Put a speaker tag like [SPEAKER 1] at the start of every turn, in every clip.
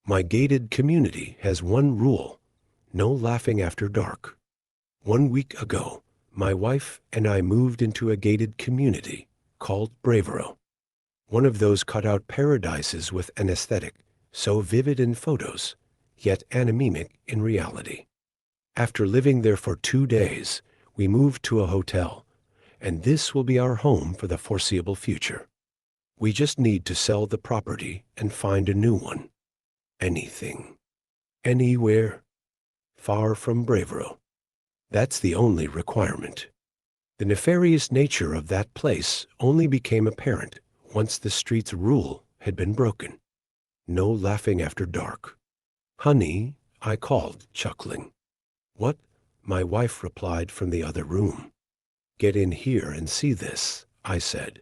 [SPEAKER 1] My gated community has one rule: no laughing after dark. 1 week ago, my wife and I moved into a gated community called Bravero, one of those cutout paradises with an aesthetic so vivid in photos, yet anemic in reality. After living there for 2 days, we moved to a hotel, and this will be our home for the foreseeable future. We just need to sell the property and find a new one. Anything. Anywhere. Far from Bravero. That's the only requirement. The nefarious nature of that place only became apparent once the street's rule had been broken. No laughing after dark. Honey, I called, chuckling. What? My wife replied from the other room. Get in here and see this, I said.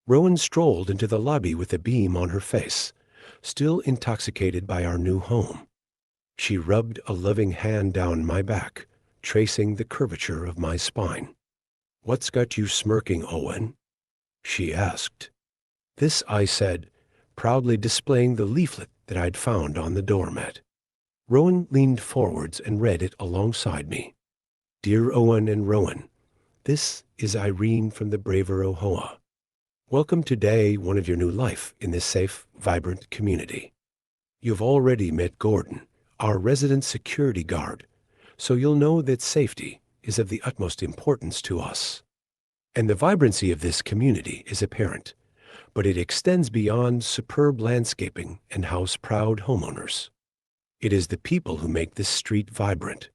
[SPEAKER 1] Rowan strolled into the lobby with a beam on her face, still intoxicated by our new home. She rubbed a loving hand down my back, tracing the curvature of my spine. What's got you smirking, Owen? She asked. This, I said, proudly displaying the leaflet that I'd found on the doormat. Rowan leaned forwards and read it alongside me. Dear Owen and Rowan, this is Irene from the Bravero Hoa. Welcome to day one of your new life in this safe, vibrant community. You've already met Gordon, our resident security guard, so you'll know that safety is of the utmost importance to us. And the vibrancy of this community is apparent, but it extends beyond superb landscaping and house-proud homeowners. It is the people who make this street vibrant.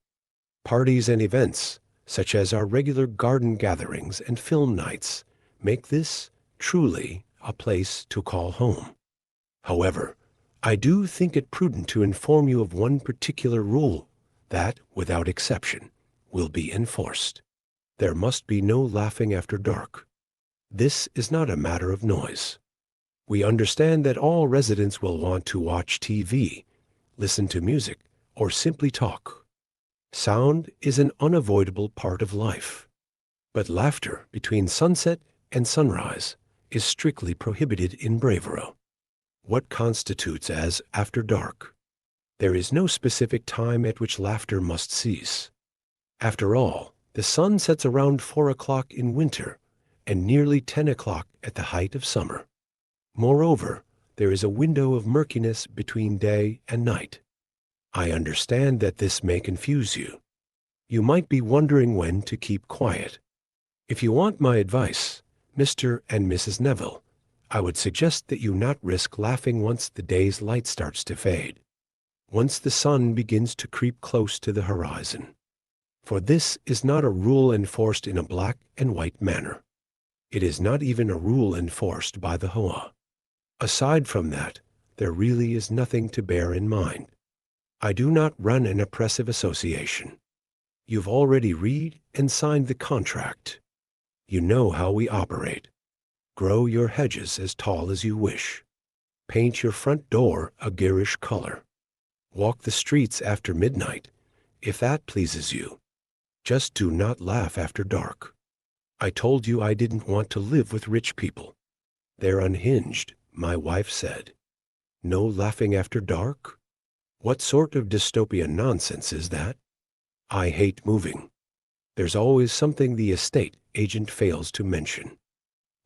[SPEAKER 1] Parties and events, such as our regular garden gatherings and film nights, make this truly a place to call home. However, I do think it prudent to inform you of one particular rule that, without exception, will be enforced. There must be no laughing after dark. This is not a matter of noise. We understand that all residents will want to watch TV, listen to music, or simply talk. Sound is an unavoidable part of life. But laughter between sunset and sunrise is strictly prohibited in Bravero. What constitutes as after dark? There is no specific time at which laughter must cease. After all, the sun sets around 4 o'clock in winter and nearly 10 o'clock at the height of summer. Moreover, there is a window of murkiness between day and night. I understand that this may confuse you. You might be wondering when to keep quiet. If you want my advice, Mr. and Mrs. Neville, I would suggest that you not risk laughing once the day's light starts to fade, once the sun begins to creep close to the horizon. For this is not a rule enforced in a black and white manner. It is not even a rule enforced by the Hoa. Aside from that, there really is nothing to bear in mind. I do not run an oppressive association. You've already read and signed the contract. You know how we operate. Grow your hedges as tall as you wish. Paint your front door a garish color. Walk the streets after midnight, if that pleases you. Just do not laugh after dark. I told you I didn't want to live with rich people. They're unhinged, my wife said. No laughing after dark? What sort of dystopian nonsense is that? I hate moving. There's always something the estate agent fails to mention.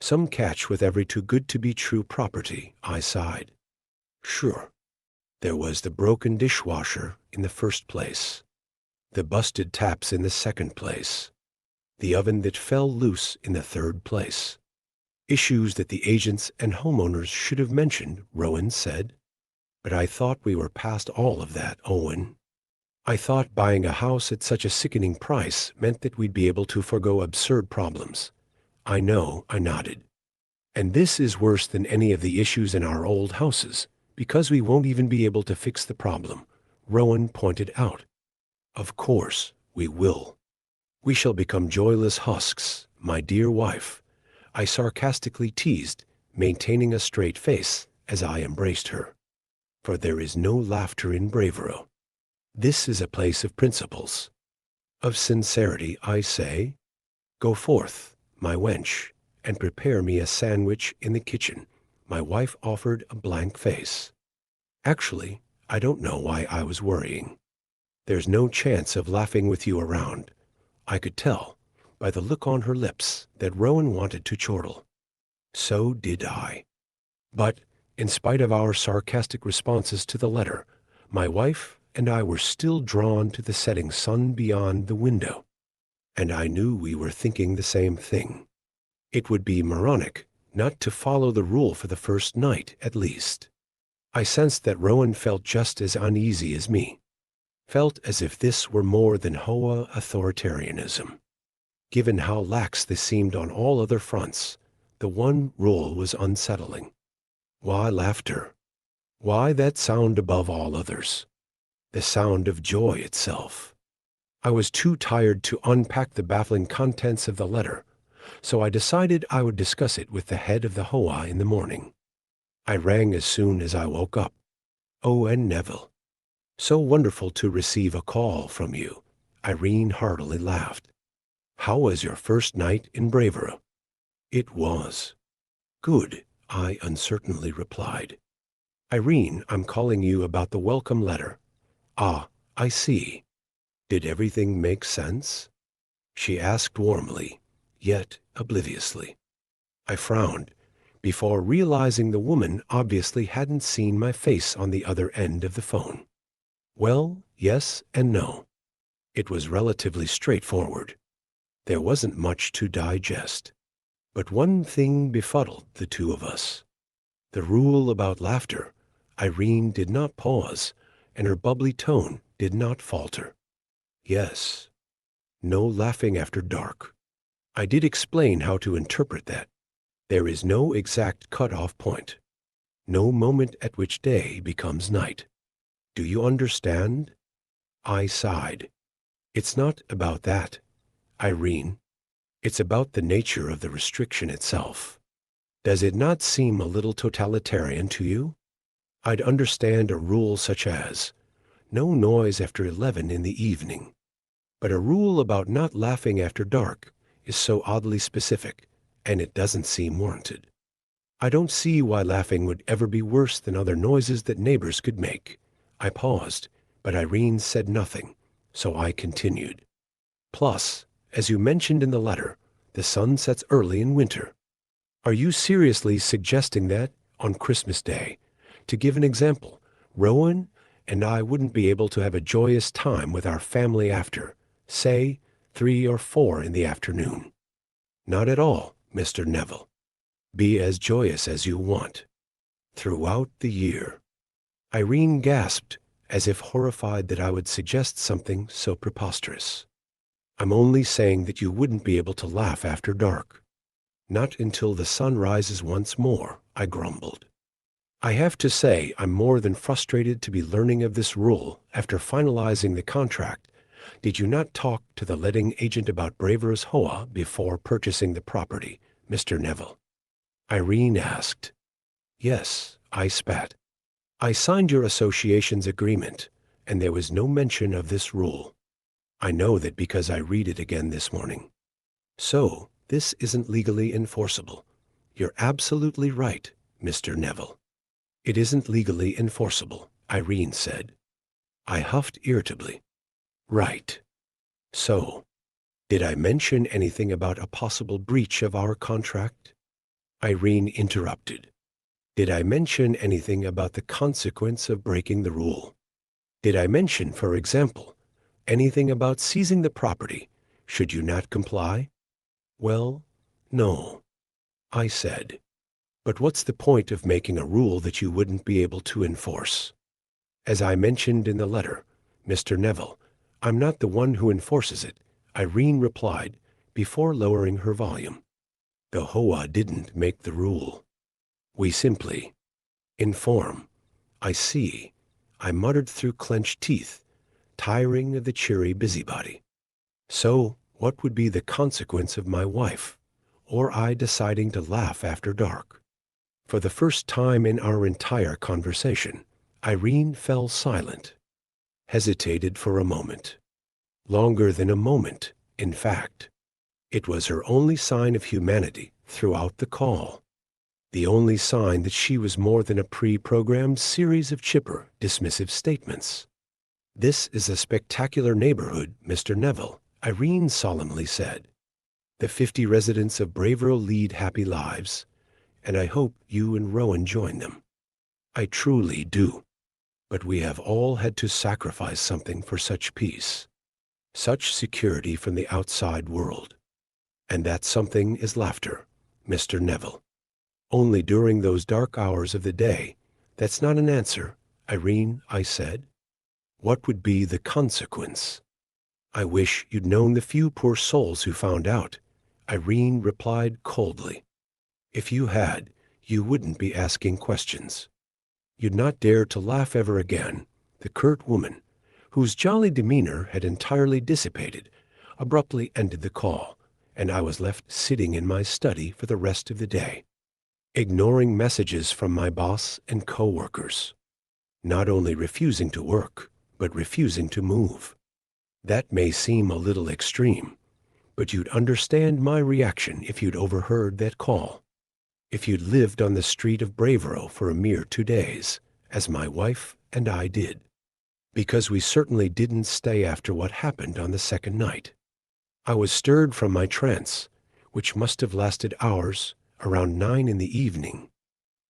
[SPEAKER 1] Some catch with every too-good-to-be-true property, I sighed. Sure. There was the broken dishwasher in the first place, the busted taps in the second place, the oven that fell loose in the third place. Issues that the agents and homeowners should have mentioned, Rowan said. But I thought we were past all of that, Owen. I thought buying a house at such a sickening price meant that we'd be able to forego absurd problems. I know, I nodded. And this is worse than any of the issues in our old houses, because we won't even be able to fix the problem, Rowan pointed out. Of course, we will. We shall become joyless husks, my dear wife, I sarcastically teased, maintaining a straight face as I embraced her. For there is no laughter in Bravero. This is a place of principles. Of sincerity, I say. Go forth, my wench, and prepare me a sandwich in the kitchen. My wife offered a blank face. Actually, I don't know why I was worrying. There's no chance of laughing with you around. I could tell, by the look on her lips, that Rowan wanted to chortle. So did I. But, in spite of our sarcastic responses to the letter, my wife and I were still drawn to the setting sun beyond the window. And I knew we were thinking the same thing. It would be moronic not to follow the rule for the first night, at least. I sensed that Rowan felt just as uneasy as me. Felt as if this were more than Hoa authoritarianism. Given how lax this seemed on all other fronts, the one rule was unsettling. Why laughter? Why that sound above all others? The sound of joy itself. I was too tired to unpack the baffling contents of the letter, so I decided I would discuss it with the head of the Hoa in the morning. I rang as soon as I woke up. Oh, and Neville. So wonderful to receive a call from you. Irene heartily laughed. How was your first night in Bravero? It was. Good, I uncertainly replied. Irene, I'm calling you about the welcome letter. Ah, I see. Did everything make sense? She asked warmly, yet obliviously. I frowned, before realizing the woman obviously hadn't seen my face on the other end of the phone. Well, yes and no. It was relatively straightforward. There wasn't much to digest. But one thing befuddled the two of us. The rule about laughter. Irene did not pause, and her bubbly tone did not falter. Yes. No laughing after dark. I did explain how to interpret that. There is no exact cut-off point. No moment at which day becomes night. Do you understand? I sighed. It's not about that, Irene. It's about the nature of the restriction itself. Does it not seem a little totalitarian to you? I'd understand a rule such as, no noise after 11 in the evening. But a rule about not laughing after dark is so oddly specific, and it doesn't seem warranted. I don't see why laughing would ever be worse than other noises that neighbors could make. I paused, but Irene said nothing, so I continued. Plus, as you mentioned in the letter, the sun sets early in winter. Are you seriously suggesting that, on Christmas Day, to give an example, Rowan and I wouldn't be able to have a joyous time with our family after, say, 3 or 4 in the afternoon? Not at all, Mr. Neville. Be as joyous as you want. Throughout the year. Irene gasped, as if horrified that I would suggest something so preposterous. I'm only saying that you wouldn't be able to laugh after dark. Not until the sun rises once more, I grumbled. I have to say I'm more than frustrated to be learning of this rule after finalizing the contract. Did you not talk to the letting agent about Bravero's Hoa before purchasing the property, Mr. Neville? Irene asked. Yes, I spat. I signed your association's agreement, and there was no mention of this rule. I know that because I read it again this morning. So, this isn't legally enforceable. You're absolutely right, Mr. Neville. It isn't legally enforceable, Irene said. I huffed irritably. Right. So, did I mention anything about a possible breach of our contract? Irene interrupted. Did I mention anything about the consequence of breaking the rule? Did I mention, for example, anything about seizing the property should you not comply? Well, no, I said. But what's the point of making a rule that you wouldn't be able to enforce? As I mentioned in the letter, Mr. Neville, I'm not the one who enforces it, Irene replied before lowering her volume. The Hoa didn't make the rule. We simply inform. I see, I muttered through clenched teeth, tiring of the cheery busybody. So, what would be the consequence of my wife, or I deciding to laugh after dark? For the first time in our entire conversation, Irene fell silent, hesitated for a moment. Longer than a moment, in fact. It was her only sign of humanity throughout the call. The only sign that she was more than a pre-programmed series of chipper, dismissive statements. "This is a spectacular neighborhood, Mr. Neville," Irene solemnly said. "The 50 residents of Bravero lead happy lives, and I hope you and Rowan join them. I truly do. But we have all had to sacrifice something for such peace, such security from the outside world. And that something is laughter, Mr. Neville. Only during those dark hours of the day. That's not an answer, Irene," I said. "What would be the consequence?" "I wish you'd known the few poor souls who found out," Irene replied coldly. "If you had, you wouldn't be asking questions. You'd not dare to laugh ever again." The curt woman, whose jolly demeanor had entirely dissipated, abruptly ended the call, and I was left sitting in my study for the rest of the day, ignoring messages from my boss and co-workers. Not only refusing to work, but refusing to move. That may seem a little extreme, but you'd understand my reaction if you'd overheard that call. If you'd lived on the street of Bravero for a mere 2 days, as my wife and I did. Because we certainly didn't stay after what happened on the second night. I was stirred from my trance, which must have lasted hours, around 9 in the evening.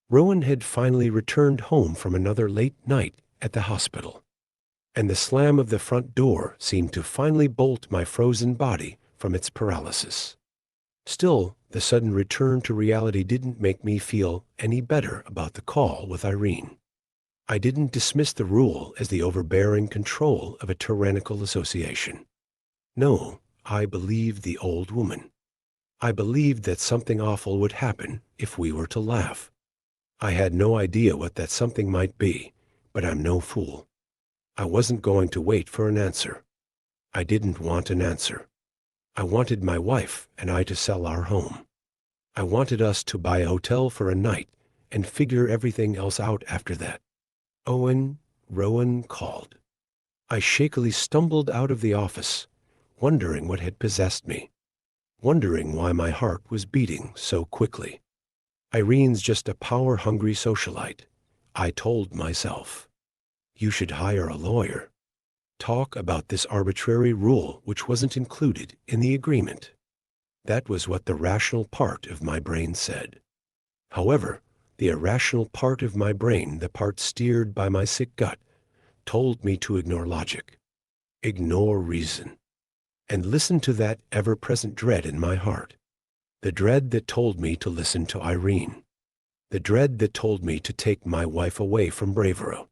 [SPEAKER 1] Rowan had finally returned home from another late night at the hospital, and the slam of the front door seemed to finally bolt my frozen body from its paralysis. Still, the sudden return to reality didn't make me feel any better about the call with Irene. I didn't dismiss the rule as the overbearing control of a tyrannical association. No, I believed the old woman. I believed that something awful would happen if we were to laugh. I had no idea what that something might be, but I'm no fool. I wasn't going to wait for an answer. I didn't want an answer. I wanted my wife and I to sell our home. I wanted us to buy a hotel for a night and figure everything else out after that. Rowan called. I shakily stumbled out of the office, wondering what had possessed me, wondering why my heart was beating so quickly. Irene's just a power-hungry socialite, I told myself. You should hire a lawyer. Talk about this arbitrary rule which wasn't included in the agreement. That was what the rational part of my brain said. However, the irrational part of my brain, the part steered by my sick gut, told me to ignore logic, ignore reason, and listen to that ever-present dread in my heart. The dread that told me to listen to Irene. The dread that told me to take my wife away from Bravero.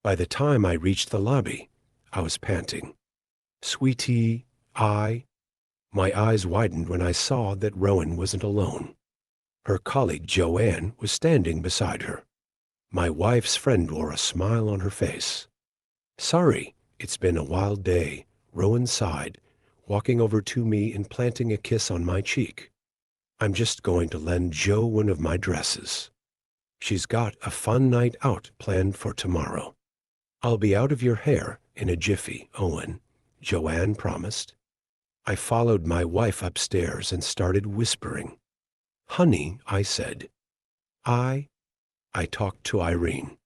[SPEAKER 1] By the time I reached the lobby, I was panting. "Sweetie, My eyes widened when I saw that Rowan wasn't alone. Her colleague Joanne was standing beside her. My wife's friend wore a smile on her face. "Sorry, it's been a wild day," Rowan sighed, walking over to me and planting a kiss on my cheek. "I'm just going to lend Jo one of my dresses. She's got a fun night out planned for tomorrow." "I'll be out of your hair in a jiffy, Owen," Joanne promised. I followed my wife upstairs and started whispering. "Honey," I said. I talked to Irene.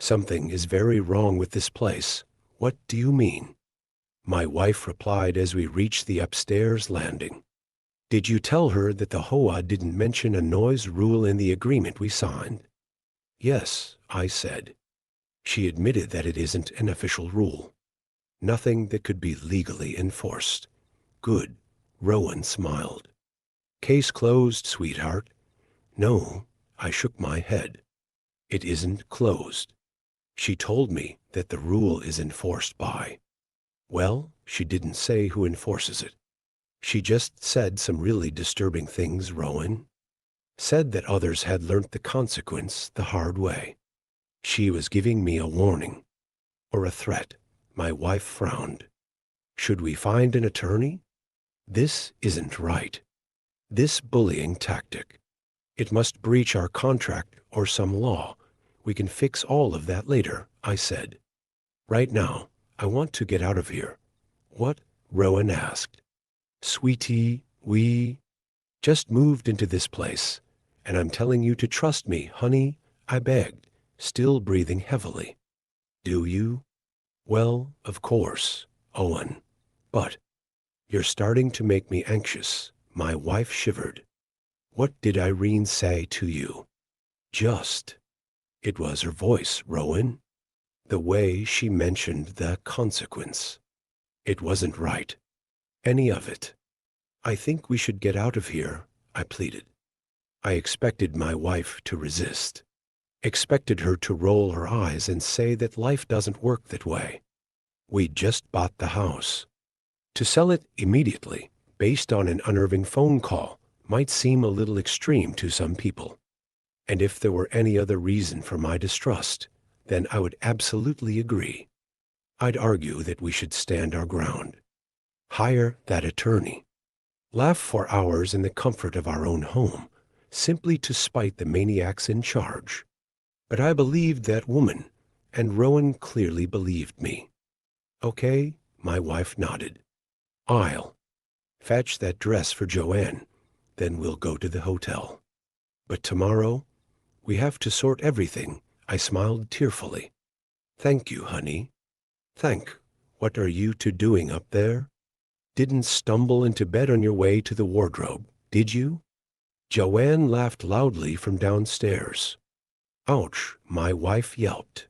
[SPEAKER 1] "Something is very wrong with this place. What do you mean?" My wife replied as we reached the upstairs landing. "Did you tell her that the HOA didn't mention a noise rule in the agreement we signed?" "Yes," I said. She admitted that it isn't an official rule. Nothing that could be legally enforced. Good. Rowan smiled. "Case closed, sweetheart." "No," I shook my head. "It isn't closed. She told me that the rule is enforced by." Well, she didn't say who enforces it. She just said some really disturbing things, Rowan. Said that others had learnt the consequence the hard way. She was giving me a warning. Or a threat. My wife frowned. "Should we find an attorney?" "This isn't right. This bullying tactic. It must breach our contract or some law. We can fix all of that later," I said. "Right now, I want to get out of here." "What?" Rowan asked. "Sweetie, we just moved into this place, And I'm telling you to trust me, honey, I begged, still breathing heavily. Do you? Well, of course, Owen. But you're starting to make me anxious. My wife shivered. What did Irene say to you? Just. It was her voice, Rowan. The way she mentioned the consequence. It wasn't right. Any of it. I think we should get out of here, I pleaded. I expected my wife to resist. Expected her to roll her eyes and say that life doesn't work that way. We'd just bought the house. To sell it immediately, based on an unnerving phone call, might seem a little extreme to some people. And if there were any other reason for my distrust, then I would absolutely agree. I'd argue that we should stand our ground. Hire that attorney. Laugh for hours in the comfort of our own home, simply to spite the maniacs in charge. But I believed that woman, and Rowan clearly believed me. Okay, my wife nodded. I'll fetch that dress for Joanne, then we'll go to the hotel. But tomorrow, we have to sort everything, I smiled tearfully. Thank you, honey. What are you two doing up there? Didn't stumble into bed on your way to the wardrobe, did you? Joanne laughed loudly from downstairs. Ouch, my wife yelped.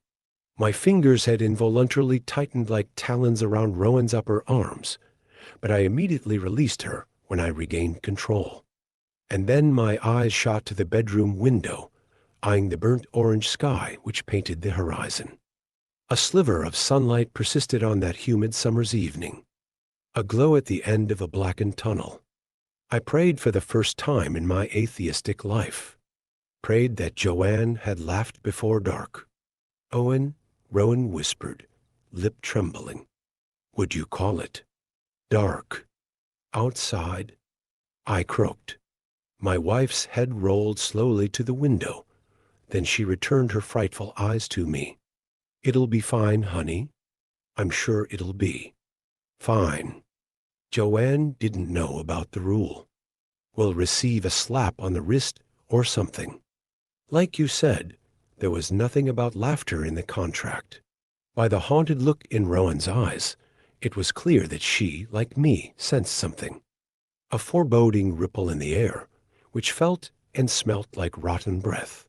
[SPEAKER 1] My fingers had involuntarily tightened like talons around Rowan's upper arms, but I immediately released her when I regained control. And then my eyes shot to the bedroom window, eyeing the burnt orange sky which painted the horizon. A sliver of sunlight persisted on that humid summer's evening, a glow at the end of a blackened tunnel. I prayed for the first time in my atheistic life. Prayed that Joanne had laughed before dark. Owen, Rowan whispered, lip trembling. Would you call it dark? Outside? I croaked. My wife's head rolled slowly to the window. Then she returned her frightful eyes to me. It'll be fine, honey. I'm sure it'll be fine. Joanne didn't know about the rule. We'll receive a slap on the wrist or something. Like you said, there was nothing about laughter in the contract. By the haunted look in Rowan's eyes, it was clear that she, like me, sensed something. A foreboding ripple in the air, which felt and smelt like rotten breath.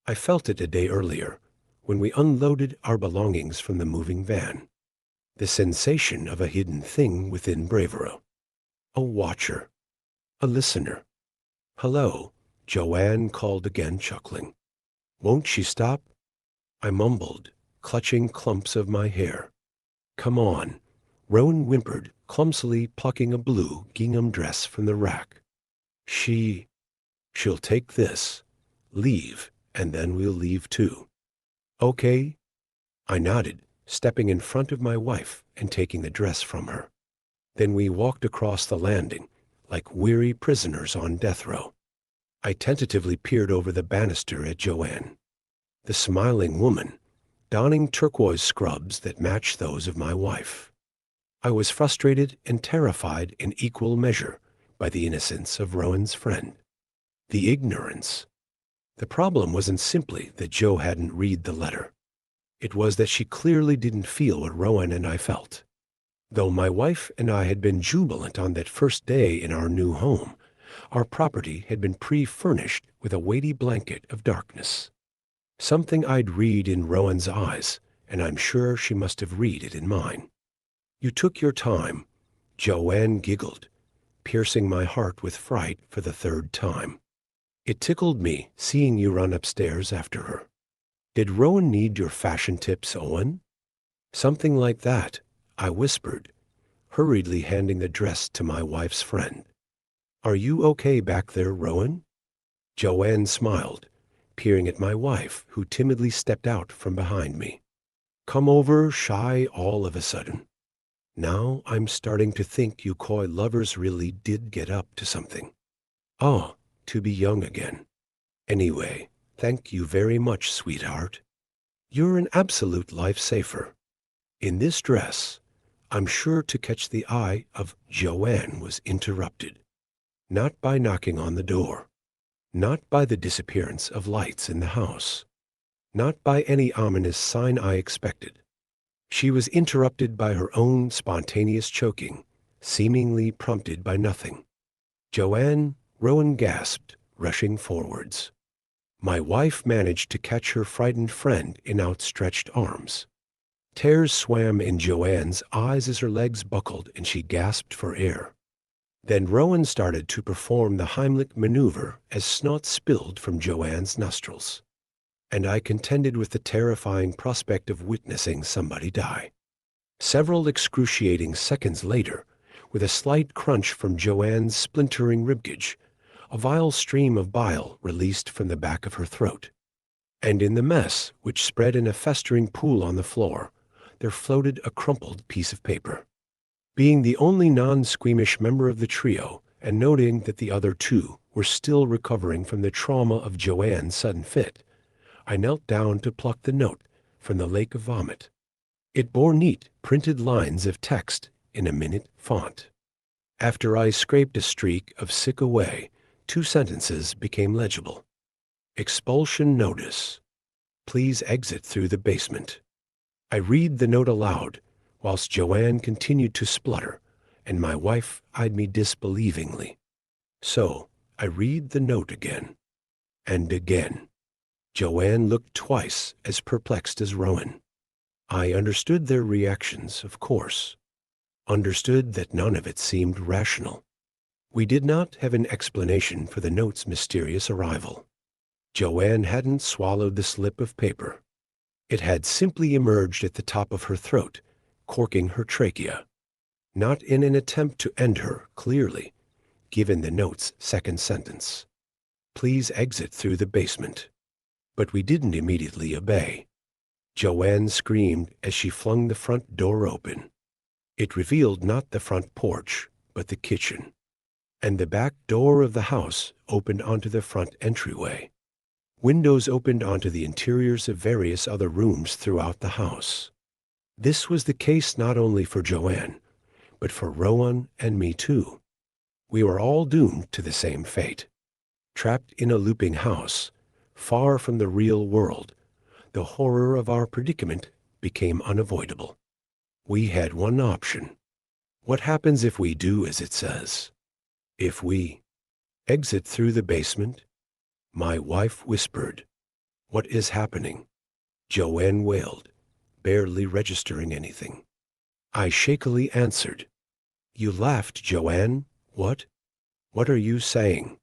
[SPEAKER 1] I felt it a day earlier, when we unloaded our belongings from the moving van. The sensation of a hidden thing within Bravero. A watcher. A listener. Hello, Joanne called again, chuckling. Won't she stop? I mumbled, clutching clumps of my hair. Come on, Rowan whimpered, clumsily plucking a blue gingham dress from the rack. She'll take this, leave, and then we'll leave too. Okay? I nodded, stepping in front of my wife and taking the dress from her. Then we walked across the landing, like weary prisoners on death row. I tentatively peered over the banister at Joanne. The smiling woman, donning turquoise scrubs that matched those of my wife. I was frustrated and terrified in equal measure by the innocence of Rowan's friend. The ignorance. The problem wasn't simply that Jo hadn't read the letter. It was that she clearly didn't feel what Rowan and I felt. Though my wife and I had been jubilant on that first day in our new home, our property had been pre-furnished with a weighty blanket of darkness. Something I'd read in Rowan's eyes, and I'm sure she must have read it in mine. You took your time, Joanne giggled, piercing my heart with fright for the third time. It tickled me seeing you run upstairs after her. Did Rowan need your fashion tips, Owen? Something like that, I whispered, hurriedly handing the dress to my wife's friend. Are you okay back there, Rowan? Joanne smiled, peering at my wife, who timidly stepped out from behind me. Come over shy all of a sudden. Now I'm starting to think you coy lovers really did get up to something. Oh, to be young again. Anyway, thank you very much, sweetheart. You're an absolute lifesaver. In this dress, I'm sure to catch the eye of Joanne was interrupted. Not by knocking on the door. Not by the disappearance of lights in the house. Not by any ominous sign I expected. She was interrupted by her own spontaneous choking, seemingly prompted by nothing. "Joanne," Rowan gasped, rushing forwards. My wife managed to catch her frightened friend in outstretched arms. Tears swam in Joanne's eyes as her legs buckled and she gasped for air. Then Rowan started to perform the Heimlich maneuver as snot spilled from Joanne's nostrils. And I contended with the terrifying prospect of witnessing somebody die. Several excruciating seconds later, with a slight crunch from Joanne's splintering ribcage, a vile stream of bile released from the back of her throat. And in the mess, which spread in a festering pool on the floor, there floated a crumpled piece of paper. Being the only non-squeamish member of the trio, and noting that the other two were still recovering from the trauma of Joanne's sudden fit, I knelt down to pluck the note from the lake of vomit. It bore neat, printed lines of text in a minute font. After I scraped a streak of sick away, 2 sentences became legible. "Expulsion notice. Please exit through the basement." I read the note aloud, whilst Joanne continued to splutter, and my wife eyed me disbelievingly. So I read the note again, and again. Joanne looked twice as perplexed as Rowan. I understood their reactions, of course. Understood that none of it seemed rational. We did not have an explanation for the note's mysterious arrival. Joanne hadn't swallowed the slip of paper. It had simply emerged at the top of her throat, corking her trachea. Not in an attempt to end her, clearly, given the note's second sentence. "Please exit through the basement." But we didn't immediately obey. Joanne screamed as she flung the front door open. It revealed not the front porch, but the kitchen. And the back door of the house opened onto the front entryway. Windows opened onto the interiors of various other rooms throughout the house. This was the case not only for Joanne, but for Rowan and me too. We were all doomed to the same fate. Trapped in a looping house, far from the real world, the horror of our predicament became unavoidable. We had one option. What happens if we do as it says? If we exit through the basement? My wife whispered. "What is happening?" Joanne wailed, barely registering anything. I shakily answered. "You laughed, Joanne. What? What are you saying?"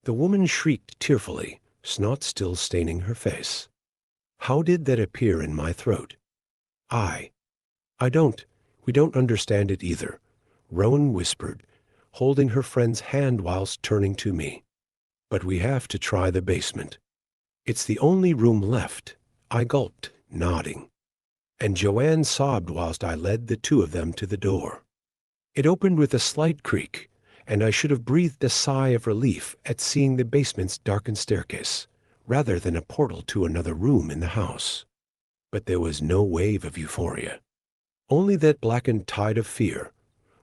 [SPEAKER 1] The woman shrieked tearfully, snot still staining her face. "How did that appear in my throat?" We don't understand it either," Rowan whispered, holding her friend's hand whilst turning to me. "But we have to try the basement. It's the only room left," I gulped, nodding. And Joanne sobbed whilst I led the two of them to the door. It opened with a slight creak, and I should have breathed a sigh of relief at seeing the basement's darkened staircase, rather than a portal to another room in the house. But there was no wave of euphoria. Only that blackened tide of fear,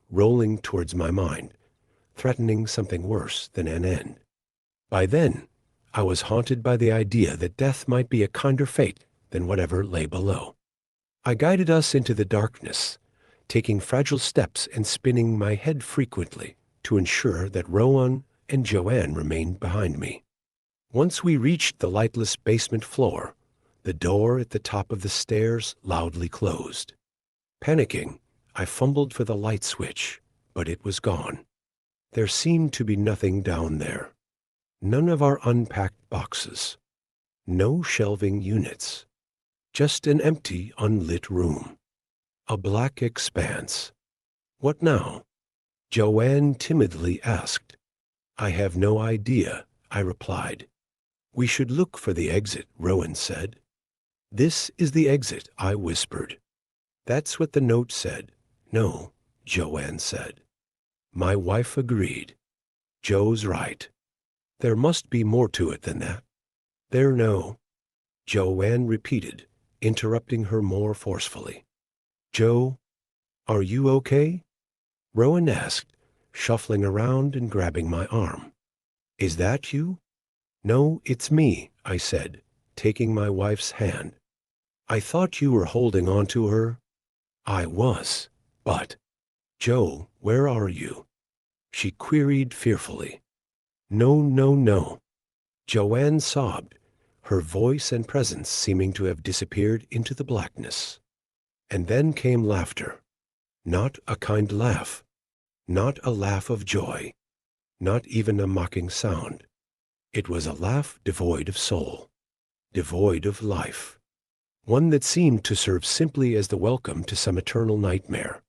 [SPEAKER 1] rolling towards my mind, threatening something worse than an end. By then, I was haunted by the idea that death might be a kinder fate than whatever lay below. I guided us into the darkness, taking fragile steps and spinning my head frequently to ensure that Rowan and Joanne remained behind me. Once we reached the lightless basement floor, the door at the top of the stairs loudly closed. Panicking, I fumbled for the light switch, but it was gone. There seemed to be nothing down there. None of our unpacked boxes. No shelving units. Just an empty, unlit room. A black expanse. What now? Joanne timidly asked. I have no idea, I replied. We should look for the exit, Rowan said. This is the exit, I whispered. That's what the note said. No, Joanne said. My wife agreed. Joe's right. There must be more to it than that. Joanne repeated, interrupting her more forcefully. Joe, are you okay? Rowan asked, shuffling around and grabbing my arm. Is that you? No, it's me, I said, taking my wife's hand. I thought you were holding on to her. I was, but, Joe, where are you? She queried fearfully. No, no, no. Joanne sobbed, her voice and presence seeming to have disappeared into the blackness. And then came laughter. Not a kind laugh, not a laugh of joy, not even a mocking sound. It was a laugh devoid of soul, devoid of life, one that seemed to serve simply as the welcome to some eternal nightmare.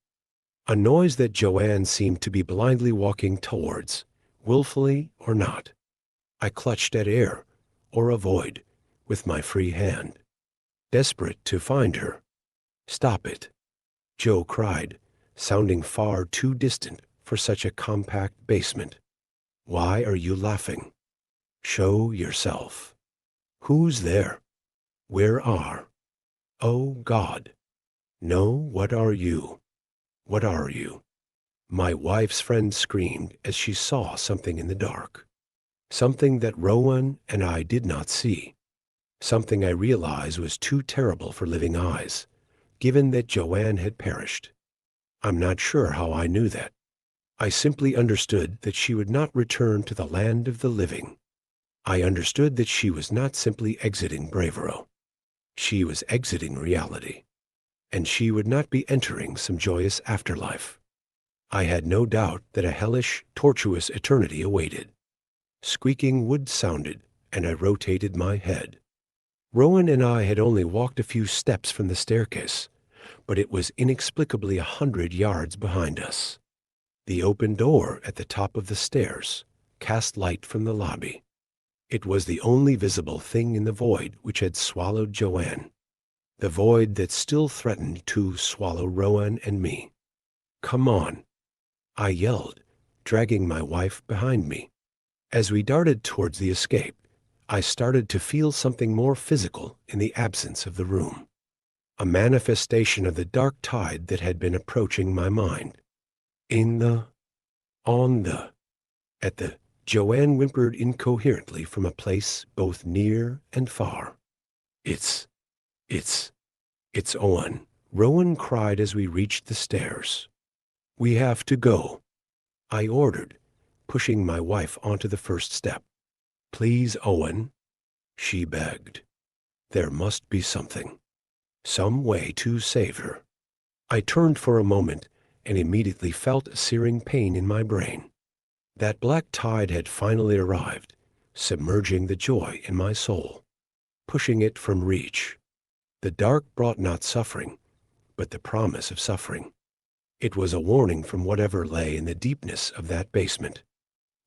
[SPEAKER 1] A noise that Joanne seemed to be blindly walking towards, willfully or not. I clutched at air, or a void, with my free hand, desperate to find her. Stop it, Joe cried, sounding far too distant for such a compact basement. Why are you laughing? Show yourself. Who's there? Where are? Oh, God. No, what are you? What are you? My wife's friend screamed as she saw something in the dark. Something that Rowan and I did not see. Something I realized was too terrible for living eyes, given that Joanne had perished. I'm not sure how I knew that. I simply understood that she would not return to the land of the living. I understood that she was not simply exiting Bravero. She was exiting reality, and she would not be entering some joyous afterlife. I had no doubt that a hellish, tortuous eternity awaited. Squeaking wood sounded, and I rotated my head. Rowan and I had only walked a few steps from the staircase, but it was inexplicably 100 yards behind us. The open door at the top of the stairs cast light from the lobby. It was the only visible thing in the void which had swallowed Joanne, the void that still threatened to swallow Rowan and me. Come on, I yelled, dragging my wife behind me. As we darted towards the escape, I started to feel something more physical in the absence of the room, a manifestation of the dark tide that had been approaching my mind. At the, Joanne whimpered incoherently from a place both near and far. It's Owen, Rowan cried as we reached the stairs. We have to go, I ordered, pushing my wife onto the first step. Please, Owen, she begged. There must be something, some way to save her. I turned for a moment and immediately felt a searing pain in my brain. That black tide had finally arrived, submerging the joy in my soul, pushing it from reach. The dark brought not suffering, but the promise of suffering. It was a warning from whatever lay in the deepness of that basement,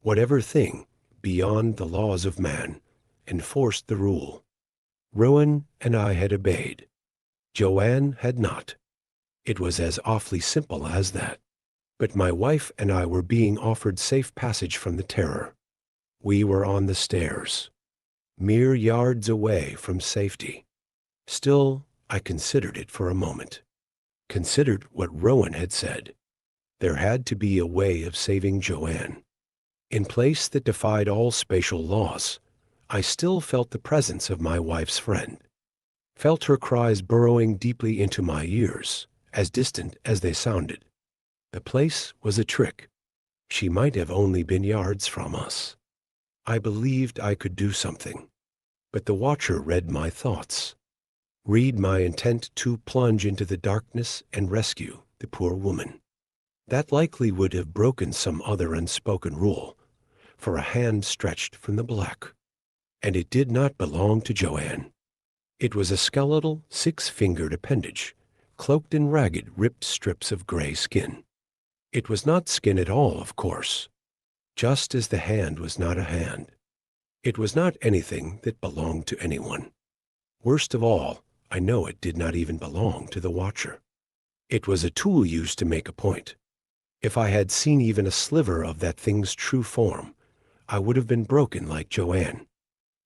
[SPEAKER 1] whatever thing, beyond the laws of man, enforced the rule. Rowan and I had obeyed. Joanne had not. It was as awfully simple as that. But my wife and I were being offered safe passage from the terror. We were on the stairs, mere yards away from safety. Still, I considered it for a moment. Considered what Rowan had said. There had to be a way of saving Joanne. In place that defied all spatial laws, I still felt the presence of my wife's friend. Felt her cries burrowing deeply into my ears, as distant as they sounded. The place was a trick. She might have only been yards from us. I believed I could do something, but the watcher read my thoughts, read my intent to plunge into the darkness and rescue the poor woman. That likely would have broken some other unspoken rule, for a hand stretched from the black, and it did not belong to Joanne. It was a skeletal, six-fingered appendage, cloaked in ragged, ripped strips of gray skin. It was not skin at all, of course, just as the hand was not a hand. It was not anything that belonged to anyone. Worst of all, I know it did not even belong to the watcher. It was a tool used to make a point. If I had seen even a sliver of that thing's true form, I would have been broken like Joanne.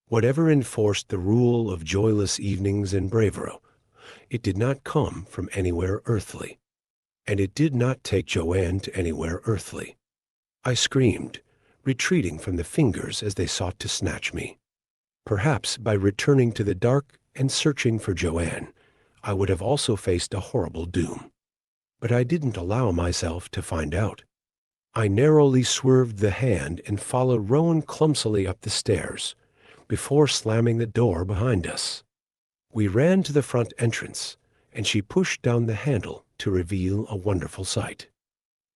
[SPEAKER 1] Whatever enforced the rule of joyless evenings in Bravero, it did not come from anywhere earthly. And it did not take Joanne to anywhere earthly. I screamed, retreating from the fingers as they sought to snatch me. Perhaps by returning to the dark and searching for Joanne, I would have also faced a horrible doom. But I didn't allow myself to find out. I narrowly swerved the hand and followed Rowan clumsily up the stairs, before slamming the door behind us. We ran to the front entrance, and she pushed down the handle to reveal a wonderful sight.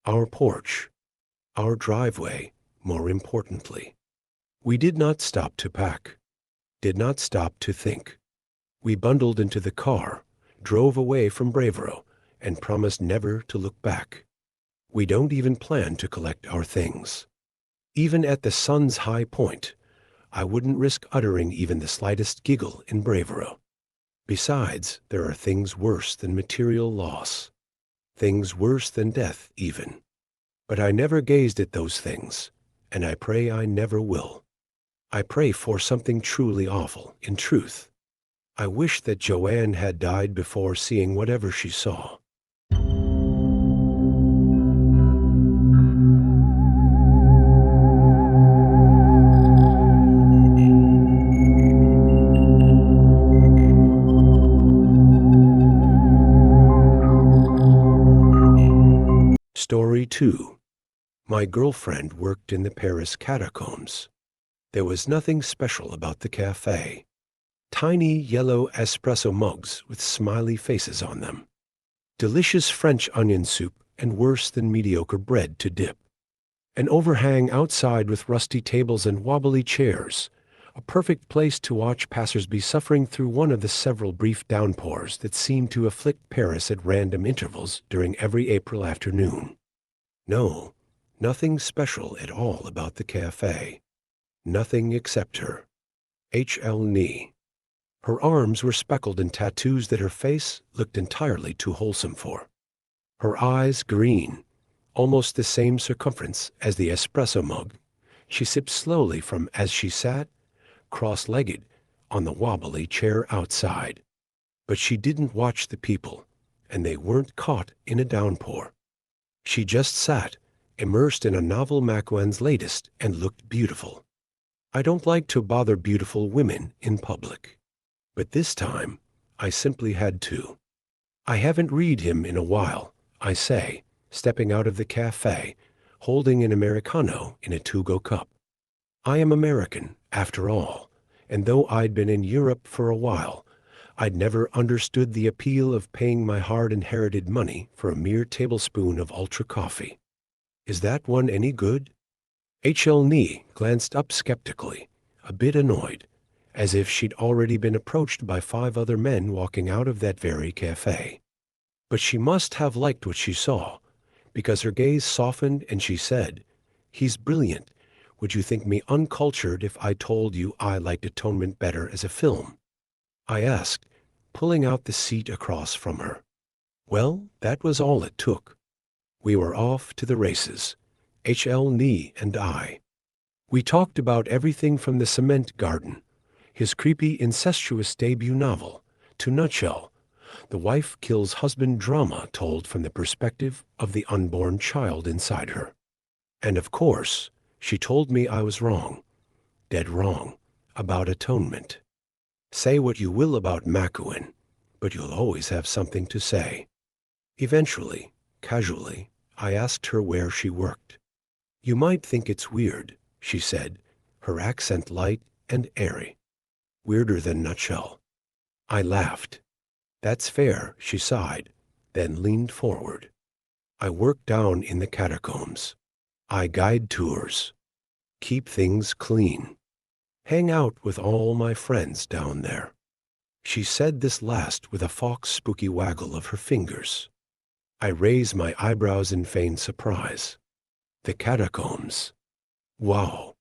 [SPEAKER 1] Our porch, our driveway, more importantly. We did not stop to pack, did not stop to think. We bundled into the car, drove away from Bravero, and promised never to look back. We don't even plan to collect our things. Even at the sun's high point, I wouldn't risk uttering even the slightest giggle in Bravero. Besides, there are things worse than material loss. Things worse than death, even. But I never gazed at those things, and I pray I never will. I pray for something truly awful, in truth. I wish that Joanne had died before seeing whatever she saw. Story 2. My girlfriend worked in the Paris Catacombs. There was nothing special about the cafe. Tiny yellow espresso mugs with smiley faces on them. Delicious French onion soup and worse than mediocre bread to dip. An overhang outside with rusty tables and wobbly chairs. A perfect place to watch passersby suffering through one of the several brief downpours that seemed to afflict Paris at random intervals during every April afternoon. No, nothing special at all about the cafe. Nothing except her. H.L. Nee. Her arms were speckled in tattoos that her face looked entirely too wholesome for. Her eyes green, almost the same circumference as the espresso mug, she sipped slowly from as she sat, cross-legged, on the wobbly chair outside. But she didn't watch the people, and they weren't caught in a downpour. She just sat, immersed in a novel Macuen's latest, and looked beautiful. I don't like to bother beautiful women in public. But this time, I simply had to. I haven't read him in a while, I say, stepping out of the cafe, holding an Americano in a to-go cup. I am American, after all, and though I'd been in Europe for a while, I'd never understood the appeal of paying my hard-inherited money for a mere tablespoon of ultra coffee. Is that one any good? H.L. Nee glanced up skeptically, a bit annoyed, as if she'd already been approached by 5 other men walking out of that very cafe. But she must have liked what she saw, because her gaze softened and she said, "He's brilliant. Would you think me uncultured if I told you I liked Atonement better as a film?" I asked, pulling out the seat across from her. Well, that was all it took. We were off to the races, H.L. Nee and I. We talked about everything from The Cement Garden, his creepy incestuous debut novel, to Nutshell, the wife kills husband drama told from the perspective of the unborn child inside her. And of course, she told me I was wrong, dead wrong, about Atonement. Say what you will about Macuen, but you'll always have something to say. Eventually, casually, I asked her where she worked. You might think it's weird, she said, her accent light and airy. Weirder than Nutshell. I laughed. That's fair, she sighed, then leaned forward. I work down in the catacombs. I guide tours. Keep things clean. Hang out with all my friends down there. She said this last with a fox spooky waggle of her fingers. I raised my eyebrows in feigned surprise. The catacombs. Wow.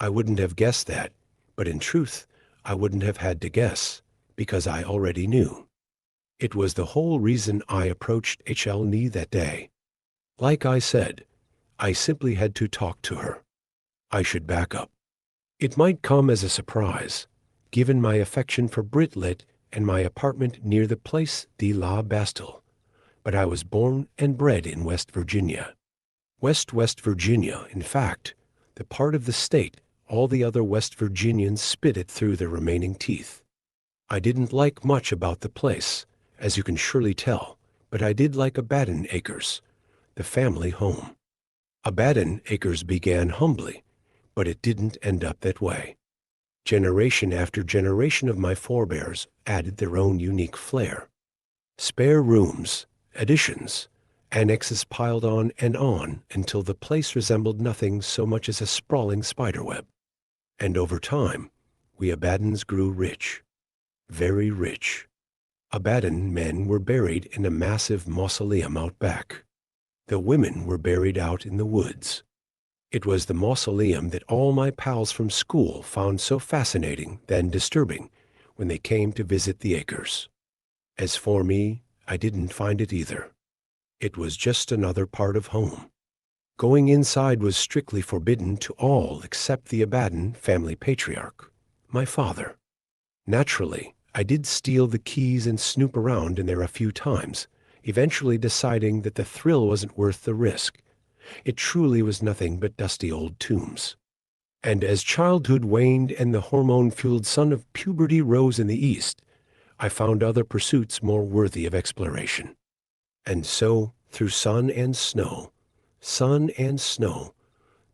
[SPEAKER 1] I wouldn't have guessed that, but in truth, I wouldn't have had to guess, because I already knew. It was the whole reason I approached H.L. Nee that day. Like I said, I simply had to talk to her. I should back up. It might come as a surprise, given my affection for Brit-Lit and my apartment near the Place de la Bastille, but I was born and bred in West Virginia. West Virginia, in fact, the part of the state All the other West Virginians spit it through their remaining teeth. I didn't like much about the place, as you can surely tell, but I did like Abaddon Acres, the family home. Abaddon Acres began humbly, but it didn't end up that way. Generation after generation of my forebears added their own unique flair. Spare rooms, additions, annexes piled on until the place resembled nothing so much as a sprawling spiderweb. And over time, we Abaddons grew rich, very rich. Abaddon men were buried in a massive mausoleum out back. The women were buried out in the woods. It was the mausoleum that all my pals from school found so fascinating, then disturbing, when they came to visit the acres. As for me, I didn't find it either. It was just another part of home. Going inside was strictly forbidden to all except the Abaddon family patriarch, my father. Naturally, I did steal the keys and snoop around in there a few times, eventually deciding that the thrill wasn't worth the risk. It truly was nothing but dusty old tombs. And as childhood waned and the hormone-fueled sun of puberty rose in the east, I found other pursuits more worthy of exploration. And so, through sun and snow,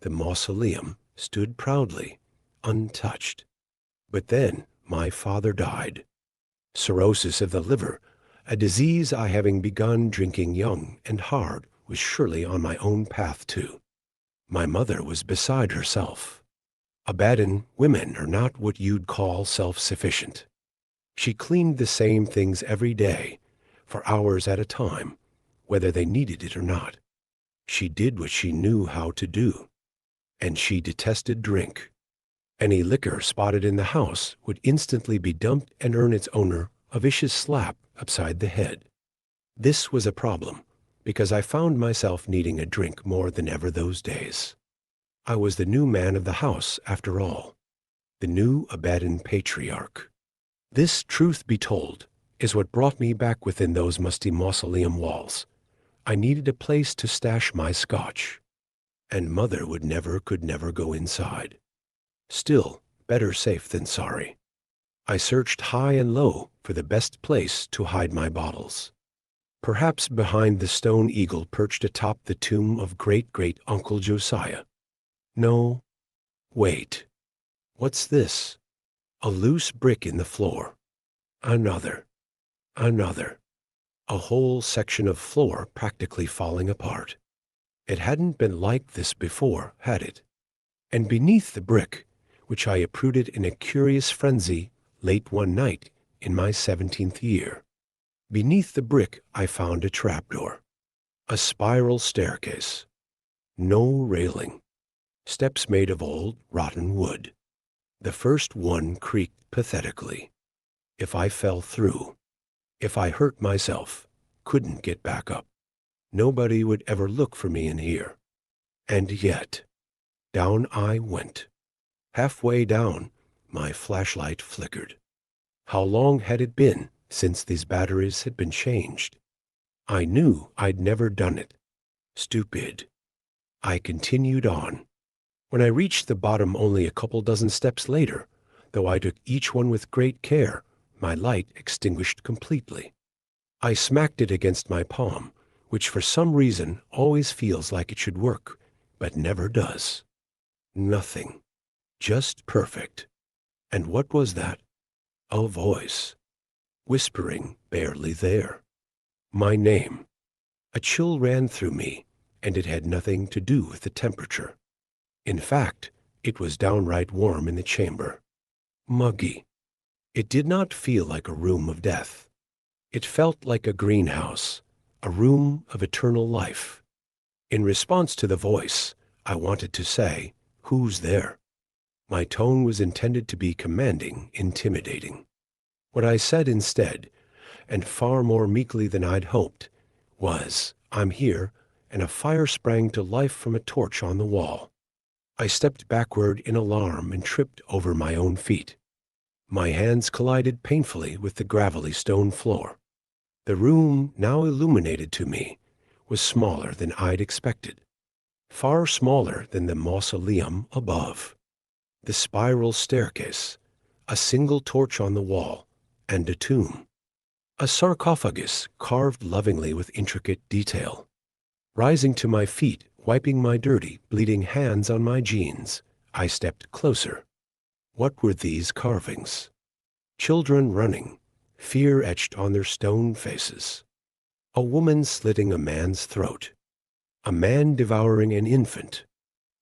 [SPEAKER 1] the mausoleum stood proudly, untouched. But then my father died. Cirrhosis of the liver, a disease I, having begun drinking young and hard, was surely on my own path too. My mother was beside herself. Abaddon women are not what you'd call self-sufficient. She cleaned the same things every day, for hours at a time, whether they needed it or not. She did what she knew how to do. And she detested drink. Any liquor spotted in the house would instantly be dumped and earn its owner a vicious slap upside the head. This was a problem, because I found myself needing a drink more than ever those days. I was the new man of the house, after all, the new Abaddon patriarch. This, truth be told, is what brought me back within those musty mausoleum walls. I needed a place to stash my scotch, and Mother could never go inside. Still, better safe than sorry. I searched high and low for the best place to hide my bottles. Perhaps behind the stone eagle perched atop the tomb of great-great-uncle Josiah. No, wait. What's this? A loose brick in the floor. Another. A whole section of floor practically falling apart. It hadn't been like this before, had it? And beneath the brick, which I uprooted in a curious frenzy late one night in my 17th year, beneath the brick I found a trapdoor, a spiral staircase, no railing, steps made of old, rotten wood. The first one creaked pathetically. If I fell through, if I hurt myself, couldn't get back up, nobody would ever look for me in here. And yet, down I went. Halfway down, my flashlight flickered. How long had it been since these batteries had been changed? I knew I'd never done it. Stupid. I continued on. When I reached the bottom only a couple dozen steps later, though I took each one with great care, my light extinguished completely. I smacked it against my palm, which for some reason always feels like it should work, but never does. Nothing. Just perfect. And what was that? A voice. Whispering, barely there. My name. A chill ran through me, and it had nothing to do with the temperature. In fact, it was downright warm in the chamber. Muggy. It did not feel like a room of death. It felt like a greenhouse, a room of eternal life. In response to the voice, I wanted to say, "Who's there?" My tone was intended to be commanding, intimidating. What I said instead, and far more meekly than I'd hoped, was, "I'm here," and a fire sprang to life from a torch on the wall. I stepped backward in alarm and tripped over my own feet. My hands collided painfully with the gravelly stone floor. The room, now illuminated to me, was smaller than I'd expected. Far smaller than the mausoleum above. The spiral staircase, a single torch on the wall, and a tomb. A sarcophagus carved lovingly with intricate detail. Rising to my feet, wiping my dirty, bleeding hands on my jeans, I stepped closer. What were these carvings? Children running, fear etched on their stone faces. A woman slitting a man's throat. A man devouring an infant.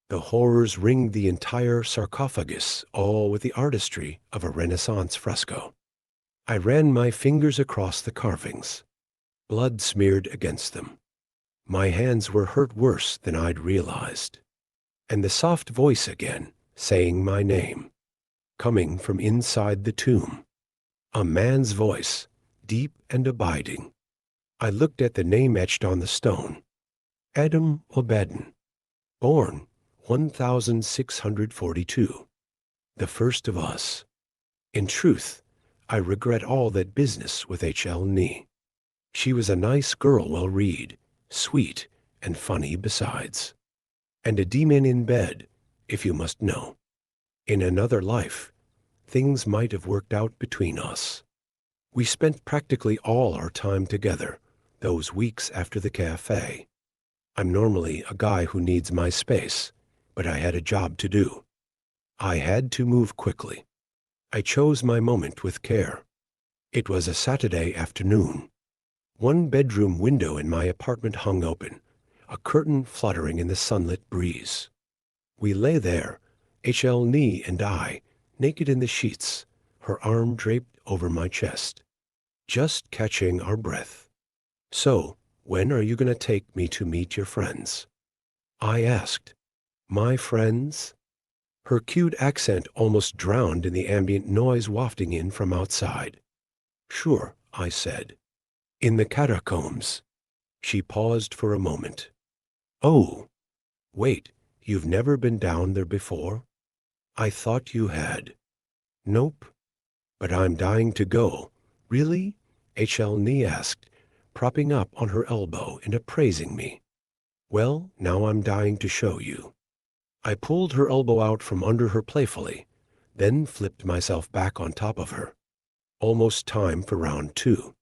[SPEAKER 1] The horrors ringed the entire sarcophagus, all with the artistry of a Renaissance fresco. I ran my fingers across the carvings. Blood smeared against them. My hands were hurt worse than I'd realized. And the soft voice again, saying my name, coming from inside the tomb. A man's voice, deep and abiding. I looked at the name etched on the stone. Adam Obedin, born 1642. The first of us. In truth, I regret all that business with H.L. Nee. She was a nice girl, well-read, sweet, and funny besides. And a demon in bed, if you must know. In another life, things might have worked out between us. We spent practically all our time together, those weeks after the cafe. I'm normally a guy who needs my space, but I had a job to do. I had to move quickly. I chose my moment with care. It was a Saturday afternoon. One bedroom window in my apartment hung open, a curtain fluttering in the sunlit breeze. We lay there, H.L. Nee and I, naked in the sheets, her arm draped over my chest, just catching our breath. So, when are you going to take me to meet your friends? I asked. My friends? Her cute accent almost drowned in the ambient noise wafting in from outside. Sure, I said. In the Catacombs. She paused for a moment. Oh, wait, you've never been down there before? I thought you had. Nope. But I'm dying to go. Really? H.L. Nee asked, propping up on her elbow and appraising me. Well, now I'm dying to show you. I pulled her elbow out from under her playfully, then flipped myself back on top of her. Almost time for round two.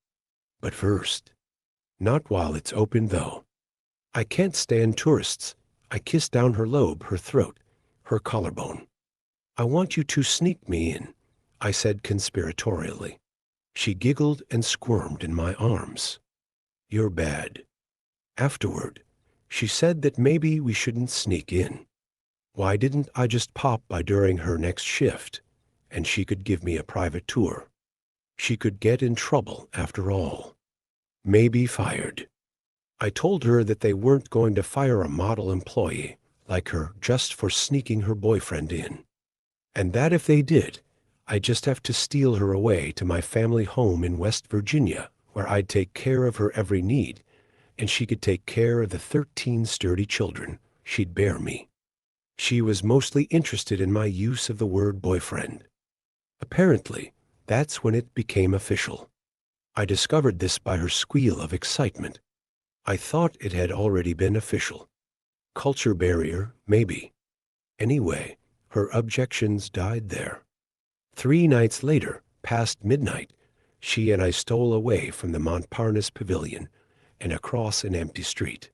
[SPEAKER 1] But first. Not while it's open, though. I can't stand tourists. I kissed down her lobe, her throat, her collarbone. I want you to sneak me in, I said conspiratorially. She giggled and squirmed in my arms. You're bad. Afterward, she said that maybe we shouldn't sneak in. Why didn't I just pop by during her next shift, and she could give me a private tour? She could get in trouble after all. Maybe fired. I told her that they weren't going to fire a model employee like her just for sneaking her boyfriend in. And that if they did, I'd just have to steal her away to my family home in West Virginia, where I'd take care of her every need, and she could take care of the 13 sturdy children she'd bear me. She was mostly interested in my use of the word boyfriend. Apparently, that's when it became official. I discovered this by her squeal of excitement. I thought it had already been official. Culture barrier, maybe. Anyway, her objections died there. 3 nights later, past midnight, she and I stole away from the Montparnasse Pavilion and across an empty street.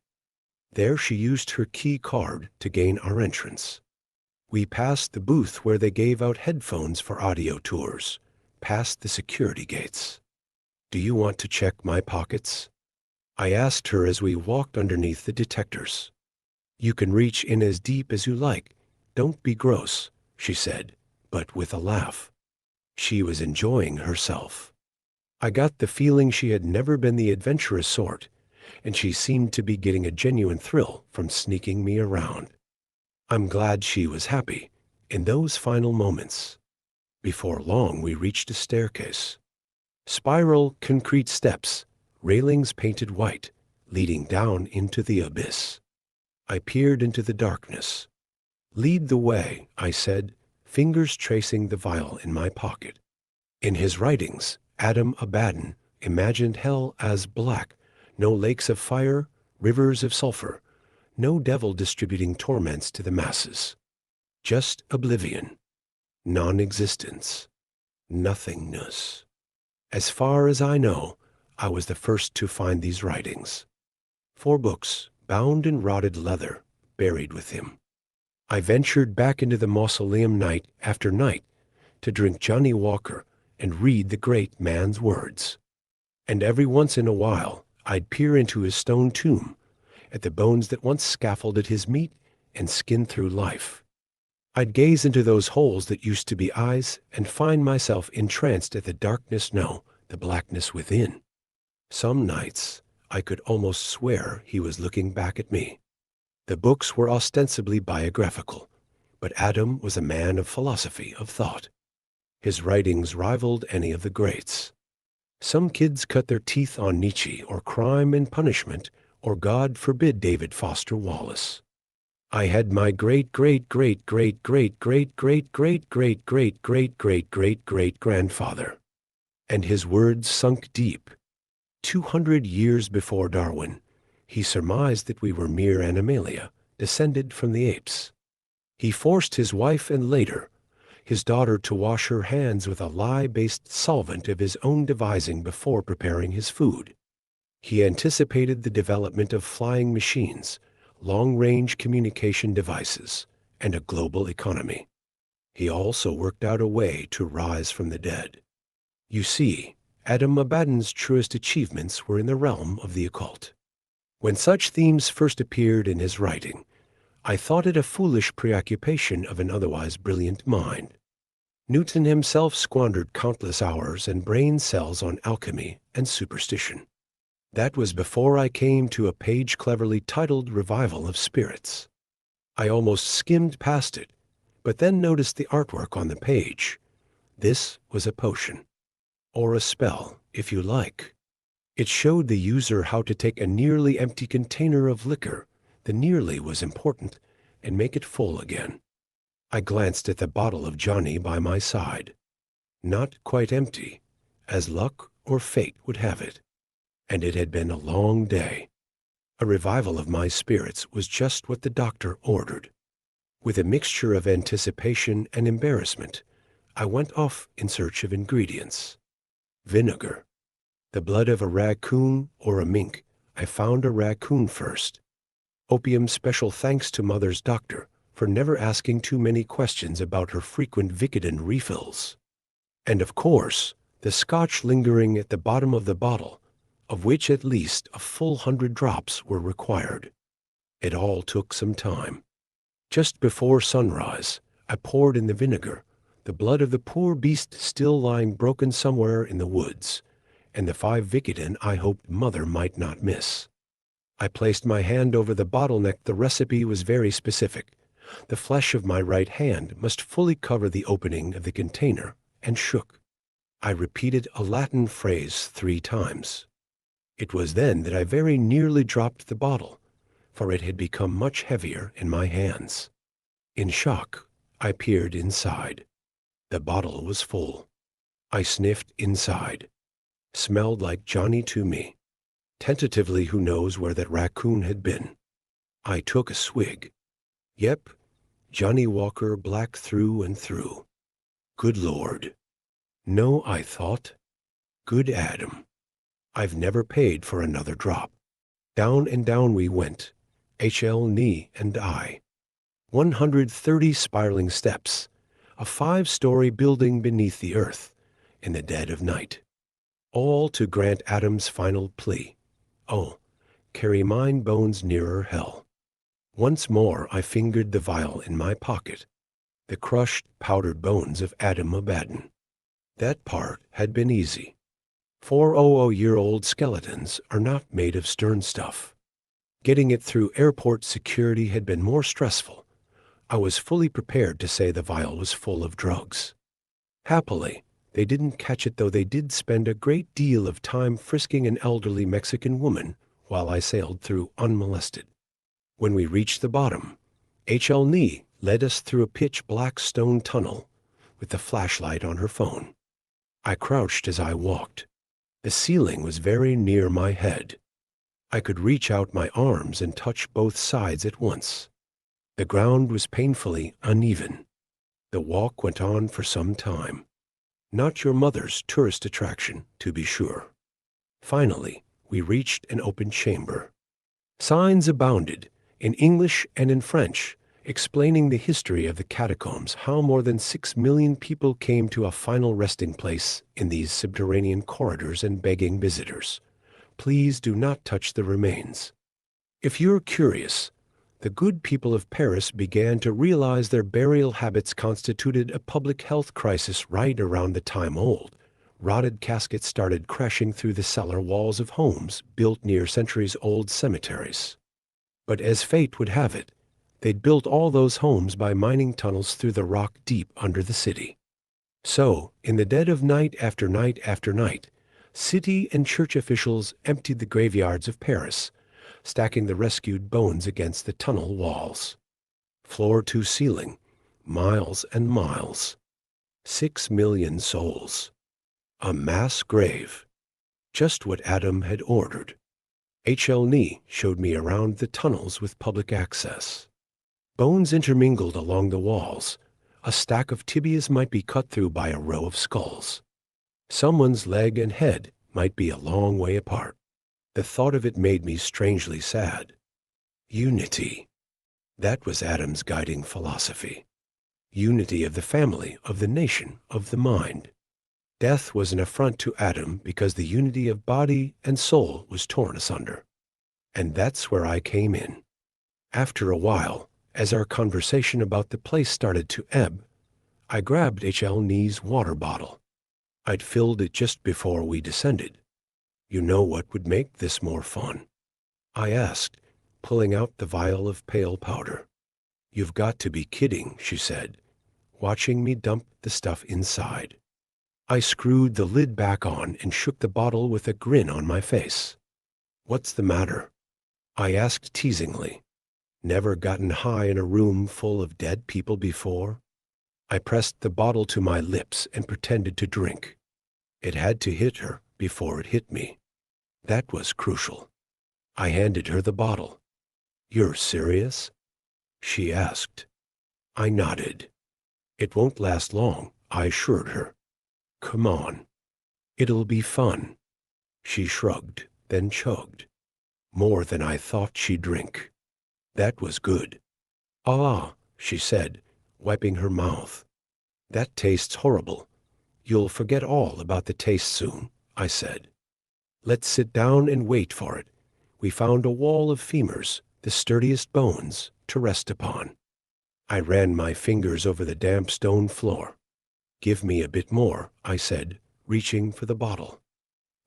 [SPEAKER 1] There she used her key card to gain our entrance. We passed the booth where they gave out headphones for audio tours, past the security gates. Do you want to check my pockets? I asked her as we walked underneath the detectors. You can reach in as deep as you like. Don't be gross, she said, but with a laugh. She was enjoying herself. I got the feeling she had never been the adventurous sort, and she seemed to be getting a genuine thrill from sneaking me around. I'm glad she was happy in those final moments. Before long, we reached a staircase. Spiral concrete steps, railings painted white, leading down into the abyss. I peered into the darkness. Lead the way, I said, fingers tracing the vial in my pocket. In his writings, Adam Abaddon imagined hell as black, no lakes of fire, rivers of sulfur, no devil distributing torments to the masses. Just oblivion. non-existence, nothingness. As far as I know, I was the first to find these writings. 4 books, bound in rotted leather, buried with him. I ventured back into the mausoleum night after night to drink Johnny Walker and read the great man's words. And every once in a while, I'd peer into his stone tomb at the bones that once scaffolded his meat and skin through life. I'd gaze into those holes that used to be eyes and find myself entranced at the darkness, no, the blackness within. Some nights, I could almost swear he was looking back at me. The books were ostensibly biographical, but Adam was a man of philosophy, of thought. His writings rivaled any of the greats. Some kids cut their teeth on Nietzsche or Crime and Punishment or, God forbid, David Foster Wallace. I had my great-great-great-great-great-great-great-great-great-great-great-great-great-grandfather, and his words sunk deep. 200 years before Darwin, he surmised that we were mere animalia, descended from the apes. He forced his wife and later his daughter to wash her hands with a lye-based solvent of his own devising before preparing his food. He anticipated the development of flying machines, long-range communication devices, and a global economy. He also worked out a way to rise from the dead. You see, Adam Abaddon's truest achievements were in the realm of the occult. When such themes first appeared in his writing, I thought it a foolish preoccupation of an otherwise brilliant mind. Newton himself squandered countless hours and brain cells on alchemy and superstition. That was before I came to a page cleverly titled Revival of Spirits. I almost skimmed past it, but then noticed the artwork on the page. This was a potion, or a spell, if you like. It showed the user how to take a nearly empty container of liquor, the nearly was important, and make it full again. I glanced at the bottle of Johnny by my side. Not quite empty, as luck or fate would have it. And it had been a long day. A revival of my spirits was just what the doctor ordered. With a mixture of anticipation and embarrassment, I went off in search of ingredients. Vinegar. The blood of a raccoon or a mink. I found a raccoon first. Opium, special thanks to Mother's doctor for never asking too many questions about her frequent Vicodin refills. And of course, the scotch lingering at the bottom of the bottle, of which at least a full 100 drops were required. It all took some time. Just before sunrise, I poured in the vinegar, the blood of the poor beast still lying broken somewhere in the woods, and the 5 Vicodin I hoped Mother might not miss. I placed my hand over the bottleneck. The recipe was very specific. The flesh of my right hand must fully cover the opening of the container, and shook. I repeated a Latin phrase 3 times. It was then that I very nearly dropped the bottle, for it had become much heavier in my hands. In shock, I peered inside. The bottle was full. I sniffed inside. Smelled like Johnny to me. Tentatively, who knows where that raccoon had been. I took a swig. Yep, Johnny Walker, black through and through. Good Lord. No, I thought. Good Adam. I've never paid for another drop. Down and down we went, H.L. Nee and I. 130 spiraling steps, a 5-story building beneath the earth, in the dead of night. All to grant Adam's final plea. Oh, carry mine bones nearer hell. Once more I fingered the vial in my pocket, the crushed, powdered bones of Adam Abaddon. That part had been easy. 400-year-old skeletons are not made of stern stuff. Getting it through airport security had been more stressful. I was fully prepared to say the vial was full of drugs. Happily, they didn't catch it, though they did spend a great deal of time frisking an elderly Mexican woman while I sailed through unmolested. When we reached the bottom, H.L. Nee led us through a pitch-black stone tunnel with the flashlight on her phone. I crouched as I walked. The ceiling was very near my head. I could reach out my arms and touch both sides at once. The ground was painfully uneven. The walk went on for some time. Not your mother's tourist attraction, to be sure. Finally, we reached an open chamber. Signs abounded, in English and in French, explaining the history of the catacombs, how more than 6 million people came to a final resting place in these subterranean corridors and begging visitors, "Please do not touch the remains." If you're curious, the good people of Paris began to realize their burial habits constituted a public health crisis right around the time old. Rotted caskets started crashing through the cellar walls of homes built near centuries-old cemeteries. But as fate would have it, they'd built all those homes by mining tunnels through the rock deep under the city. So, in the dead of night after night after night, city and church officials emptied the graveyards of Paris, stacking the rescued bones against the tunnel walls. Floor to ceiling, miles and miles. 6 million souls. A mass grave. Just what Adam had ordered. H.L. Nee showed me around the tunnels with public access. Bones intermingled along the walls. A stack of tibias might be cut through by a row of skulls. Someone's leg and head might be a long way apart. The thought of it made me strangely sad. Unity. That was Adam's guiding philosophy. Unity of the family, of the nation, of the mind. Death was an affront to Adam because the unity of body and soul was torn asunder. And that's where I came in. After a while, as our conversation about the place started to ebb, I grabbed H.L. Nee's water bottle. I'd filled it just before we descended. "You know what would make this more fun?" I asked, pulling out the vial of pale powder. "You've got to be kidding," she said, watching me dump the stuff inside. I screwed the lid back on and shook the bottle with a grin on my face. "What's the matter?" I asked teasingly. Never gotten high in a room full of dead people before? I pressed the bottle to my lips and pretended to drink. It had to hit her before it hit me. That was crucial. I handed her the bottle. "You're serious?" she asked. I nodded. "It won't last long," I assured her. "Come on. It'll be fun." She shrugged, then chugged. More than I thought she'd drink. That was good. "Ah," she said, wiping her mouth. "That tastes horrible. You'll forget all about the taste soon," I said. "Let's sit down and wait for it." We found a wall of femurs, the sturdiest bones, to rest upon. I ran my fingers over the damp stone floor. "Give me a bit more," I said, reaching for the bottle.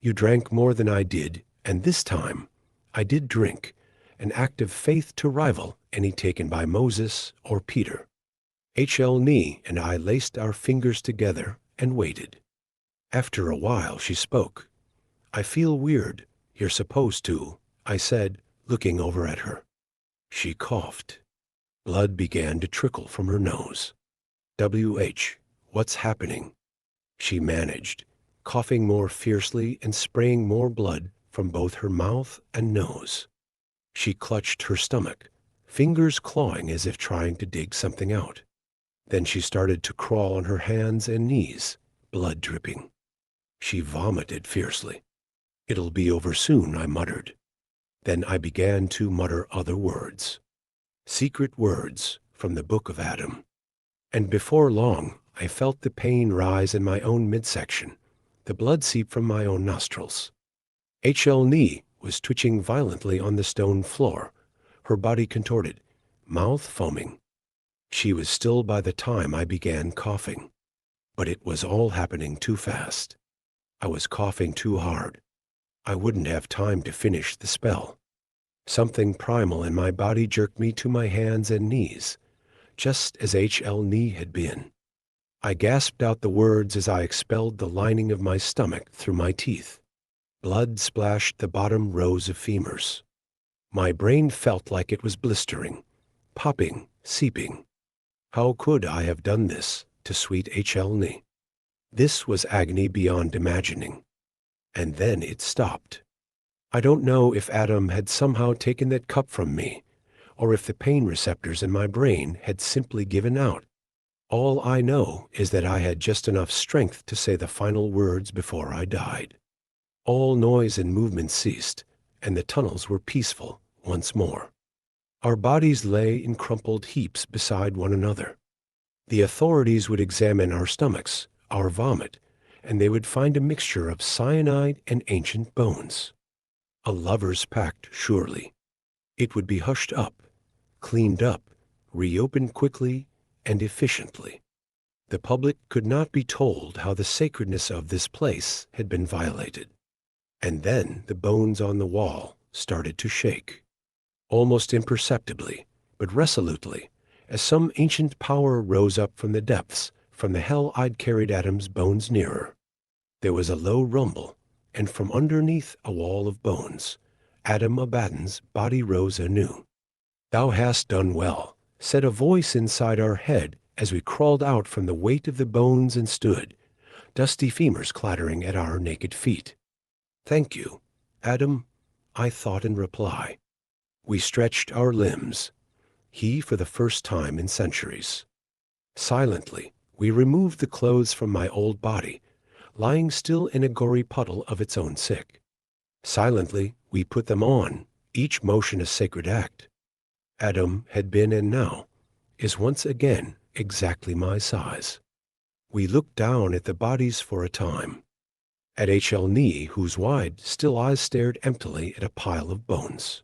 [SPEAKER 1] You drank more than I did, and this time I did drink, an act of faith to rival any taken by Moses or Peter. H.L. Nee and I laced our fingers together and waited. After a while she spoke. "I feel weird. You're supposed to," I said, looking over at her. She coughed. Blood began to trickle from her nose. "W.H., what's happening?" She managed, coughing more fiercely and spraying more blood from both her mouth and nose. She clutched her stomach, fingers clawing as if trying to dig something out. Then she started to crawl on her hands and knees, blood dripping. She vomited fiercely. "It'll be over soon," I muttered. Then I began to mutter other words. Secret words from the Book of Adam. And before long, I felt the pain rise in my own midsection, the blood seep from my own nostrils. H.L. Nee was twitching violently on the stone floor, her body contorted, mouth foaming. She was still by the time I began coughing. But it was all happening too fast. I was coughing too hard. I wouldn't have time to finish the spell. Something primal in my body jerked me to my hands and knees, just as H.L. Nee had been. I gasped out the words as I expelled the lining of my stomach through my teeth. Blood splashed the bottom rows of femurs. My brain felt like it was blistering, popping, seeping. How could I have done this to sweet H.L. Nee? This was agony beyond imagining. And then it stopped. I don't know if Adam had somehow taken that cup from me, or if the pain receptors in my brain had simply given out. All I know is that I had just enough strength to say the final words before I died. All noise and movement ceased, and the tunnels were peaceful once more. Our bodies lay in crumpled heaps beside one another. The authorities would examine our stomachs, our vomit, and they would find a mixture of cyanide and ancient bones. A lover's pact, surely. It would be hushed up, cleaned up, reopened quickly and efficiently. The public could not be told how the sacredness of this place had been violated. And then the bones on the wall started to shake, almost imperceptibly, but resolutely, as some ancient power rose up from the depths, from the hell I'd carried Adam's bones nearer. There was a low rumble, and from underneath a wall of bones, Adam Abaddon's body rose anew. "Thou hast done well," said a voice inside our head as we crawled out from the weight of the bones and stood, dusty femurs clattering at our naked feet. "Thank you, Adam," I thought in reply. We stretched our limbs, he for the first time in centuries. Silently, we removed the clothes from my old body, lying still in a gory puddle of its own sick. Silently, we put them on, each motion a sacred act. Adam had been and now is once again exactly my size. We looked down at the bodies for a time. At H.L. Nee, whose wide, still eyes stared emptily at a pile of bones.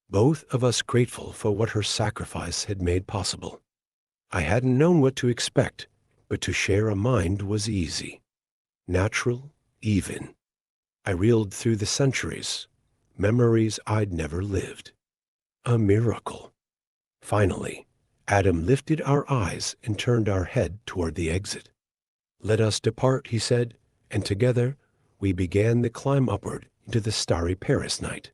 [SPEAKER 1] Both of us grateful for what her sacrifice had made possible. I hadn't known what to expect, but to share a mind was easy. Natural, even. I reeled through the centuries, memories I'd never lived. A miracle. Finally, Adam lifted our eyes and turned our head toward the exit. "Let us depart," he said, and together we began the climb upward into the starry Paris night.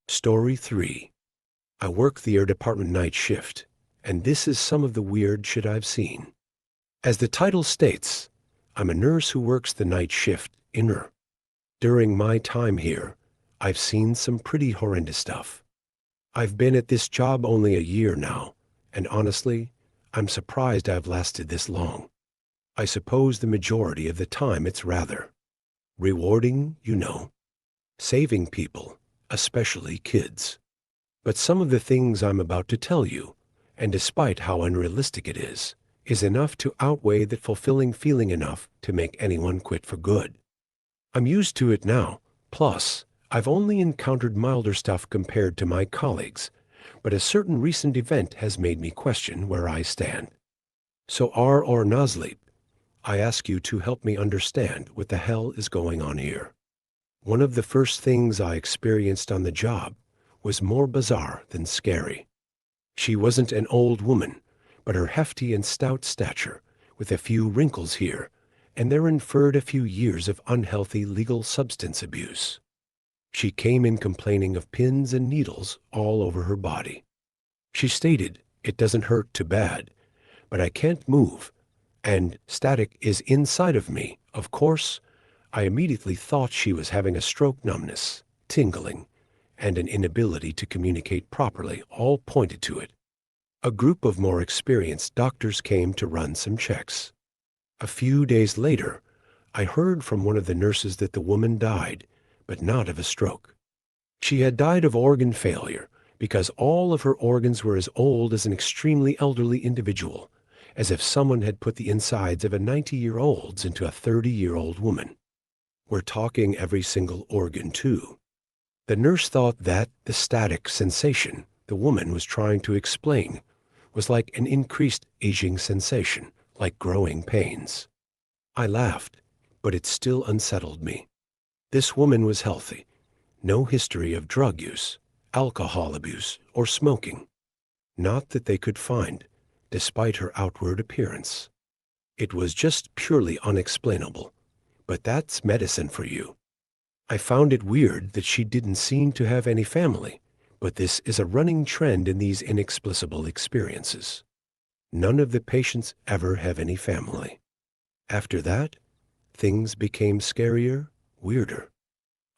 [SPEAKER 1] Story 3. I work the air department night shift, and this is some of the weird shit I've seen. As the title states, I'm a nurse who works the night shift in ER. During my time here, I've seen some pretty horrendous stuff. I've been at this job only a year now, and honestly, I'm surprised I've lasted this long. I suppose the majority of the time it's rather rewarding, saving people, especially kids. But some of the things I'm about to tell you, and despite how unrealistic it is enough to outweigh that fulfilling feeling enough to make anyone quit for good. I'm used to it now, plus, I've only encountered milder stuff compared to my colleagues, but a certain recent event has made me question where I stand. So R or Nazleep, I ask you to help me understand what the hell is going on here. One of the first things I experienced on the job was more bizarre than scary. She wasn't an old woman, but her hefty and stout stature, with a few wrinkles here, and there inferred a few years of unhealthy legal substance abuse. She came in complaining of pins and needles all over her body. She stated, "It doesn't hurt too bad, but I can't move, and static is inside of me." Of course, I immediately thought she was having a stroke. Numbness, tingling, and an inability to communicate properly all pointed to it. A group of more experienced doctors came to run some checks. A few days later, I heard from one of the nurses that the woman died, but not of a stroke. She had died of organ failure because all of her organs were as old as an extremely elderly individual, as if someone had put the insides of a 90-year-old into a 30-year-old woman. We're talking every single organ, too. The nurse thought that the static sensation the woman was trying to explain was like an increased aging sensation, like growing pains. I laughed, but it still unsettled me. This woman was healthy. No history of drug use, alcohol abuse, or smoking. Not that they could find, despite her outward appearance. It was just purely unexplainable. But that's medicine for you. I found it weird that she didn't seem to have any family, but this is a running trend in these inexplicable experiences. None of the patients ever have any family. After that, things became scarier, weirder.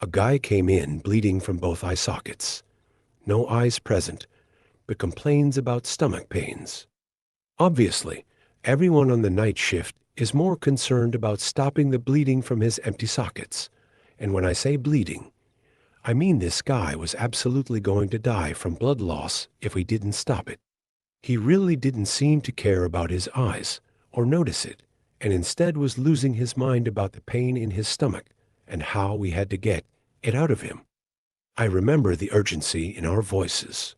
[SPEAKER 1] A guy came in bleeding from both eye sockets. No eyes present, but complains about stomach pains. Obviously, everyone on the night shift is more concerned about stopping the bleeding from his empty sockets. And when I say bleeding, I mean this guy was absolutely going to die from blood loss if we didn't stop it. He really didn't seem to care about his eyes or notice it, and instead was losing his mind about the pain in his stomach and how we had to get it out of him. I remember the urgency in our voices,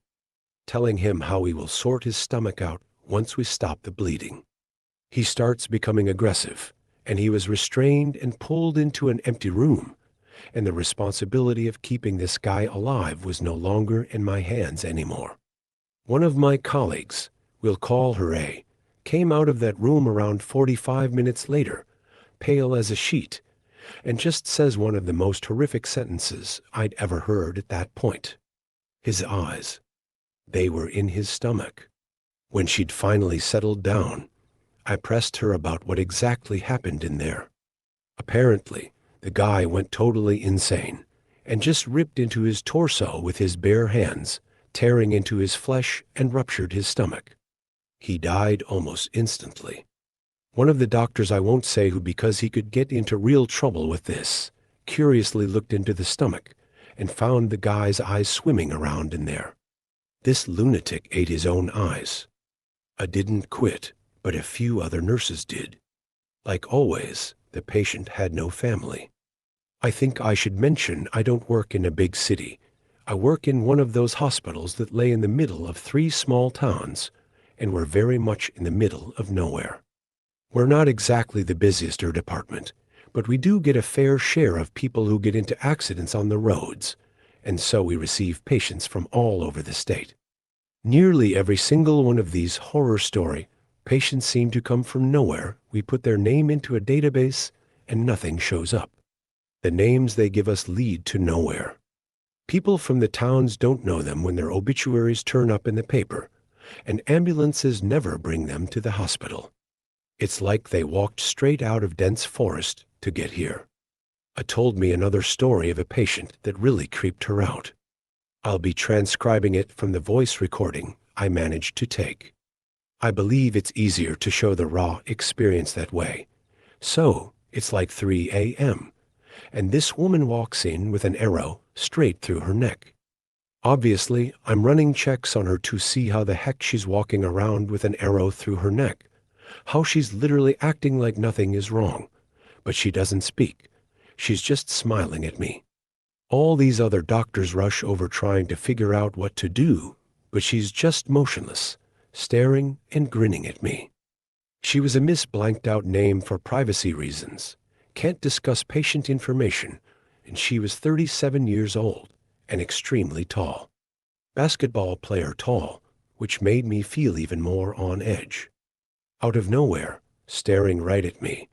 [SPEAKER 1] telling him how we will sort his stomach out once we stop the bleeding. He starts becoming aggressive, and he was restrained and pulled into an empty room, and the responsibility of keeping this guy alive was no longer in my hands anymore. One of my colleagues, we'll call her A, came out of that room around 45 minutes later, pale as a sheet, and just says one of the most horrific sentences I'd ever heard at that point. His eyes, they were in his stomach. When she'd finally settled down, I pressed her about what exactly happened in there. Apparently, the guy went totally insane and just ripped into his torso with his bare hands, tearing into his flesh and ruptured his stomach. He died almost instantly. One of the doctors, I won't say who because he could get into real trouble with this, curiously looked into the stomach and found the guy's eyes swimming around in there. This lunatic ate his own eyes. I didn't quit, but a few other nurses did. Like always, the patient had no family. I think I should mention I don't work in a big city. I work in one of those hospitals that lay in the middle of 3 small towns, and we're very much in the middle of nowhere. We're not exactly the busiest department, but we do get a fair share of people who get into accidents on the roads, and so we receive patients from all over the state. Nearly every single one of these horror story patients seem to come from nowhere. We put their name into a database and nothing shows up. The names they give us lead to nowhere. People from the towns don't know them when their obituaries turn up in the paper, and ambulances never bring them to the hospital. It's like they walked straight out of dense forest to get here. Told me another story of a patient that really creeped her out. I'll be transcribing it from the voice recording I managed to take. I believe it's easier to show the raw experience that way. So, it's like 3 a.m., and this woman walks in with an arrow straight through her neck. Obviously, I'm running checks on her to see how the heck she's walking around with an arrow through her neck, how she's literally acting like nothing is wrong, but she doesn't speak. She's just smiling at me. All these other doctors rush over trying to figure out what to do, but she's just motionless, staring and grinning at me. She was a blanked-out name for privacy reasons. Can't discuss patient information, and she was 37 years old and extremely tall. Basketball player tall, which made me feel even more on edge. Out of nowhere, staring right at me,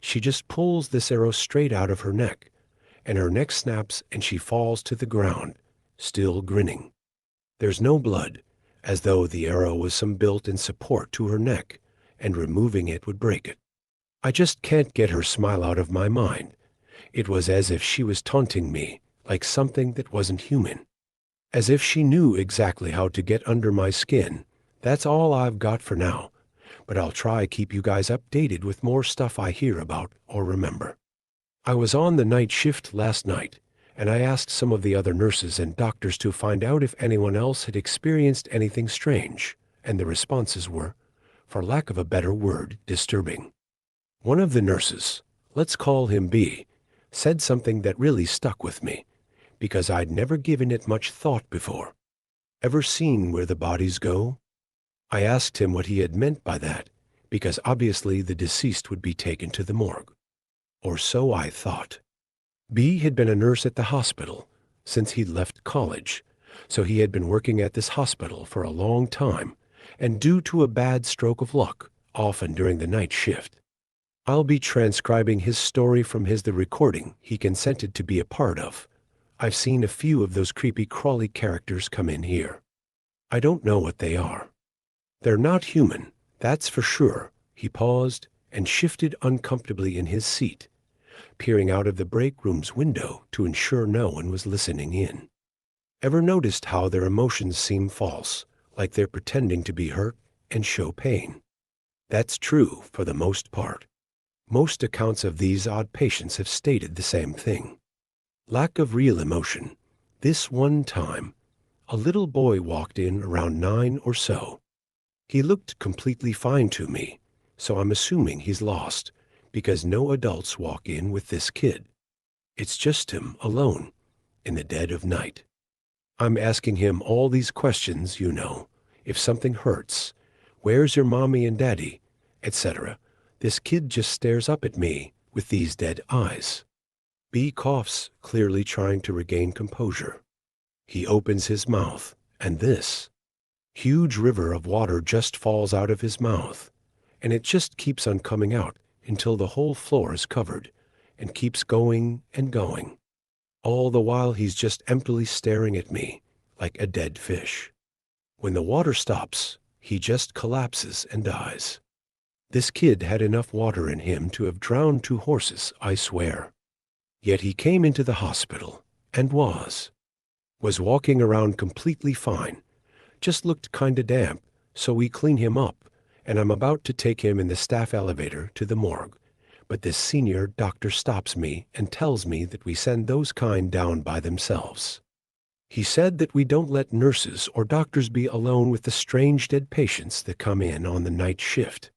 [SPEAKER 1] she just pulls this arrow straight out of her neck, and her neck snaps and she falls to the ground, still grinning. There's no blood, as though the arrow was some built-in support to her neck, and removing it would break it. I just can't get her smile out of my mind. It was as if she was taunting me, like something that wasn't human. As if she knew exactly how to get under my skin. That's all I've got for now, but I'll try keep you guys updated with more stuff I hear about or remember. I was on the night shift last night, and I asked some of the other nurses and doctors to find out if anyone else had experienced anything strange, and the responses were, for lack of a better word, disturbing. One of the nurses, let's call him B, said something that really stuck with me, because I'd never given it much thought before. Ever seen where the bodies go? I asked him what he had meant by that, because obviously the deceased would be taken to the morgue. Or so I thought. B had been a nurse at the hospital since he'd left college, so he had been working at this hospital for a long time, and due to a bad stroke of luck, often during the night shift. I'll be transcribing his story from the recording he consented to be a part of. I've seen a few of those creepy crawly characters come in here. I don't know what they are. They're not human, That's for sure. He paused and shifted uncomfortably in his seat, peering out of the break room's window to ensure no one was listening in. Ever noticed how their emotions seem false, like they're pretending to be hurt and show pain? That's true for the most part. Most accounts of these odd patients have stated the same thing. Lack of real emotion. This one time, a little boy walked in around 9 or so. He looked completely fine to me, so I'm assuming he's lost, because no adults walk in with this kid. It's just him alone in the dead of night. I'm asking him all these questions, if something hurts, where's your mommy and daddy, etc. This kid just stares up at me with these dead eyes. B coughs, clearly trying to regain composure. He opens his mouth, and this huge river of water just falls out of his mouth, and it just keeps on coming out until the whole floor is covered, and keeps going and going. All the while he's just emptily staring at me like a dead fish. When the water stops, he just collapses and dies. This kid had enough water in him to have drowned 2 horses, I swear. Yet he came into the hospital and was walking around completely fine. Just looked kinda damp, so we clean him up, and I'm about to take him in the staff elevator to the morgue. But this senior doctor stops me and tells me that we send those kind down by themselves. He said that we don't let nurses or doctors be alone with the strange dead patients that come in on the night shift.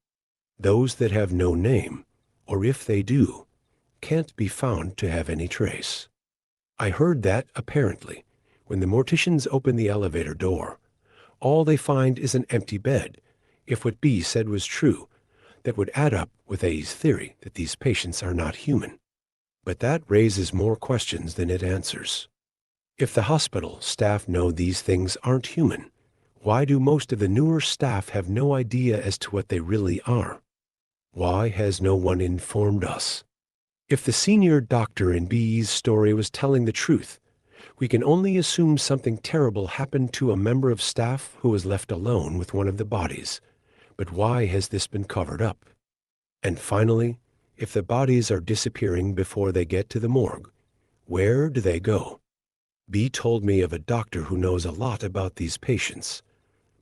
[SPEAKER 1] Those that have no name, or if they do, can't be found to have any trace. I heard that, apparently, when the morticians open the elevator door, all they find is an empty bed. If what B said was true, that would add up with A's theory that these patients are not human. But that raises more questions than it answers. If the hospital staff know these things aren't human, why do most of the newer staff have no idea as to what they really are? Why has no one informed us? If the senior doctor in B's story was telling the truth, we can only assume something terrible happened to a member of staff who was left alone with one of the bodies. But why has this been covered up? And finally, if the bodies are disappearing before they get to the morgue, where do they go? B told me of a doctor who knows a lot about these patients,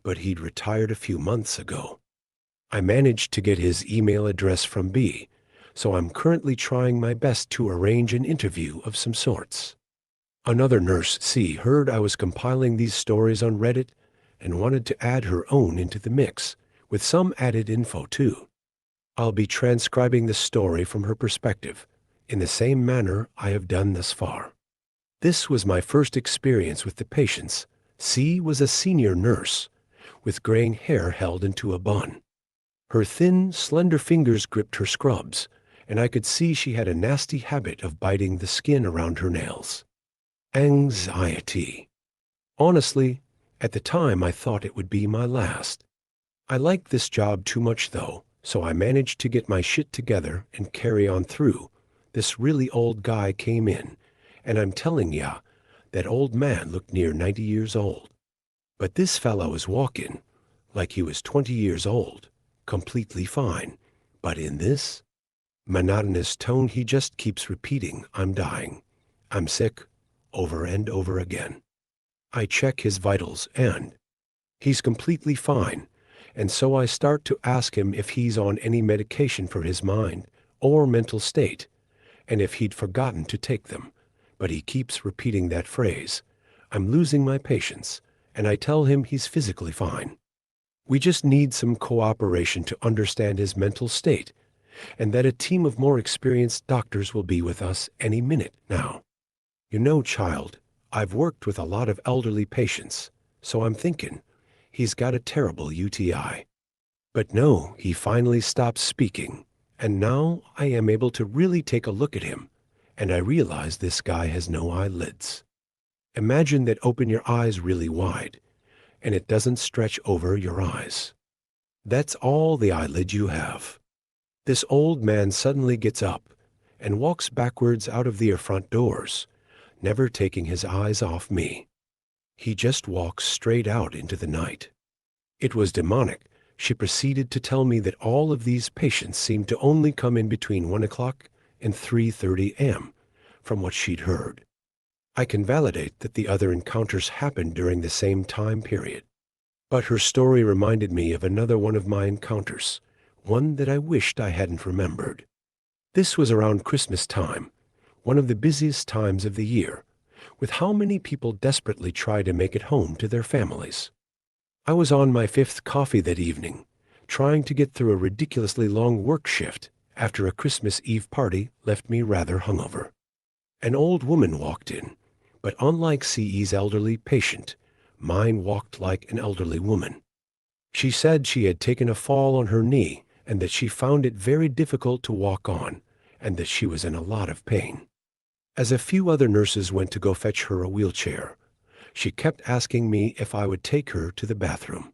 [SPEAKER 1] but he'd retired a few months ago. I managed to get his email address from B, so I'm currently trying my best to arrange an interview of some sorts. Another nurse, C, heard I was compiling these stories on Reddit and wanted to add her own into the mix, with some added info too. I'll be transcribing the story from her perspective, in the same manner I have done thus far. This was my first experience with the patients. C was a senior nurse, with graying hair held into a bun. Her thin, slender fingers gripped her scrubs, and I could see she had a nasty habit of biting the skin around her nails. Anxiety. Honestly, at the time I thought it would be my last. I liked this job too much though, so I managed to get my shit together and carry on through. This really old guy came in, and I'm telling ya, that old man looked near 90 years old. But this fellow was walking like he was 20 years old, completely fine. But in this monotonous tone, he just keeps repeating, "I'm dying. I'm sick," over and over again. I check his vitals and he's completely fine, and so I start to ask him if he's on any medication for his mind or mental state, and if he'd forgotten to take them. But he keeps repeating that phrase. I'm losing my patience, and I tell him he's physically fine. We just need some cooperation to understand his mental state, and that a team of more experienced doctors will be with us any minute now. Child, I've worked with a lot of elderly patients, so I'm thinking he's got a terrible UTI. But no, he finally stops speaking, and now I am able to really take a look at him, and I realize this guy has no eyelids. Imagine that open your eyes really wide, and it doesn't stretch over your eyes. That's all the eyelid you have. This old man suddenly gets up and walks backwards out of the front doors, never taking his eyes off me. He just walks straight out into the night. It was demonic, She proceeded to tell me that all of these patients seemed to only come in between 1 o'clock and 3:30 a.m., from what she'd heard. I can validate that the other encounters happened during the same time period. But her story reminded me of another one of my encounters, one that I wished I hadn't remembered. This was around Christmas time, one of the busiest times of the year, with how many people desperately try to make it home to their families. I was on my fifth coffee that evening, trying to get through a ridiculously long work shift after a Christmas Eve party left me rather hungover. An old woman walked in, but unlike CE's elderly patient, mine walked like an elderly woman. She said she had taken a fall on her knee and that she found it very difficult to walk on, and that she was in a lot of pain. As a few other nurses went to go fetch her a wheelchair, she kept asking me if I would take her to the bathroom.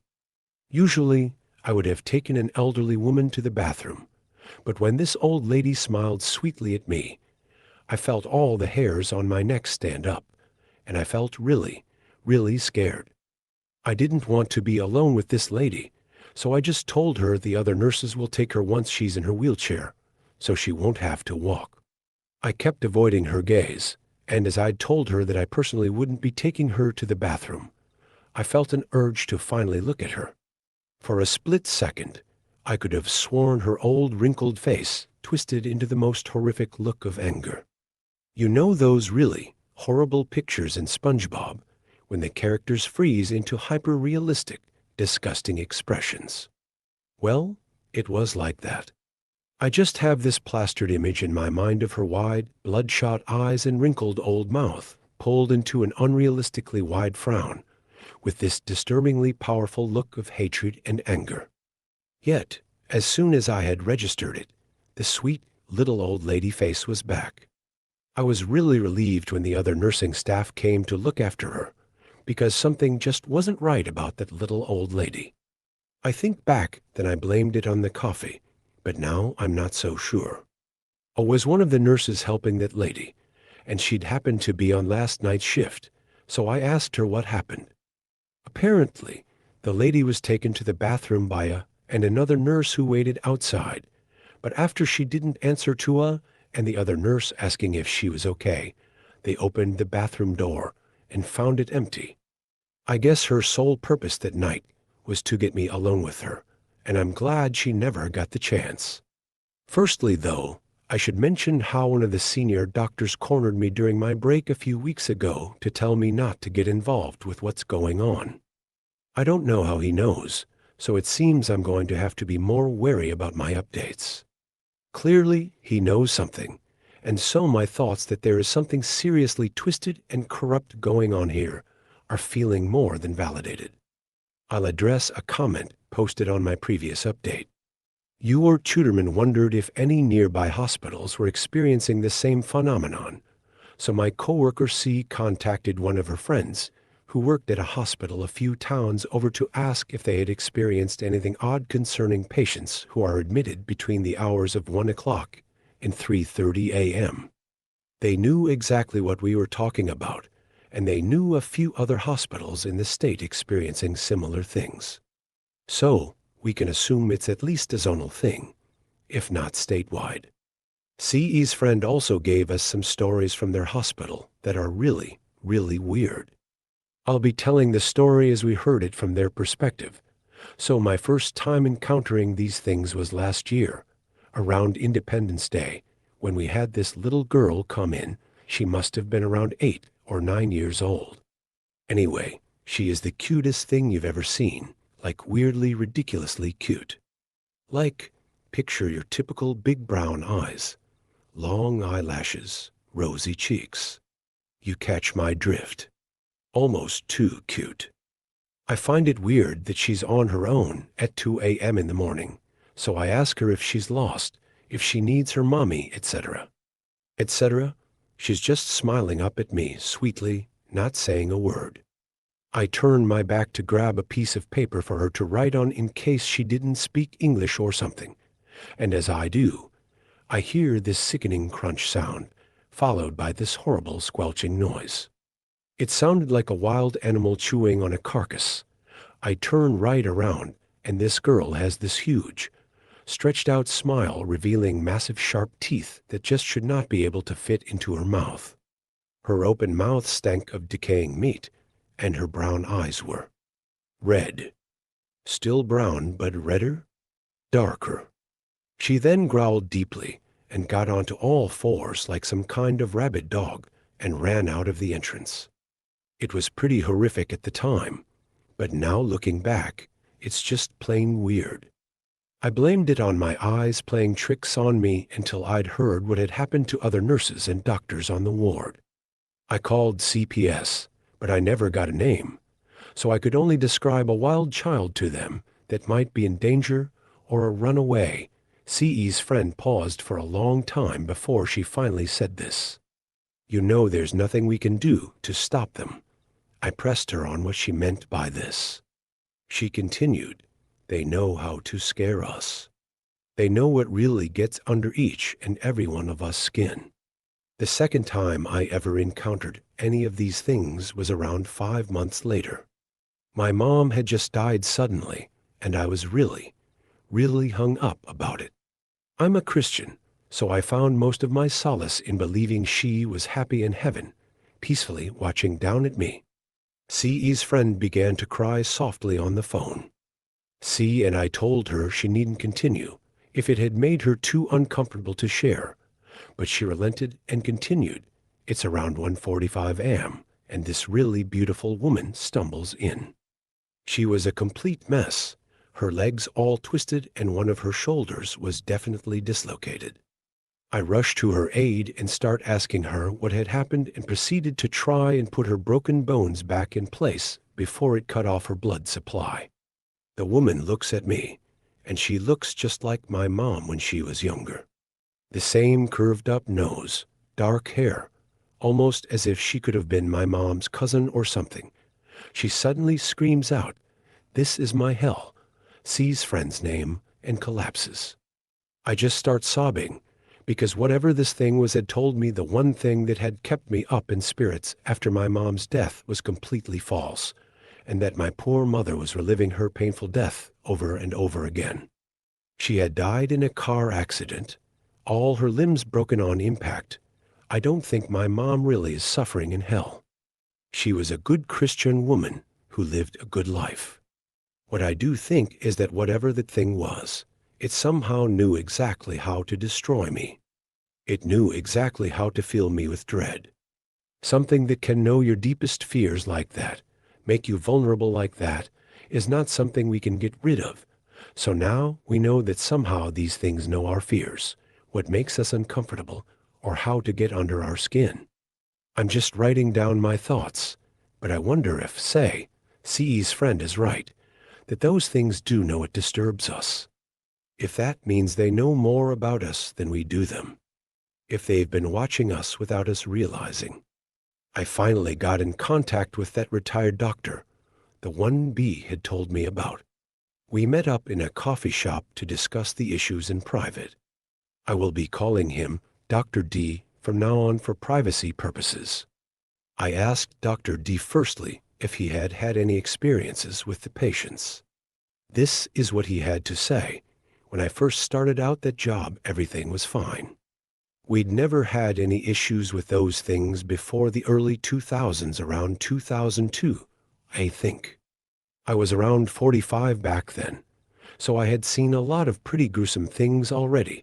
[SPEAKER 1] Usually, I would have taken an elderly woman to the bathroom, but when this old lady smiled sweetly at me, I felt all the hairs on my neck stand up, and I felt really, really scared. I didn't want to be alone with this lady, so I just told her the other nurses will take her once she's in her wheelchair, so she won't have to walk. I kept avoiding her gaze, and as I'd told her that I personally wouldn't be taking her to the bathroom, I felt an urge to finally look at her. For a split second, I could have sworn her old wrinkled face twisted into the most horrific look of anger. You know those really horrible pictures in SpongeBob when the characters freeze into hyper-realistic, disgusting expressions? Well, it was like that. I just have this plastered image in my mind of her wide, bloodshot eyes and wrinkled old mouth, pulled into an unrealistically wide frown, with this disturbingly powerful look of hatred and anger. Yet, as soon as I had registered it, the sweet, little old lady face was back. I was really relieved when the other nursing staff came to look after her, because something just wasn't right about that little old lady. I think back, then I blamed it on the coffee, but now I'm not so sure. I was one of the nurses helping that lady, and she'd happened to be on last night's shift, so I asked her what happened. Apparently, the lady was taken to the bathroom by and another nurse who waited outside, but after she didn't answer to and the other nurse asking if she was okay, they opened the bathroom door and found it empty. I guess her sole purpose that night was to get me alone with her, and I'm glad she never got the chance. Firstly, though, I should mention how one of the senior doctors cornered me during my break a few weeks ago to tell me not to get involved with what's going on. I don't know how he knows, so it seems I'm going to have to be more wary about my updates. Clearly, he knows something, and so my thoughts that there is something seriously twisted and corrupt going on here are feeling more than validated. I'll address a comment posted on my previous update. Your tutorman wondered if any nearby hospitals were experiencing the same phenomenon, so my coworker C contacted one of her friends who worked at a hospital a few towns over to ask if they had experienced anything odd concerning patients who are admitted between the hours of 1 o'clock and 3:30 a.m. They knew exactly what we were talking about, and they knew a few other hospitals in the state experiencing similar things. So, we can assume it's at least a zonal thing, if not statewide. CE's friend also gave us some stories from their hospital that are really, really weird. I'll be telling the story as we heard it from their perspective. So my first time encountering these things was last year, around Independence Day, when we had this little girl come in. She must have been around 8 or 9 years old. Anyway, she is the cutest thing you've ever seen, like weirdly, ridiculously cute. Like, picture your typical big brown eyes, long eyelashes, rosy cheeks. You catch my drift. Almost too cute. I find it weird that she's on her own at 2 a.m. in the morning, so I ask her if she's lost, if she needs her mommy, etc. Etc. She's just smiling up at me sweetly, not saying a word. I turn my back to grab a piece of paper for her to write on in case she didn't speak English or something, and as I do, I hear this sickening crunch sound, followed by this horrible squelching noise. It sounded like a wild animal chewing on a carcass. I turn right around, and this girl has this huge, stretched out smile revealing massive sharp teeth that just should not be able to fit into her mouth. Her open mouth stank of decaying meat, and her brown eyes were red. Still brown, but redder, darker. She then growled deeply and got onto all fours like some kind of rabid dog and ran out of the entrance. It was pretty horrific at the time, but now looking back, it's just plain weird. I blamed it on my eyes playing tricks on me until I'd heard what had happened to other nurses and doctors on the ward. I called CPS, but I never got a name, so I could only describe a wild child to them that might be in danger or a runaway. CE's friend paused for a long time before she finally said this. You know there's nothing we can do to stop them. I pressed her on what she meant by this. She continued, they know how to scare us. They know what really gets under each and every one of us skin. The second time I ever encountered any of these things was around 5 months later. My mom had just died suddenly, and I was really hung up about it. I'm a Christian, so I found most of my solace in believing she was happy in heaven, peacefully watching down at me. CE's friend began to cry softly on the phone. C and I told her she needn't continue if it had made her too uncomfortable to share, but she relented and continued. It's around 1:45 a.m., and this really beautiful woman stumbles in. She was a complete mess, her legs all twisted and one of her shoulders was definitely dislocated. I rushed to her aid and start asking her what had happened and proceeded to try and put her broken bones back in place before it cut off her blood supply. The woman looks at me, and she looks just like my mom when she was younger. The same curved up nose, dark hair, almost as if she could have been my mom's cousin or something. She suddenly screams out, "This is my hell," C's friend's name, and collapses. I just start sobbing, because whatever this thing was had told me the one thing that had kept me up in spirits after my mom's death was completely false, and that my poor mother was reliving her painful death over and over again. She had died in a car accident, all her limbs broken on impact. I don't think my mom really is suffering in hell. She was a good Christian woman who lived a good life. What I do think is that whatever that thing was, it somehow knew exactly how to destroy me. It knew exactly how to fill me with dread. Something that can know your deepest fears like that, make you vulnerable like that, is not something we can get rid of. So now we know that somehow these things know our fears, what makes us uncomfortable, or how to get under our skin. I'm just writing down my thoughts, but I wonder if, say, CE's friend is right, that those things do know it disturbs us. If that means they know more about us than we do them. If they've been watching us without us realizing. I finally got in contact with that retired doctor, the one B had told me about. We met up in a coffee shop to discuss the issues in private. I will be calling him Dr. D from now on for privacy purposes. I asked Dr. D firstly if he had had any experiences with the patients. This is what he had to say. When I first started out that job, everything was fine. We'd never had any issues with those things before the early 2000s, around 2002, I think. I was around 45 back then, so I had seen a lot of pretty gruesome things already.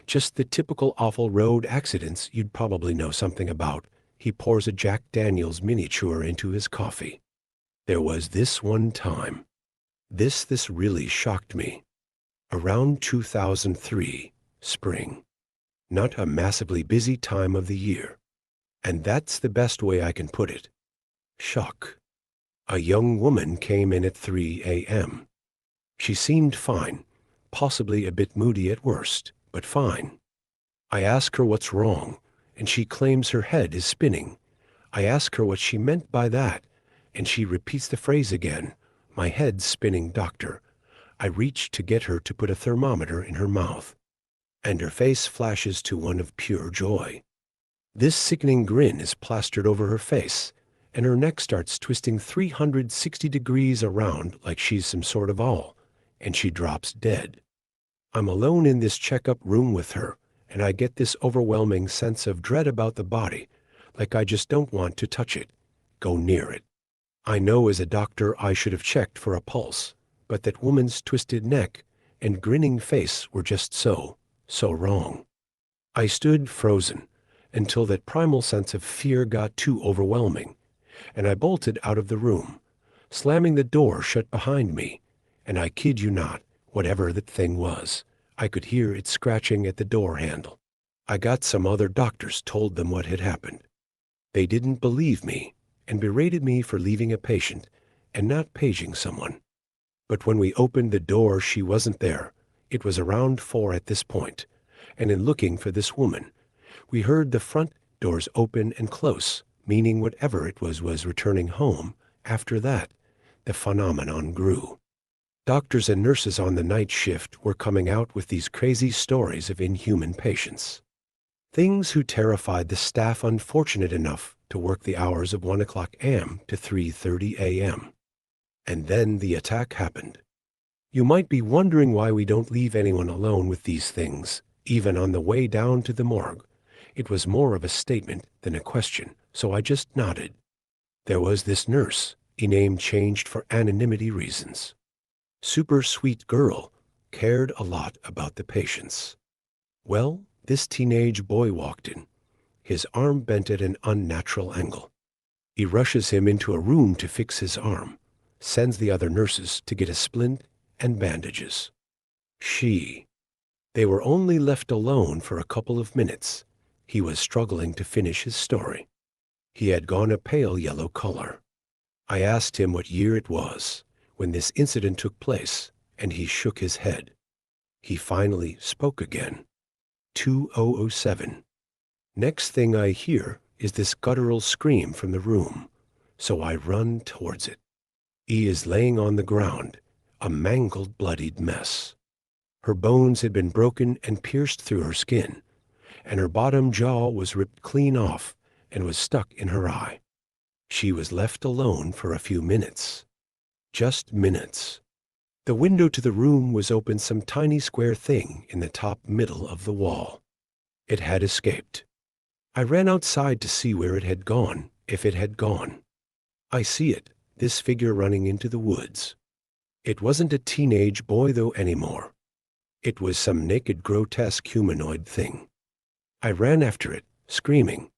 [SPEAKER 1] Just the typical awful road accidents you'd probably know something about. He pours a Jack Daniels miniature into his coffee. There was this one time. This really shocked me. Around 2003, spring. Not a massively busy time of the year. And that's the best way I can put it. Shock. A young woman came in at 3 a.m. She seemed fine, possibly a bit moody at worst, but fine. I ask her what's wrong, and she claims her head is spinning. I ask her what she meant by that, and she repeats the phrase again, "My head's spinning, doctor." I reach to get her to put a thermometer in her mouth, and her face flashes to one of pure joy. This sickening grin is plastered over her face, and her neck starts twisting 360 degrees around like she's some sort of owl. and she drops dead. I'm alone in this checkup room with her, and I get this overwhelming sense of dread about the body, like I just don't want to touch it, go near it. I know as a doctor I should have checked for a pulse, but that woman's twisted neck and grinning face were just so wrong. I stood frozen until that primal sense of fear got too overwhelming, and I bolted out of the room, slamming the door shut behind me. And I kid you not, whatever that thing was, I could hear it scratching at the door handle. I got some other doctors, told them what had happened. They didn't believe me and berated me for leaving a patient and not paging someone. But when we opened the door, she wasn't there. It was around 4 at this point, and in looking for this woman, we heard the front doors open and close, meaning whatever it was returning home. After that, the phenomenon grew. Doctors and nurses on the night shift were coming out with these crazy stories of inhuman patients. Things who terrified the staff unfortunate enough to work the hours of 1 o'clock a.m. to 3:30 a.m. And then the attack happened. You might be wondering why we don't leave anyone alone with these things, even on the way down to the morgue. It was more of a statement than a question, so I just nodded. There was this nurse, a name changed for anonymity reasons. Super sweet girl, cared a lot about the patients. Well, this teenage boy walked in, his arm bent at an unnatural angle. He rushes him into a room to fix his arm, sends the other nurses to get a splint and bandages. They were only left alone for a couple of minutes. He was struggling to finish his story. He had gone a pale yellow color. I asked him what year it was when this incident took place, and he shook his head. He finally spoke again. 2007. Next thing I hear is this guttural scream from the room, so I run towards it. He is laying on the ground, a mangled, bloodied mess. Her bones had been broken and pierced through her skin, and her bottom jaw was ripped clean off and was stuck in her eye. She was left alone for a few minutes. Just minutes. The window to the room was open, some tiny square thing in the top middle of the wall. It had escaped. I ran outside to see where it had gone, if it had gone. I see it, this figure running into the woods. It wasn't a teenage boy, though, anymore. It was some naked, grotesque humanoid thing. I ran after it, screaming.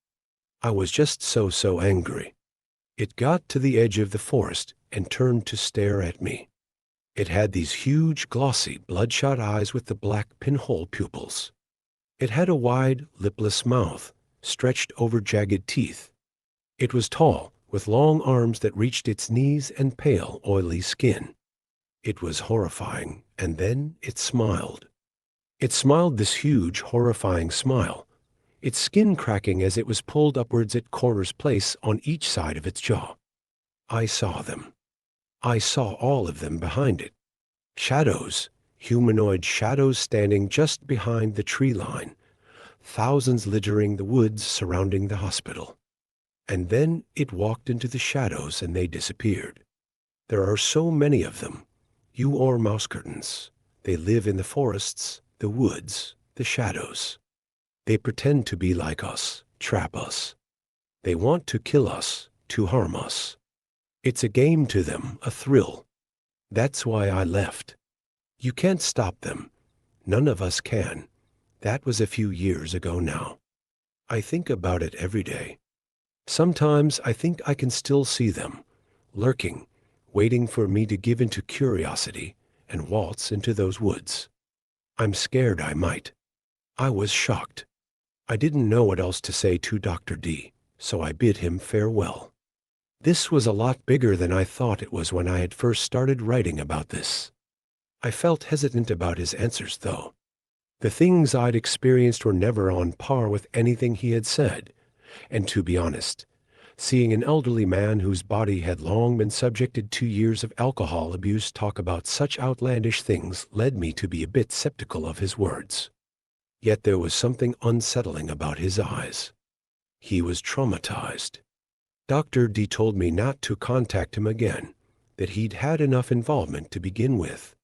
[SPEAKER 1] I was just so angry. It got to the edge of the forest and turned to stare at me. It had these huge, glossy, bloodshot eyes with the black pinhole pupils. It had a wide, lipless mouth, stretched over jagged teeth. It was tall, with long arms that reached its knees and pale, oily skin. It was horrifying, and then it smiled. It smiled this huge, horrifying smile, its skin cracking as it was pulled upwards at corners place on each side of its jaw. I saw them. I saw all of them behind it. Shadows, humanoid shadows standing just behind the tree line, thousands littering the woods surrounding the hospital. And then it walked into the shadows and they disappeared. There are so many of them, or mouse curtains. They live in the forests, the woods, the shadows. They pretend to be like us, trap us. They want to kill us, to harm us. It's a game to them, a thrill. That's why I left. You can't stop them. None of us can. That was a few years ago now. I think about it every day. Sometimes I think I can still see them, lurking, waiting for me to give into curiosity and waltz into those woods. I'm scared I might. I was shocked. I didn't know what else to say to Dr. D, so I bid him farewell. This was a lot bigger than I thought it was when I had first started writing about this. I felt hesitant about his answers, though. The things I'd experienced were never on par with anything he had said, and to be honest, seeing an elderly man whose body had long been subjected to years of alcohol abuse talk about such outlandish things led me to be a bit skeptical of his words. Yet there was something unsettling about his eyes. He was traumatized. Dr. D told me not to contact him again, that he'd had enough involvement to begin with.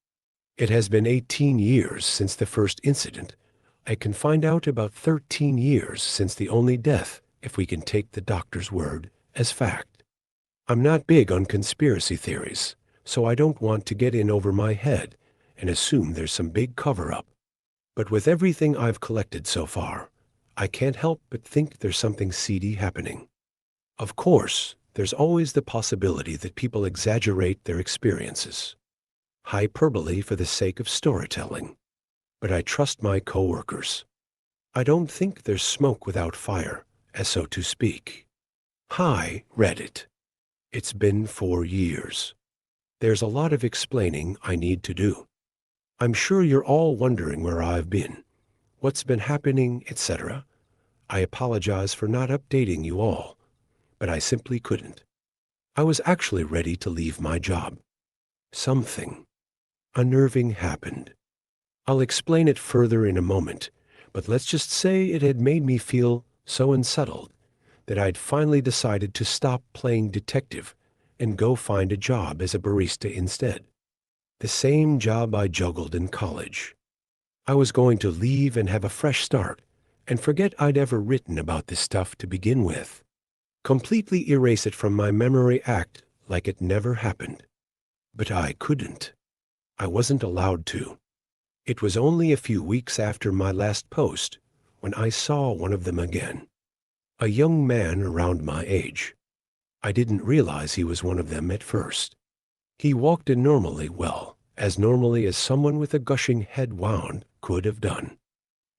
[SPEAKER 1] It has been 18 years since the first incident. I can find out about 13 years since the only death, if we can take the doctor's word as fact. I'm not big on conspiracy theories, so I don't want to get in over my head and assume there's some big cover-up. But with everything I've collected so far, I can't help but think there's something seedy happening. Of course, there's always the possibility that people exaggerate their experiences. Hyperbole for the sake of storytelling. But I trust my coworkers. I don't think there's smoke without fire, as so to speak. Hi, Reddit. It's been 4 years. There's a lot of explaining I need to do. I'm sure you're all wondering where I've been, what's been happening, etc. I apologize for not updating you all, but I simply couldn't. I was actually ready to leave my job. Something unnerving happened. I'll explain it further in a moment, but let's just say it had made me feel so unsettled that I'd finally decided to stop playing detective and go find a job as a barista instead. The same job I juggled in college. I was going to leave and have a fresh start and forget I'd ever written about this stuff to begin with. Completely erase it from my memory, act like it never happened. But I couldn't. I wasn't allowed to. It was only a few weeks after my last post when I saw one of them again. A young man around my age. I didn't realize he was one of them at first. He walked in normally, well, as normally as someone with a gushing head wound could have done.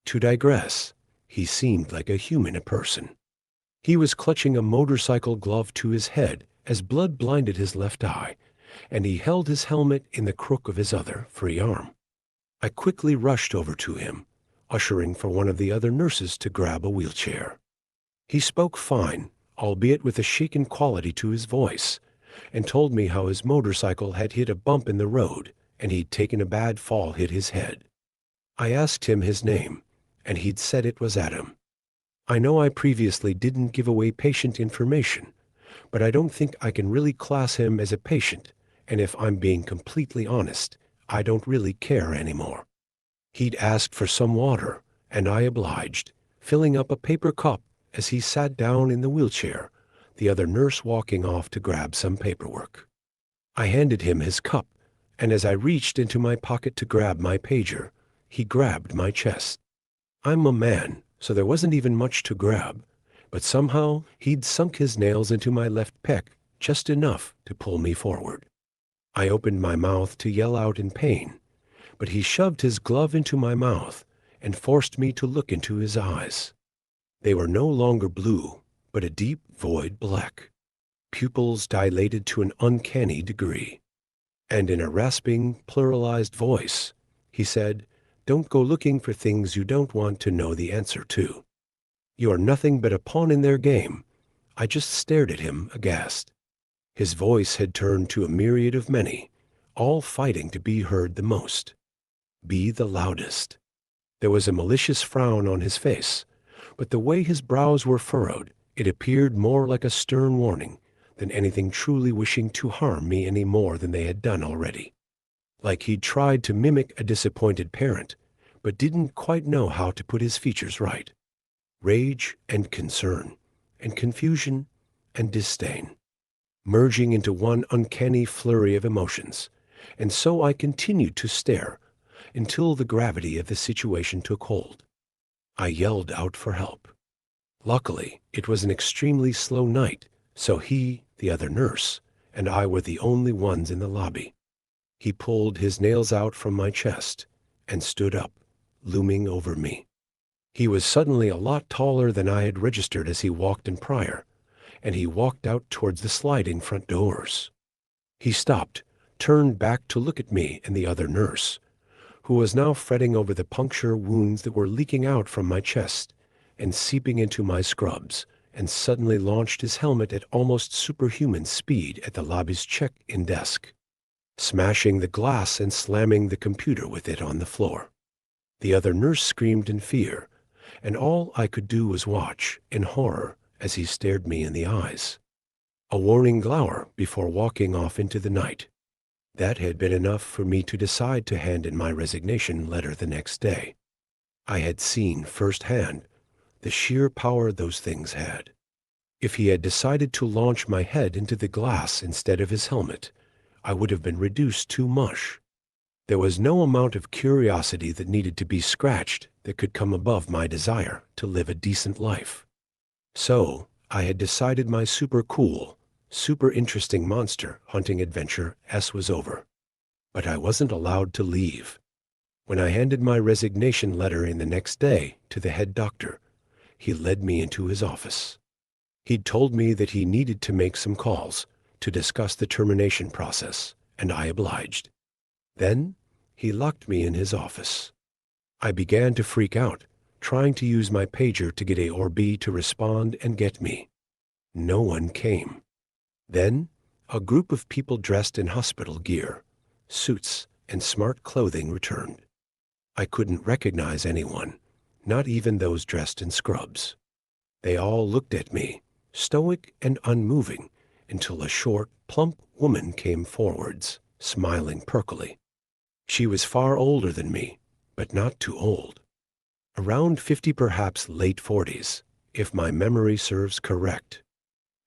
[SPEAKER 1] To digress, he seemed like a human, a person. He was clutching a motorcycle glove to his head as blood blinded his left eye, and he held his helmet in the crook of his other free arm. I quickly rushed over to him, ushering for one of the other nurses to grab a wheelchair. He spoke fine, albeit with a shaken quality to his voice, and told me how his motorcycle had hit a bump in the road and he'd taken a bad fall, hit his head. I asked him his name, and he'd said it was Adam. I know I previously didn't give away patient information, but I don't think I can really class him as a patient, and if I'm being completely honest, I don't really care anymore. He'd asked for some water, and I obliged, filling up a paper cup as he sat down in the wheelchair, the other nurse walking off to grab some paperwork. I handed him his cup, and as I reached into my pocket to grab my pager, he grabbed my chest. I'm a man, so there wasn't even much to grab, but somehow he'd sunk his nails into my left pec just enough to pull me forward. I opened my mouth to yell out in pain, but he shoved his glove into my mouth and forced me to look into his eyes. They were no longer blue, but a deep void black, pupils dilated to an uncanny degree. And in a rasping, pluralized voice, he said, "Don't go looking for things you don't want to know the answer to. You are nothing but a pawn in their game." I just stared at him, aghast. His voice had turned to a myriad of many, all fighting to be heard the most, be the loudest. There was a malicious frown on his face, but the way his brows were furrowed, it appeared more like a stern warning than anything truly wishing to harm me any more than they had done already. Like he'd tried to mimic a disappointed parent, but didn't quite know how to put his features right. Rage and concern, and confusion and disdain, merging into one uncanny flurry of emotions, and so I continued to stare until the gravity of the situation took hold. I yelled out for help. Luckily, it was an extremely slow night, so he, the other nurse, and I were the only ones in the lobby. He pulled his nails out from my chest and stood up, looming over me. He was suddenly a lot taller than I had registered as he walked in prior, and he walked out towards the sliding front doors. He stopped, turned back to look at me and the other nurse, who was now fretting over the puncture wounds that were leaking out from my chest and seeping into my scrubs, and suddenly launched his helmet at almost superhuman speed at the lobby's check-in desk, smashing the glass and slamming the computer with it on the floor. The other nurse screamed in fear, and all I could do was watch in horror as he stared me in the eyes. A warning glower before walking off into the night. That had been enough for me to decide to hand in my resignation letter the next day. I had seen firsthand the sheer power those things had. If he had decided to launch my head into the glass instead of his helmet, I would have been reduced to mush. There was no amount of curiosity that needed to be scratched that could come above my desire to live a decent life. So, I had decided my super cool, super interesting monster hunting adventure was over. But I wasn't allowed to leave. When I handed my resignation letter in the next day to the head doctor, he led me into his office. He'd told me that he needed to make some calls to discuss the termination process, and I obliged. Then, he locked me in his office. I began to freak out, trying to use my pager to get A or B to respond and get me. No one came. Then, a group of people dressed in hospital gear, suits, and smart clothing returned. I couldn't recognize anyone, not even those dressed in scrubs. They all looked at me, stoic and unmoving, until a short, plump woman came forwards, smiling perkily. She was far older than me, but not too old. Around 50, perhaps late 40s, if my memory serves correct.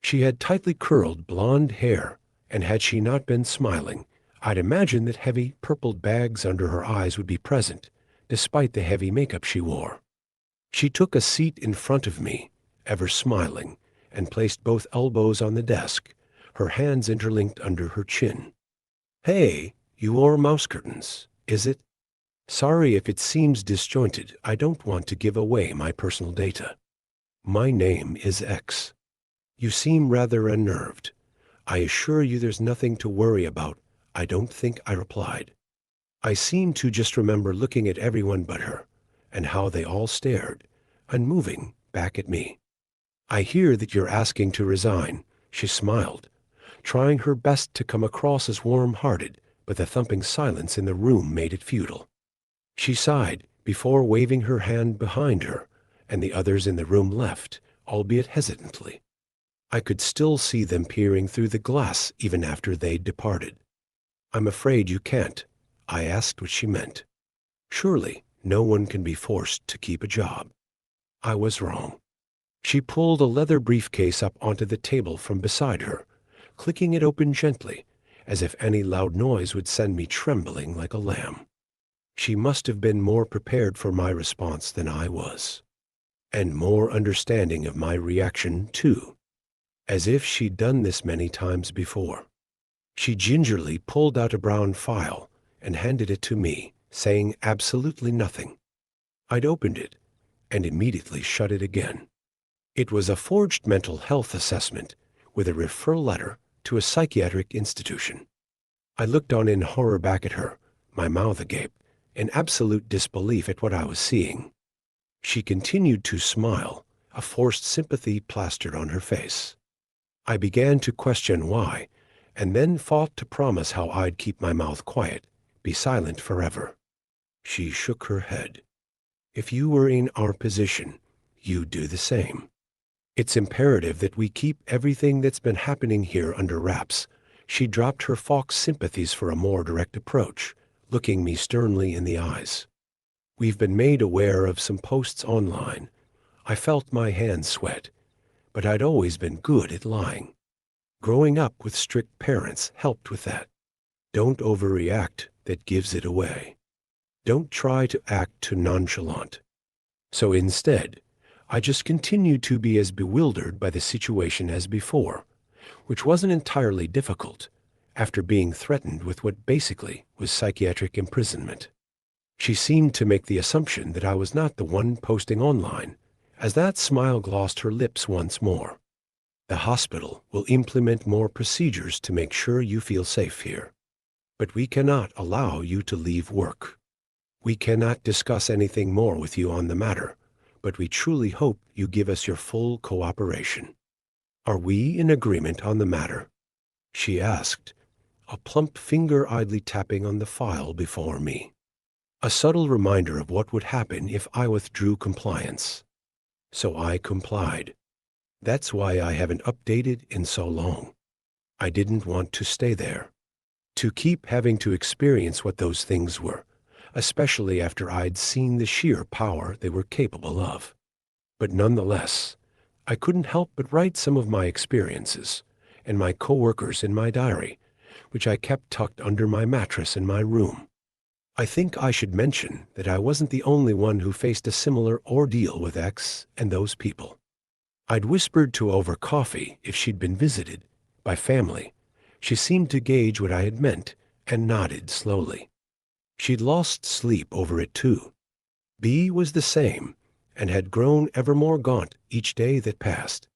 [SPEAKER 1] She had tightly curled blonde hair, and had she not been smiling, I'd imagine that heavy, purpled bags under her eyes would be present, despite the heavy makeup she wore. She took a seat in front of me, ever smiling, and placed both elbows on the desk, her hands interlinked under her chin. "Hey, you wore mouse curtains, is it? Sorry if it seems disjointed. I don't want to give away my personal data. My name is X. You seem rather unnerved. I assure you there's nothing to worry about. I don't think," I replied. I seemed to just remember looking at everyone but her, and how they all stared, unmoving, back at me. "I hear that you're asking to resign," she smiled, trying her best to come across as warm-hearted, but the thumping silence in the room made it futile. She sighed before waving her hand behind her, and the others in the room left, albeit hesitantly. I could still see them peering through the glass even after they'd departed. "I'm afraid you can't." I asked what she meant. Surely no one can be forced to keep a job. I was wrong. She pulled a leather briefcase up onto the table from beside her, clicking it open gently, as if any loud noise would send me trembling like a lamb. She must have been more prepared for my response than I was, and more understanding of my reaction, too, as if she'd done this many times before. She gingerly pulled out a brown file and handed it to me, saying absolutely nothing. I'd opened it and immediately shut it again. It was a forged mental health assessment with a referral letter to a psychiatric institution. I looked on in horror back at her, my mouth agape, in absolute disbelief at what I was seeing. She continued to smile, a forced sympathy plastered on her face. I began to question why, and then fought to promise how I'd keep my mouth quiet, be silent forever. She shook her head. "If you were in our position, you'd do the same. It's imperative that we keep everything that's been happening here under wraps." She dropped her fox sympathies for a more direct approach, looking me sternly in the eyes. "We've been made aware of some posts online." I felt my hands sweat, but I'd always been good at lying. Growing up with strict parents helped with that. Don't overreact, that gives it away. Don't try to act too nonchalant. So instead, I just continued to be as bewildered by the situation as before, which wasn't entirely difficult, after being threatened with what basically was psychiatric imprisonment. She seemed to make the assumption that I was not the one posting online, as that smile glossed her lips once more. "The hospital will implement more procedures to make sure you feel safe here. But we cannot allow you to leave work. We cannot discuss anything more with you on the matter, but we truly hope you give us your full cooperation. Are we in agreement on the matter?" she asked, a plump finger idly tapping on the file before me. A subtle reminder of what would happen if I withdrew compliance. So I complied. That's why I haven't updated in so long. I didn't want to stay there. To keep having to experience what those things were, especially after I'd seen the sheer power they were capable of. But nonetheless, I couldn't help but write some of my experiences and my coworkers in my diary, which I kept tucked under my mattress in my room. I think I should mention that I wasn't the only one who faced a similar ordeal with X and those people. I'd whispered to her over coffee if she'd been visited by family. She seemed to gauge what I had meant and nodded slowly. She'd lost sleep over it too. B was the same and had grown ever more gaunt each day that passed.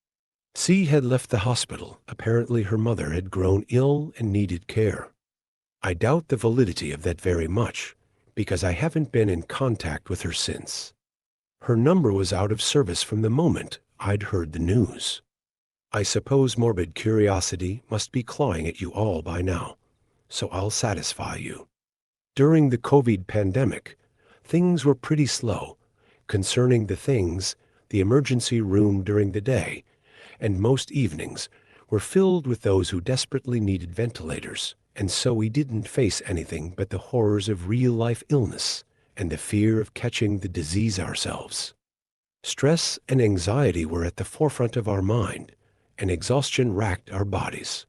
[SPEAKER 1] C had left the hospital. Apparently her mother had grown ill and needed care. I doubt the validity of that very much, because I haven't been in contact with her since. Her number was out of service from the moment I'd heard the news. I suppose morbid curiosity must be clawing at you all by now, so I'll satisfy you. During the COVID pandemic, things were pretty slow. Concerning the emergency room during the day and most evenings were filled with those who desperately needed ventilators, and so we didn't face anything but the horrors of real-life illness and the fear of catching the disease ourselves. Stress and anxiety were at the forefront of our mind, and exhaustion racked our bodies.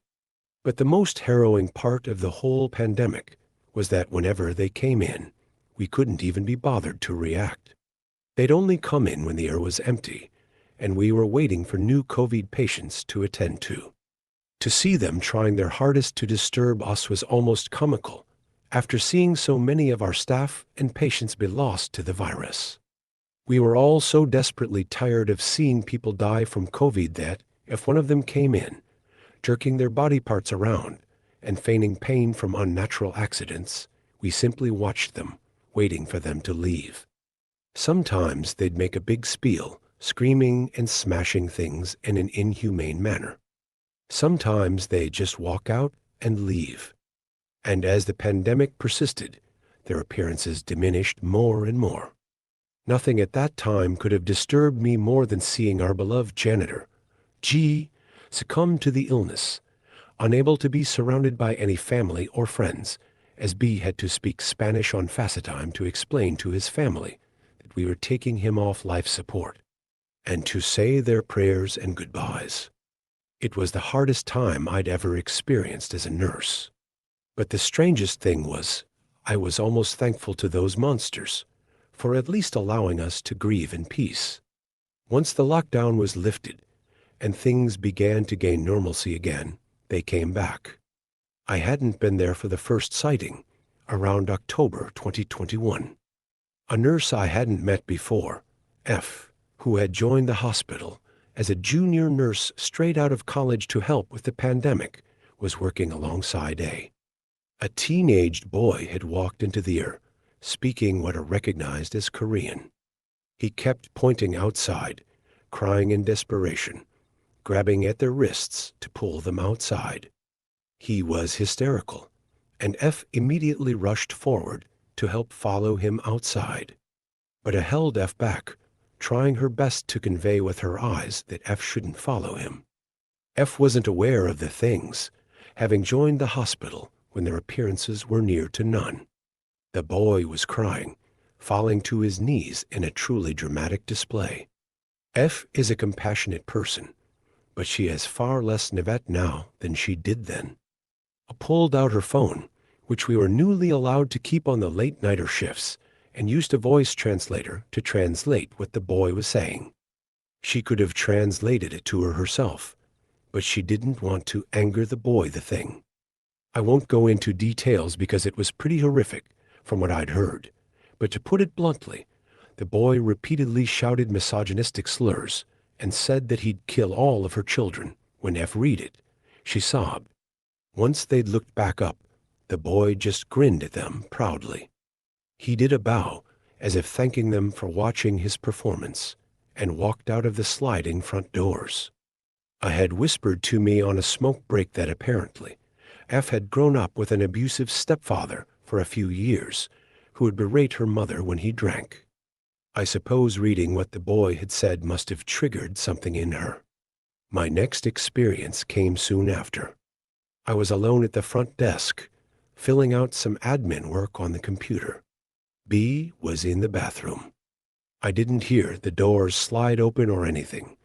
[SPEAKER 1] But the most harrowing part of the whole pandemic was that whenever they came in, we couldn't even be bothered to react. They'd only come in when the air was empty, and we were waiting for new COVID patients to attend to. To see them trying their hardest to disturb us was almost comical, after seeing so many of our staff and patients be lost to the virus. We were all so desperately tired of seeing people die from COVID that, if one of them came in, jerking their body parts around and feigning pain from unnatural accidents, we simply watched them, waiting for them to leave. Sometimes they'd make a big spiel, screaming and smashing things in an inhumane manner. Sometimes they'd just walk out and leave. And as the pandemic persisted, their appearances diminished more and more. Nothing at that time could have disturbed me more than seeing our beloved janitor, G, succumb to the illness, unable to be surrounded by any family or friends, as B had to speak Spanish on FaceTime to explain to his family that we were taking him off life support, and to say their prayers and goodbyes. It was the hardest time I'd ever experienced as a nurse. But the strangest thing was, I was almost thankful to those monsters for at least allowing us to grieve in peace. Once the lockdown was lifted and things began to gain normalcy again, they came back. I hadn't been there for the first sighting, around October 2021. A nurse I hadn't met before, F, who had joined the hospital as a junior nurse straight out of college to help with the pandemic, was working alongside A. A teenaged boy had walked into the air, speaking what are recognized as Korean. He kept pointing outside, crying in desperation, grabbing at their wrists to pull them outside. He was hysterical, and F immediately rushed forward to help follow him outside. But I held F back, trying her best to convey with her eyes that F shouldn't follow him. F wasn't aware of the things, having joined the hospital when their appearances were near to none. The boy was crying, falling to his knees in a truly dramatic display. F is a compassionate person, but she has far less Nivette now than she did then. I pulled out her phone, which we were newly allowed to keep on the late-nighter shifts, and used a voice translator to translate what the boy was saying. She could have translated it to her herself, but she didn't want to anger the boy the thing. I won't go into details because it was pretty horrific from what I'd heard, but to put it bluntly, the boy repeatedly shouted misogynistic slurs and said that he'd kill all of her children. When F read it, she sobbed. Once they'd looked back up, the boy just grinned at them proudly. He did a bow, as if thanking them for watching his performance, and walked out of the sliding front doors. I had whispered to me on a smoke break that apparently F had grown up with an abusive stepfather for a few years, who would berate her mother when he drank. I suppose reading what the boy had said must have triggered something in her. My next experience came soon after. I was alone at the front desk, filling out some admin work on the computer. B was in the bathroom. I didn't hear the doors slide open or anything,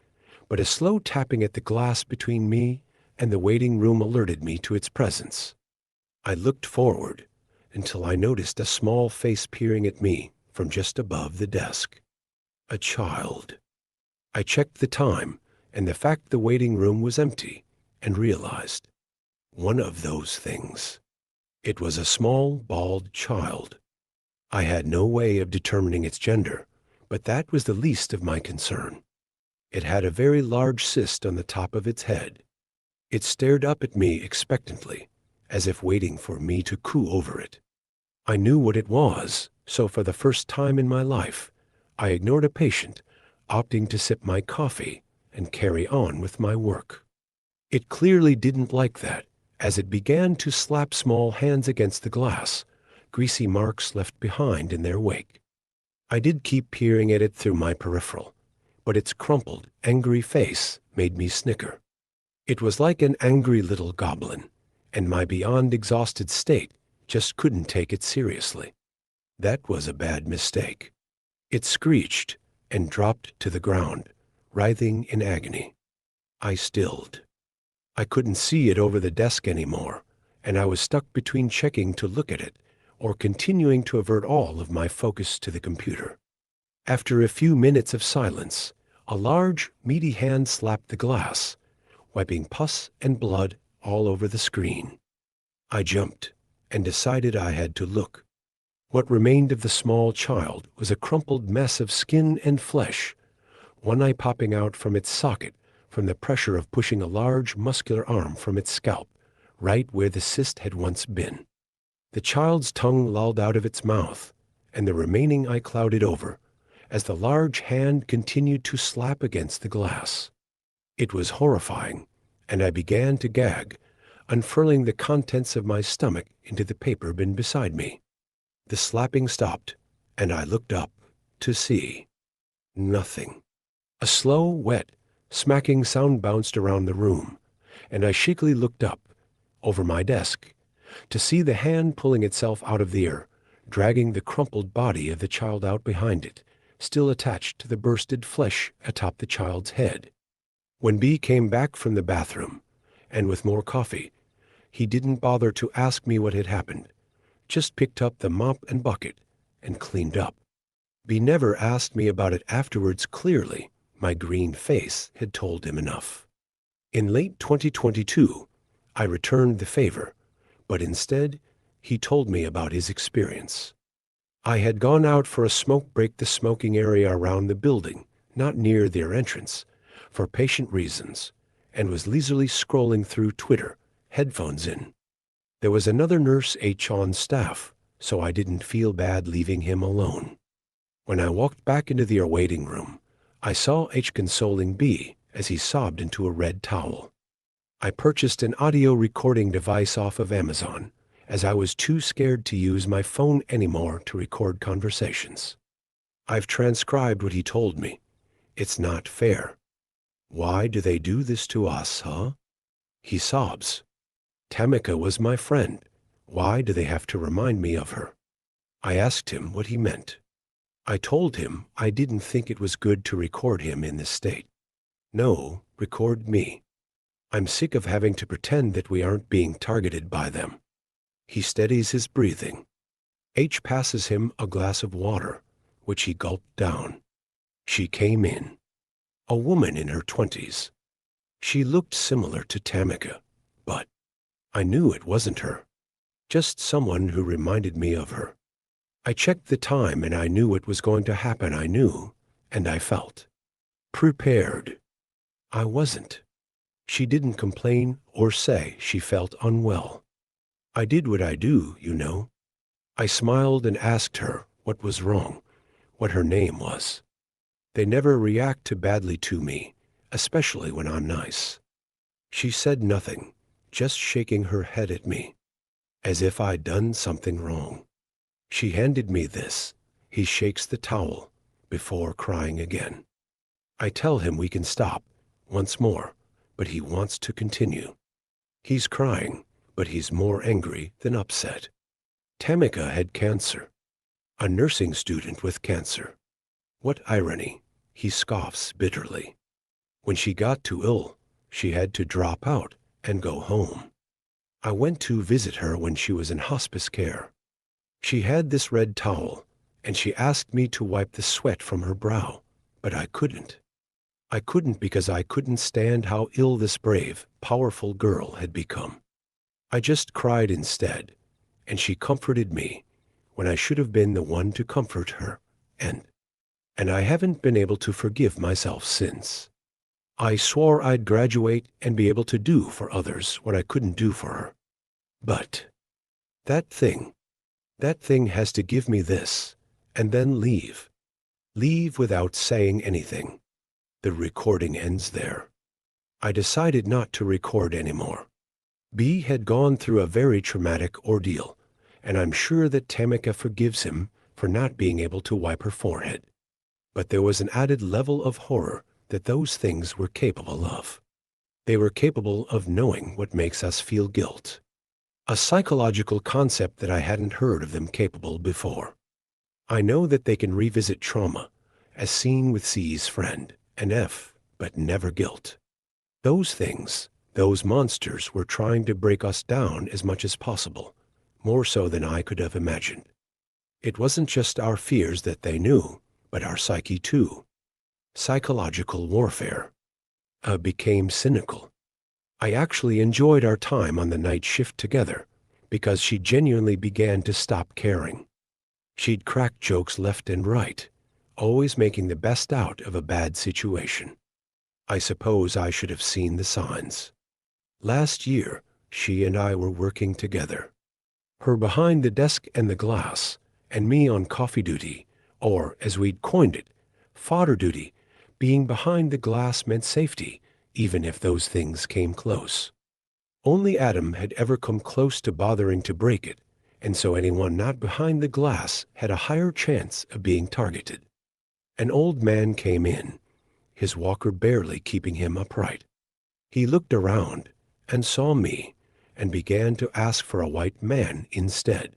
[SPEAKER 1] but a slow tapping at the glass between me and the waiting room alerted me to its presence. I looked forward until I noticed a small face peering at me from just above the desk. A child. I checked the time and the fact the waiting room was empty and realized one of those things. It was a small, bald child. I had no way of determining its gender, but that was the least of my concern. It had a very large cyst on the top of its head. It stared up at me expectantly, as if waiting for me to coo over it. I knew what it was, so for the first time in my life, I ignored a patient, opting to sip my coffee and carry on with my work. It clearly didn't like that, as it began to slap small hands against the glass, greasy marks left behind in their wake. I did keep peering at it through my peripheral, but its crumpled, angry face made me snicker. It was like an angry little goblin, and my beyond exhausted state just couldn't take it seriously. That was a bad mistake. It screeched and dropped to the ground, writhing in agony. I stilled. I couldn't see it over the desk anymore, and I was stuck between checking to look at it or continuing to avert all of my focus to the computer. After a few minutes of silence, a large, meaty hand slapped the glass, wiping pus and blood all over the screen. I jumped and decided I had to look. What remained of the small child was a crumpled mess of skin and flesh, one eye popping out from its socket from the pressure of pushing a large, muscular arm from its scalp, right where the cyst had once been. The child's tongue lolled out of its mouth, and the remaining eye clouded over as the large hand continued to slap against the glass. It was horrifying, and I began to gag, unfurling the contents of my stomach into the paper bin beside me. The slapping stopped, and I looked up to see nothing. A slow, wet, smacking sound bounced around the room, and I shakily looked up, over my desk, to see the hand pulling itself out of the air, dragging the crumpled body of the child out behind it, still attached to the bursted flesh atop the child's head. When B came back from the bathroom, and with more coffee, he didn't bother to ask me what had happened, just picked up the mop and bucket and cleaned up. B never asked me about it afterwards. Clearly, my green face had told him enough. In late 2022, I returned the favor, but instead, he told me about his experience. I had gone out for a smoke break, the smoking area around the building, not near their entrance, for patient reasons, and was leisurely scrolling through Twitter, headphones in. There was another nurse H on staff, so I didn't feel bad leaving him alone. When I walked back into the waiting room, I saw H consoling B as he sobbed into a red towel. I purchased an audio recording device off of Amazon, as I was too scared to use my phone anymore to record conversations. I've transcribed what he told me. It's not fair. Why do they do this to us, huh? He sobs. Tamika was my friend. Why do they have to remind me of her? I asked him what he meant. I told him I didn't think it was good to record him in this state. No, record me. I'm sick of having to pretend that we aren't being targeted by them. He steadies his breathing. H passes him a glass of water, which he gulped down. She came in. A woman in her 20s. She looked similar to Tamika, but I knew it wasn't her. Just someone who reminded me of her. I checked the time and I knew what was going to happen. I knew, and I felt prepared. I wasn't. She didn't complain or say she felt unwell. I did what I do, you know. I smiled and asked her what was wrong, what her name was. They never react too badly to me, especially when I'm nice. She said nothing, just shaking her head at me, as if I'd done something wrong. She handed me this. He shakes the towel before crying again. I tell him we can stop once more, but he wants to continue. He's crying, but he's more angry than upset. Tamika had cancer. A nursing student with cancer. What irony, he scoffs bitterly. When she got too ill, she had to drop out and go home. I went to visit her when she was in hospice care. She had this red towel, and she asked me to wipe the sweat from her brow, but I couldn't. I couldn't because I couldn't stand how ill this brave, powerful girl had become. I just cried instead, and she comforted me when I should have been the one to comfort her, and I haven't been able to forgive myself since. I swore I'd graduate and be able to do for others what I couldn't do for her. But that thing has to give me this, and then leave. Leave without saying anything. The recording ends there. I decided not to record anymore. B had gone through a very traumatic ordeal, and I'm sure that Tamika forgives him for not being able to wipe her forehead. But there was an added level of horror that those things were capable of. They were capable of knowing what makes us feel guilt. A psychological concept that I hadn't heard of them capable before. I know that they can revisit trauma, as seen with C's friend, and F, but never guilt. Those things, those monsters were trying to break us down as much as possible, more so than I could have imagined. It wasn't just our fears that they knew, but our psyche too. Psychological warfare. I became cynical. I actually enjoyed our time on the night shift together, because she genuinely began to stop caring. She'd crack jokes left and right, always making the best out of a bad situation. I suppose I should have seen the signs. Last year, she and I were working together. Her behind the desk and the glass, and me on coffee duty, or, as we'd coined it, fodder duty. Being behind the glass meant safety, even if those things came close. Only Adam had ever come close to bothering to break it, and so anyone not behind the glass had a higher chance of being targeted. An old man came in, his walker barely keeping him upright. He looked around and saw me and began to ask for a white man instead.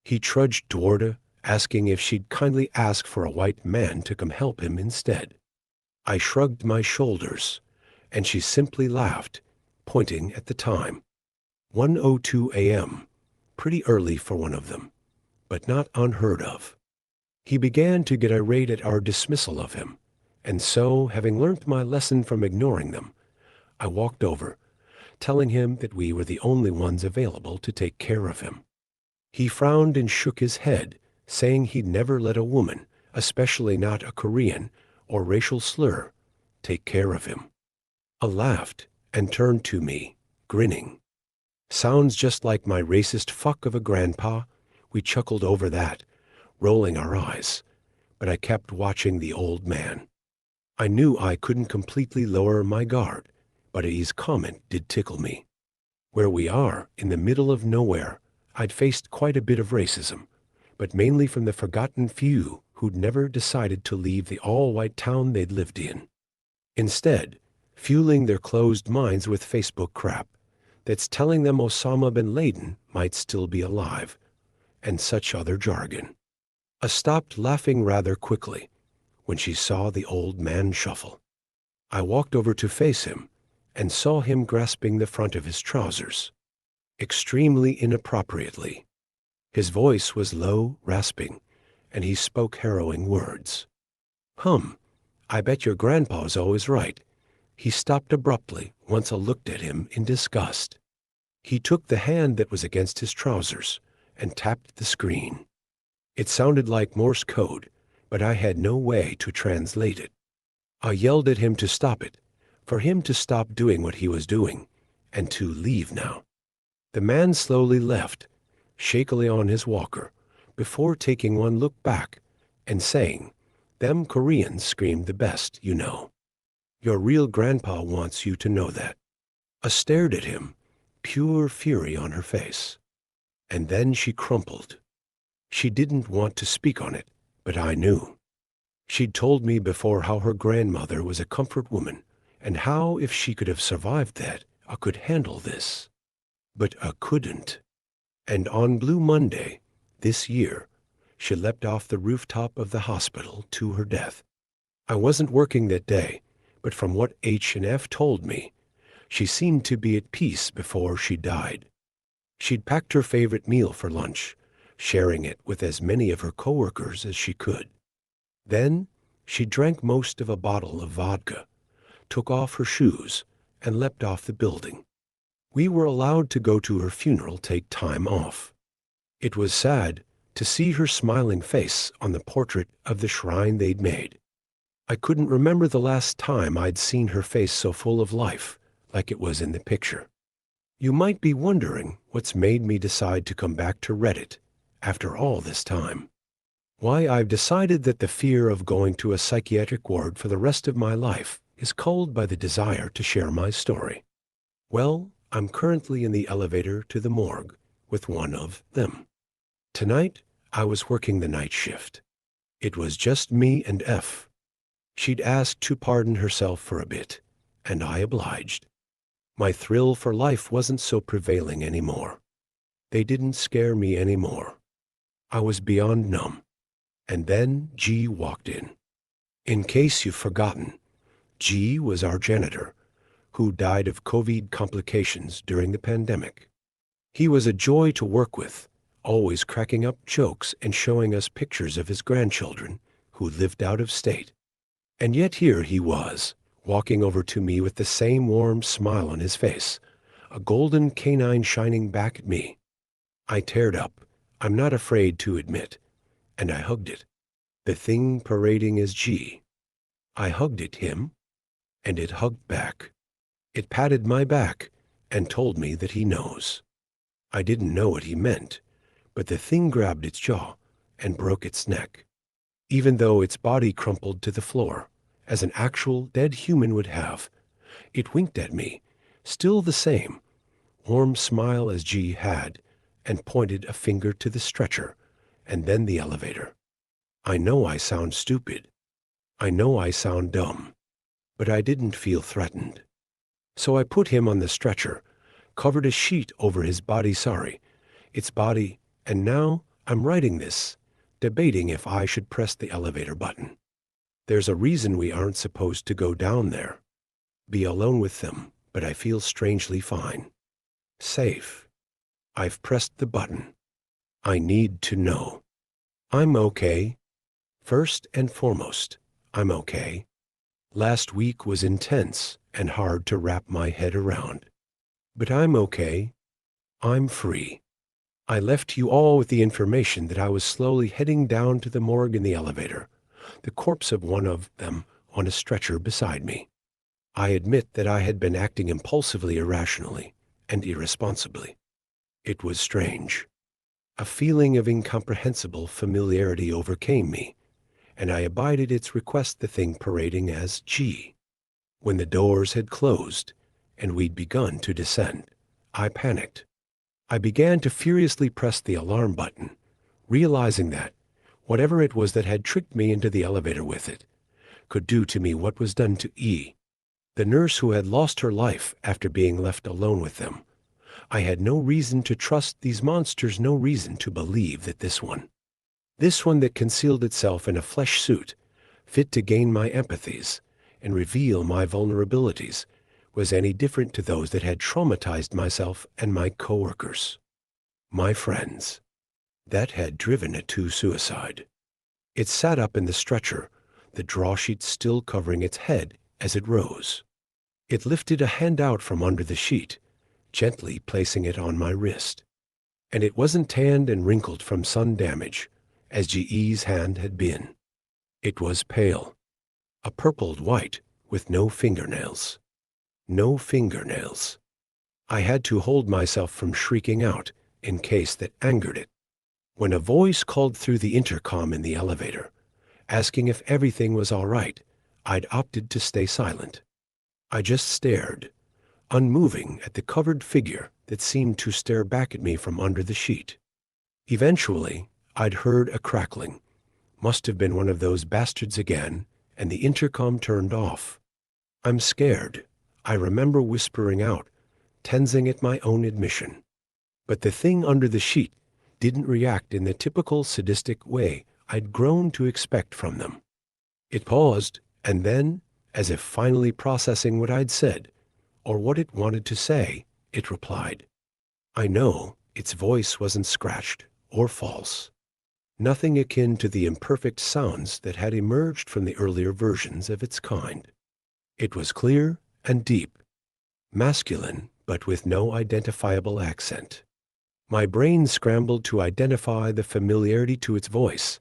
[SPEAKER 1] He trudged toward her, asking if she'd kindly ask for a white man to come help him instead. I shrugged my shoulders, and she simply laughed, pointing at the time. 1:02 a.m., pretty early for one of them, but not unheard of. He began to get irate at our dismissal of him, and so, having learnt my lesson from ignoring them, I walked over, telling him that we were the only ones available to take care of him. He frowned and shook his head, saying he'd never let a woman, especially not a Korean or racial slur, take care of him. I laughed and turned to me, grinning. Sounds just like my racist fuck of a grandpa. We chuckled over that, rolling our eyes, but I kept watching the old man. I knew I couldn't completely lower my guard, but his comment did tickle me. Where we are, in the middle of nowhere, I'd faced quite a bit of racism, but mainly from the forgotten few who'd never decided to leave the all-white town they'd lived in. Instead, fueling their closed minds with Facebook crap that's telling them Osama bin Laden might still be alive, and such other jargon. I stopped laughing rather quickly when she saw the old man shuffle. I walked over to face him and saw him grasping the front of his trousers, extremely inappropriately. His voice was low, rasping, and he spoke harrowing words. I bet your grandpa's always right." He stopped abruptly once I looked at him in disgust. He took the hand that was against his trousers and tapped the screen. It sounded like Morse code, but I had no way to translate it. I yelled at him to stop it, for him to stop doing what he was doing, and to leave now. The man slowly left, shakily on his walker, before taking one look back and saying, "Them Koreans scream the best, you know. Your real grandpa wants you to know that." I stared at him, pure fury on her face. And then she crumpled. She didn't want to speak on it, but I knew. She'd told me before how her grandmother was a comfort woman, and how if she could have survived that, I could handle this. but I couldn't. And on Blue Monday, this year, she leapt off the rooftop of the hospital to her death. I wasn't working that day, but from what H&F told me, she seemed to be at peace before she died. She'd packed her favorite meal for lunch, sharing it with as many of her coworkers as she could. Then she drank most of a bottle of vodka, took off her shoes, and leapt off the building. We were allowed to go to her funeral, take time off. It was sad to see her smiling face on the portrait of the shrine they'd made. I couldn't remember the last time I'd seen her face so full of life, like it was in the picture. You might be wondering what's made me decide to come back to Reddit after all this time. Why I've decided that the fear of going to a psychiatric ward for the rest of my life is culled by the desire to share my story. Well, I'm currently in the elevator to the morgue with one of them. Tonight, I was working the night shift. It was just me and F. She'd asked to pardon herself for a bit, and I obliged. My thrill for life wasn't so prevailing anymore. They didn't scare me anymore. I was beyond numb. And then G walked in. In case you've forgotten, G was our janitor, who died of COVID complications during the pandemic. He was a joy to work with, always cracking up jokes and showing us pictures of his grandchildren who lived out of state. And yet here he was, walking over to me with the same warm smile on his face, a golden canine shining back at me. I teared up, I'm not afraid to admit, and I hugged it. The thing parading as G. I hugged it him, and it hugged back. It patted my back and told me that he knows. I didn't know what he meant, but the thing grabbed its jaw and broke its neck, even though its body crumpled to the floor, as an actual dead human would have. It winked at me, still the same warm smile as G had, and pointed a finger to the stretcher, and then the elevator. I know I sound stupid. I know I sound dumb, but I didn't feel threatened. So I put him on the stretcher, covered a sheet over his body, its body, and now I'm writing this, debating if I should press the elevator button. There's a reason we aren't supposed to go down there. Be alone with them, but I feel strangely fine. Safe. I've pressed the button. I need to know. I'm okay. First and foremost, I'm okay. Last week was intense and hard to wrap my head around. But I'm okay. I'm free. I left you all with the information that I was slowly heading down to the morgue in the elevator, the corpse of one of them on a stretcher beside me. I admit that I had been acting impulsively, irrationally, and irresponsibly. It was strange. A feeling of incomprehensible familiarity overcame me, and I abided its request, the thing parading as G. When the doors had closed and we'd begun to descend, I panicked. I began to furiously press the alarm button, realizing that, whatever it was that had tricked me into the elevator with it, could do to me what was done to E, the nurse who had lost her life after being left alone with them. I had no reason to trust these monsters, no reason to believe that this one that concealed itself in a flesh suit, fit to gain my empathies and reveal my vulnerabilities, was any different to those that had traumatized myself and my coworkers, my friends, that had driven it to suicide. It sat up in the stretcher, the draw sheet still covering its head as it rose. It lifted a hand out from under the sheet, gently placing it on my wrist. And it wasn't tanned and wrinkled from sun damage, as GE's hand had been. It was pale, a purpled white with no fingernails. No fingernails. I had to hold myself from shrieking out in case that angered it. When a voice called through the intercom in the elevator, asking if everything was all right, I'd opted to stay silent. I just stared, unmoving, at the covered figure that seemed to stare back at me from under the sheet. Eventually, I'd heard a crackling. Must have been one of those bastards again, and the intercom turned off. I'm scared, I remember whispering out, tensing at my own admission. But the thing under the sheet didn't react in the typical sadistic way I'd grown to expect from them. It paused, and then, as if finally processing what I'd said, or what it wanted to say, it replied. I know its voice wasn't scratched or false. Nothing akin to the imperfect sounds that had emerged from the earlier versions of its kind. It was clear and deep, masculine, but with no identifiable accent. My brain scrambled to identify the familiarity to its voice,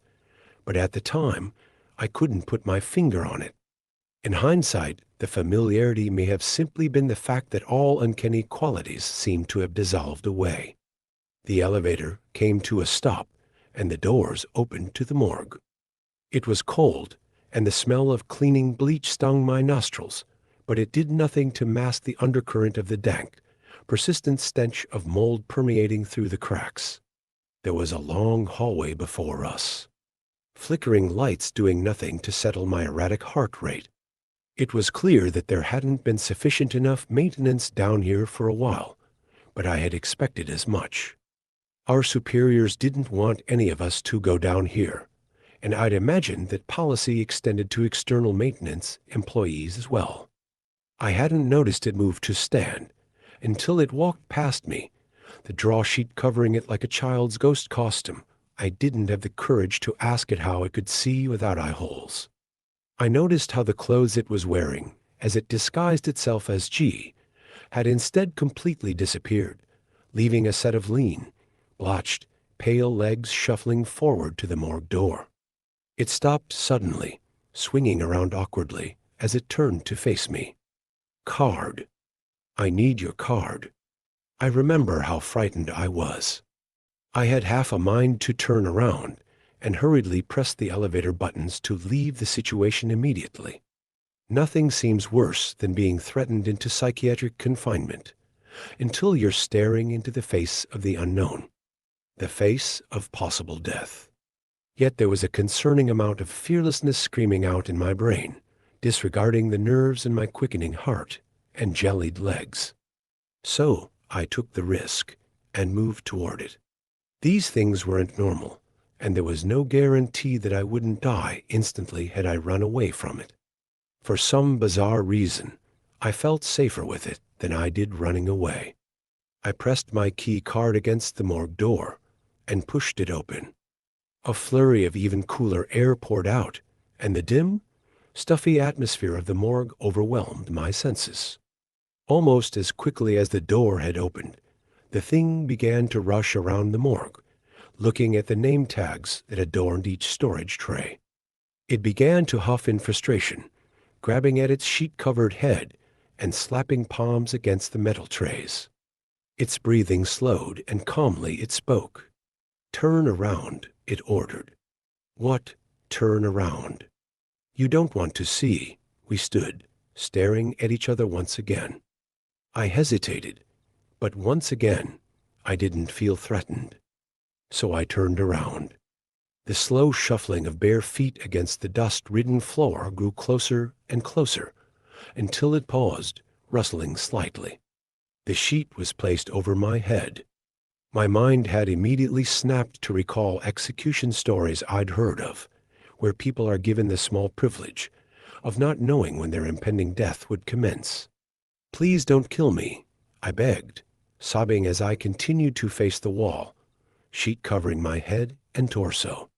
[SPEAKER 1] but at the time, I couldn't put my finger on it. In hindsight, the familiarity may have simply been the fact that all uncanny qualities seemed to have dissolved away. The elevator came to a stop, and the doors opened to the morgue. It was cold, and the smell of cleaning bleach stung my nostrils, but it did nothing to mask the undercurrent of the dank, persistent stench of mold permeating through the cracks. There was a long hallway before us, flickering lights doing nothing to settle my erratic heart rate. It was clear that there hadn't been sufficient enough maintenance down here for a while, but I had expected as much. Our superiors didn't want any of us to go down here, and I'd imagined that policy extended to external maintenance employees as well. I hadn't noticed it move to stand until it walked past me, the draw sheet covering it like a child's ghost costume. I didn't have the courage to ask it how it could see without eye holes. I noticed how the clothes it was wearing, as it disguised itself as G, had instead completely disappeared, leaving a set of lean, blotched, pale legs shuffling forward to the morgue door. It stopped suddenly, swinging around awkwardly as it turned to face me. Card. I need your card. I remember how frightened I was. I had half a mind to turn around and hurriedly press the elevator buttons to leave the situation immediately. Nothing seems worse than being threatened into psychiatric confinement until you're staring into the face of the unknown, the face of possible death. Yet there was a concerning amount of fearlessness screaming out in my brain, disregarding the nerves in my quickening heart and jellied legs. So I took the risk and moved toward it. These things weren't normal, and there was no guarantee that I wouldn't die instantly had I run away from it. For some bizarre reason, I felt safer with it than I did running away. I pressed my key card against the morgue door and pushed it open. A flurry of even cooler air poured out, and the dim, stuffy atmosphere of the morgue overwhelmed my senses. Almost as quickly as the door had opened, the thing began to rush around the morgue, looking at the name tags that adorned each storage tray. It began to huff in frustration, grabbing at its sheet-covered head and slapping palms against the metal trays. Its breathing slowed, and calmly it spoke. "Turn around," it ordered. What turn around? "You don't want to see." We stood, staring at each other once again. I hesitated, but once again, I didn't feel threatened. So I turned around. The slow shuffling of bare feet against the dust-ridden floor grew closer and closer, until it paused, rustling slightly. The sheet was placed over my head. My mind had immediately snapped to recall execution stories I'd heard of, where people are given the small privilege of not knowing when their impending death would commence. "Please don't kill me," I begged, sobbing as I continued to face the wall, sheet covering my head and torso.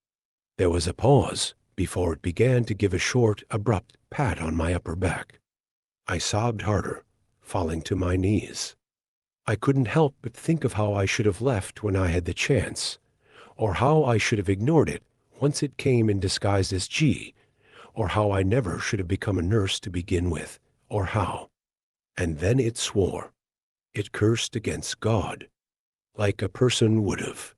[SPEAKER 1] There was a pause before it began to give a short, abrupt pat on my upper back. I sobbed harder, falling to my knees. I couldn't help but think of how I should have left when I had the chance, or how I should have ignored it once it came in disguised as G, or how I never should have become a nurse to begin with, or how. And then it swore. It cursed against God, like a person would have.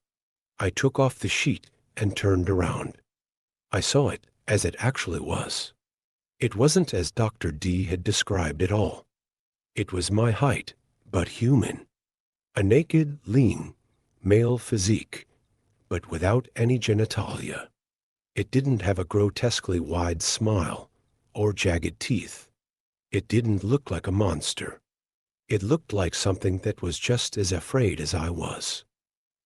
[SPEAKER 1] I took off the sheet and turned around. I saw it as it actually was. It wasn't as Dr. D had described it all. It was my height, but human. A naked, lean, male physique, but without any genitalia. It didn't have a grotesquely wide smile or jagged teeth. It didn't look like a monster. It looked like something that was just as afraid as I was.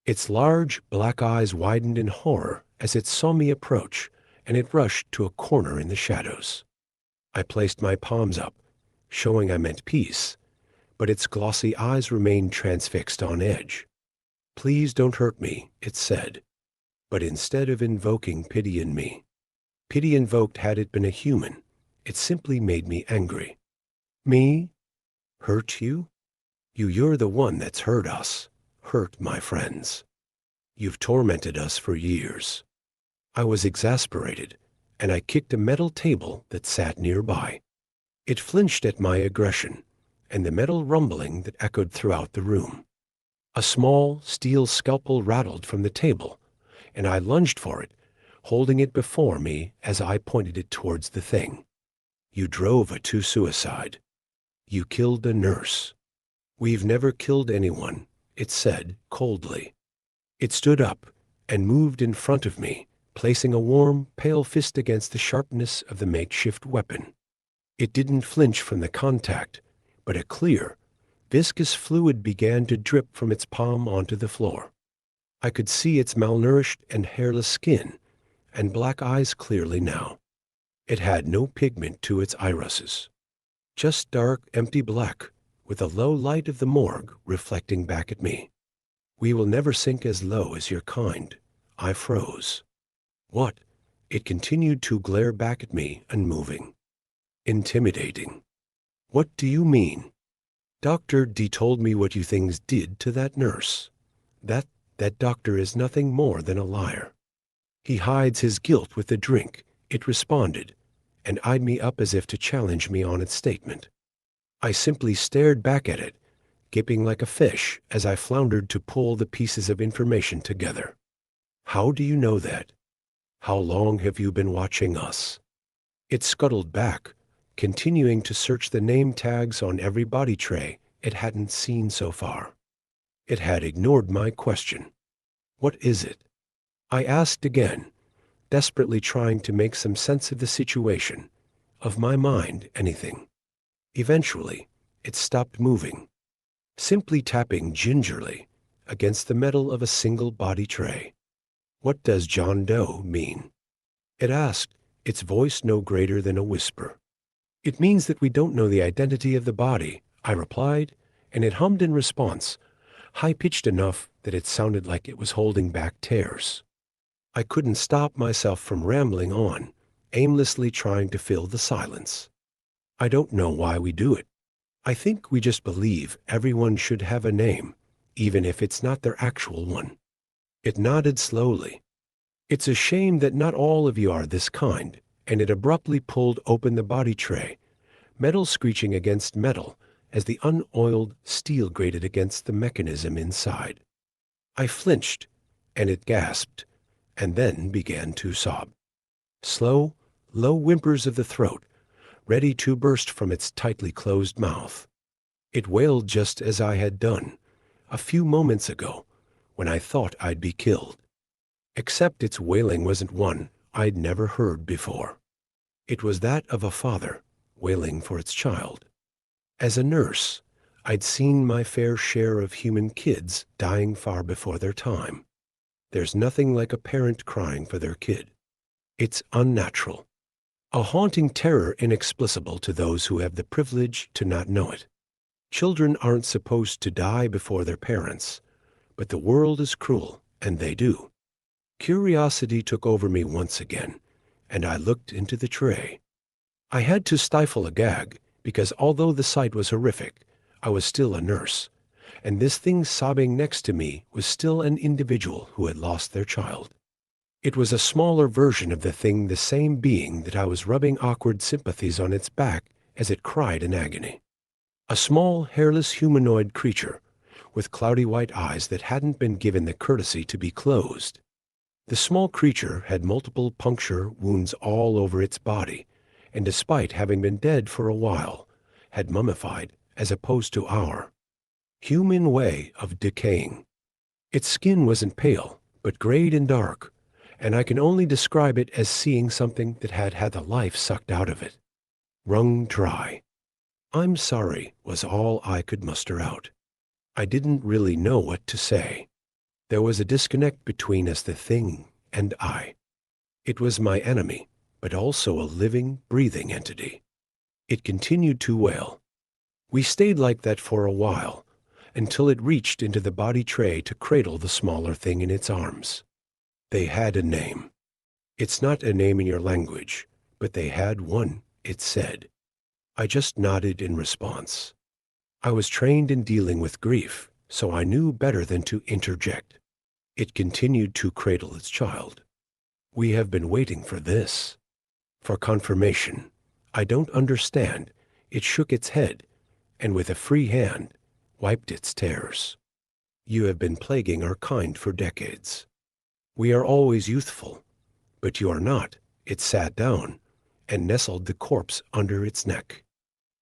[SPEAKER 1] Its large, black eyes widened in horror as it saw me approach, and it rushed to a corner in the shadows. I placed my palms up, showing I meant peace, but its glossy eyes remained transfixed on edge. "Please don't hurt me," it said. But instead of invoking pity in me, pity invoked had it been a human, it simply made me angry. "Me? Hurt you? You're the one that's hurt us. Hurt my friends. You've tormented us for years." I was exasperated, and I kicked a metal table that sat nearby. It flinched at my aggression, and the metal rumbling that echoed throughout the room. A small steel scalpel rattled from the table, and I lunged for it, holding it before me as I pointed it towards the thing. "You drove her to suicide. You killed a nurse." "We've never killed anyone," it said coldly. It stood up and moved in front of me, placing a warm, pale fist against the sharpness of the makeshift weapon. It didn't flinch from the contact, but a clear, viscous fluid began to drip from its palm onto the floor. I could see its malnourished and hairless skin and black eyes clearly now. It had no pigment to its irises, just dark, empty black, with the low light of the morgue reflecting back at me. "We will never sink as low as your kind." I froze. "What?" It continued to glare back at me, unmoving. "Intimidating." "What do you mean?" "Dr. D told me what you things did to that nurse. That doctor is nothing more than a liar. He hides his guilt with the drink," it responded, and eyed me up as if to challenge me on its statement. I simply stared back at it, gaping like a fish as I floundered to pull the pieces of information together. "How do you know that? How long have you been watching us?" It scuttled back, continuing to search the name tags on every body tray it hadn't seen so far. It had ignored my question. "What is it?" I asked again, desperately trying to make some sense of the situation, of my mind, anything. Eventually, it stopped moving, simply tapping gingerly against the metal of a single body tray. "What does John Doe mean?" it asked, its voice no greater than a whisper. "It means that we don't know the identity of the body," I replied, and it hummed in response, high-pitched enough that it sounded like it was holding back tears. I couldn't stop myself from rambling on, aimlessly trying to fill the silence. "I don't know why we do it. I think we just believe everyone should have a name, even if it's not their actual one." It nodded slowly. "It's a shame that not all of you are this kind," and it abruptly pulled open the body tray, metal screeching against metal as the unoiled steel grated against the mechanism inside. I flinched, and it gasped, and then began to sob. Slow, low whimpers of the throat, ready to burst from its tightly closed mouth. It wailed just as I had done a few moments ago when I thought I'd be killed. Except its wailing wasn't one I'd never heard before. It was that of a father wailing for its child. As a nurse, I'd seen my fair share of human kids dying far before their time. There's nothing like a parent crying for their kid. It's unnatural. A haunting terror inexplicable to those who have the privilege to not know it. Children aren't supposed to die before their parents, but the world is cruel, and they do. Curiosity took over me once again, and I looked into the tray. I had to stifle a gag, because although the sight was horrific, I was still a nurse, and this thing sobbing next to me was still an individual who had lost their child. It was a smaller version of the thing, the same being that I was rubbing awkward sympathies on its back as it cried in agony. A small, hairless humanoid creature, with cloudy white eyes that hadn't been given the courtesy to be closed. The small creature had multiple puncture wounds all over its body, and despite having been dead for a while, had mummified as opposed to our human way of decaying. Its skin wasn't pale, but grayed and dark, and I can only describe it as seeing something that had had the life sucked out of it. Wrung dry. "I'm sorry," was all I could muster out. I didn't really know what to say. There was a disconnect between us, the thing and I. It was my enemy, but also a living, breathing entity. It continued to wail. We stayed like that for a while, until it reached into the body tray to cradle the smaller thing in its arms. They had a name. "It's not a name in your language, but they had one," it said. I just nodded in response. I was trained in dealing with grief, so I knew better than to interject. It continued to cradle its child. "We have been waiting for this." For confirmation. "I don't understand." It shook its head, and with a free hand, wiped its tears. "You have been plaguing our kind for decades. We are always youthful, but you are not." It sat down and nestled the corpse under its neck.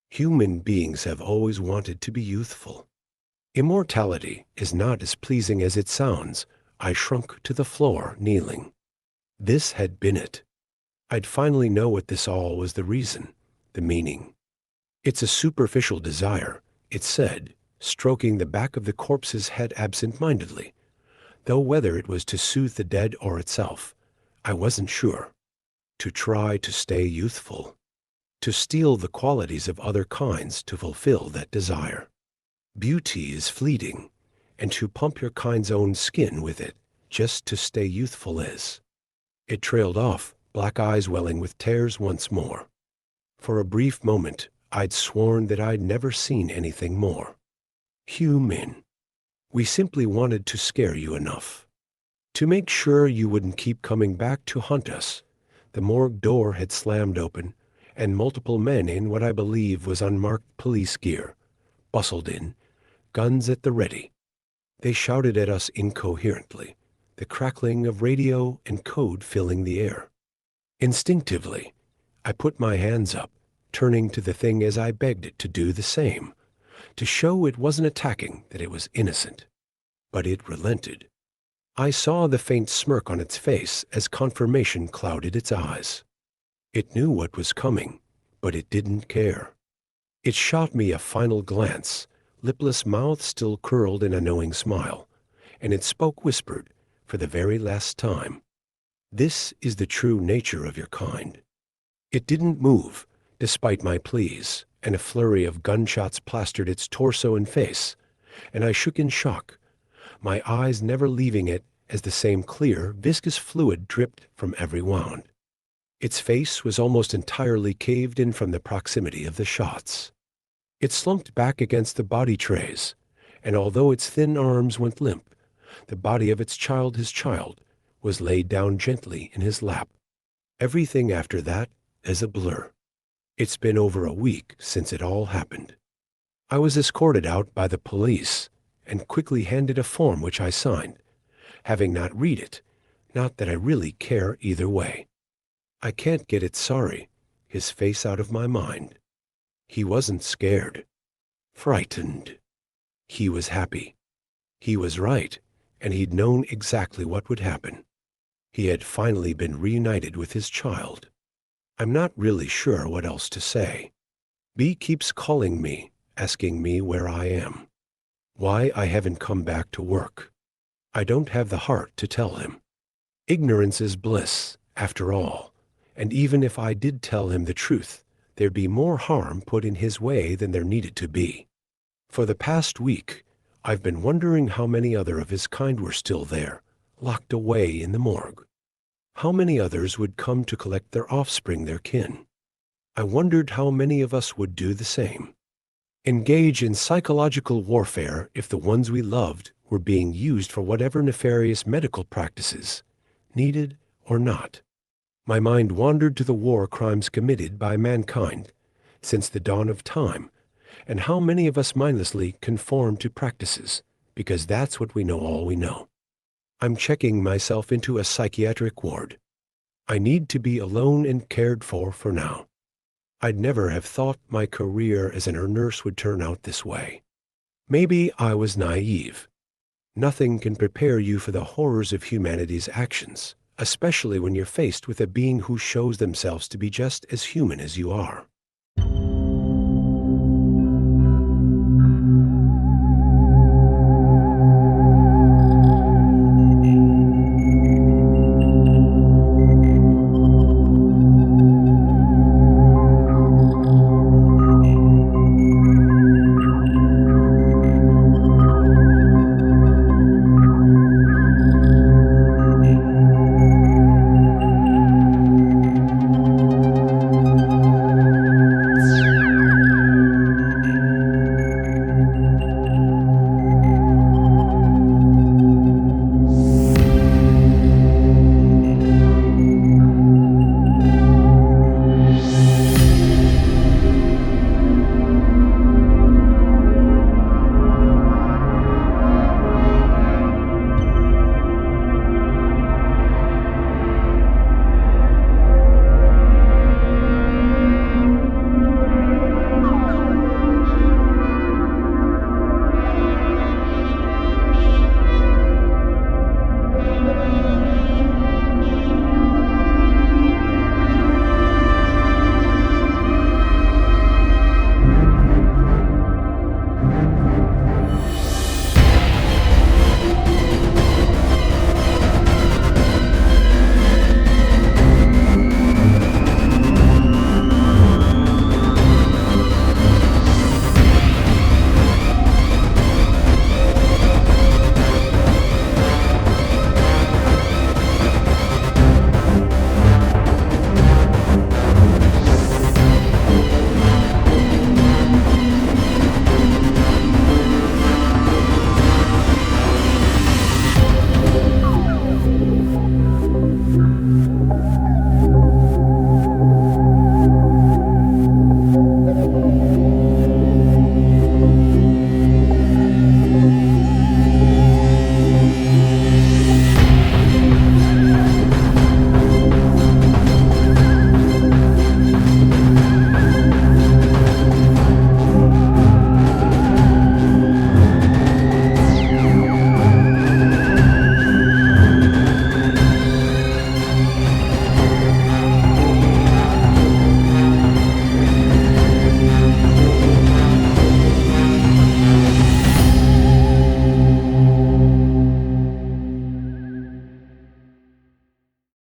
[SPEAKER 1] "Human beings have always wanted to be youthful. Immortality is not as pleasing as it sounds." I shrunk to the floor, kneeling. This had been it. I'd finally know what this all was, the reason, the meaning. "It's a superficial desire," it said, stroking the back of the corpse's head absent-mindedly, though whether it was to soothe the dead or itself, I wasn't sure. To try to stay youthful. To steal the qualities of other kinds to fulfill that desire. Beauty is fleeting, and to pump your kind's own skin with it just to stay youthful is. It trailed off, black eyes welling with tears once more. For a brief moment, I'd sworn that I'd never seen anything more. Human. We simply wanted to scare you enough. To make sure you wouldn't keep coming back to hunt us. The morgue door had slammed open, and multiple men in what I believe was unmarked police gear bustled in, guns at the ready. They shouted at us incoherently, the crackling of radio and code filling the air. Instinctively, I put my hands up, turning to the thing as I begged it to do the same, to show it wasn't attacking, that it was innocent. But it relented. I saw the faint smirk on its face as confirmation clouded its eyes. It knew what was coming, but it didn't care. It shot me a final glance, lipless mouth still curled in a knowing smile, and it spoke whispered, for the very last time. "This is the true nature of your kind." It didn't move, despite my pleas, and a flurry of gunshots plastered its torso and face, and I shook in shock, my eyes never leaving it as the same clear, viscous fluid dripped from every wound. Its face was almost entirely caved in from the proximity of the shots. It slumped back against the body trays, and although its thin arms went limp, the body of its child, his child, was laid down gently in his lap. Everything after that is a blur. It's been over a week since it all happened. I was escorted out by the police and quickly handed a form which I signed, having not read it, not that I really care either way. I can't get it sorry, his face out of my mind. He wasn't scared. Frightened. He was happy. He was right, and he'd known exactly what would happen. He had finally been reunited with his child. I'm not really sure what else to say. B keeps calling me, asking me where I am. Why I haven't come back to work. I don't have the heart to tell him. Ignorance is bliss, after all, and even if I did tell him the truth, there'd be more harm put in his way than there needed to be. For the past week, I've been wondering how many other of his kind were still there, locked away in the morgue. How many others would come to collect their offspring, their kin? I wondered how many of us would do the same. Engage in psychological warfare if the ones we loved were being used for whatever nefarious medical practices, needed or not. My mind wandered to the war crimes committed by mankind since the dawn of time, and how many of us mindlessly conform to practices, because that's what we know all we know. I'm checking myself into a psychiatric ward. I need to be alone and cared for now. I'd never have thought my career as a nurse would turn out this way. Maybe I was naive. Nothing can prepare you for the horrors of humanity's actions, especially when you're faced with a being who shows themselves to be just as human as you are.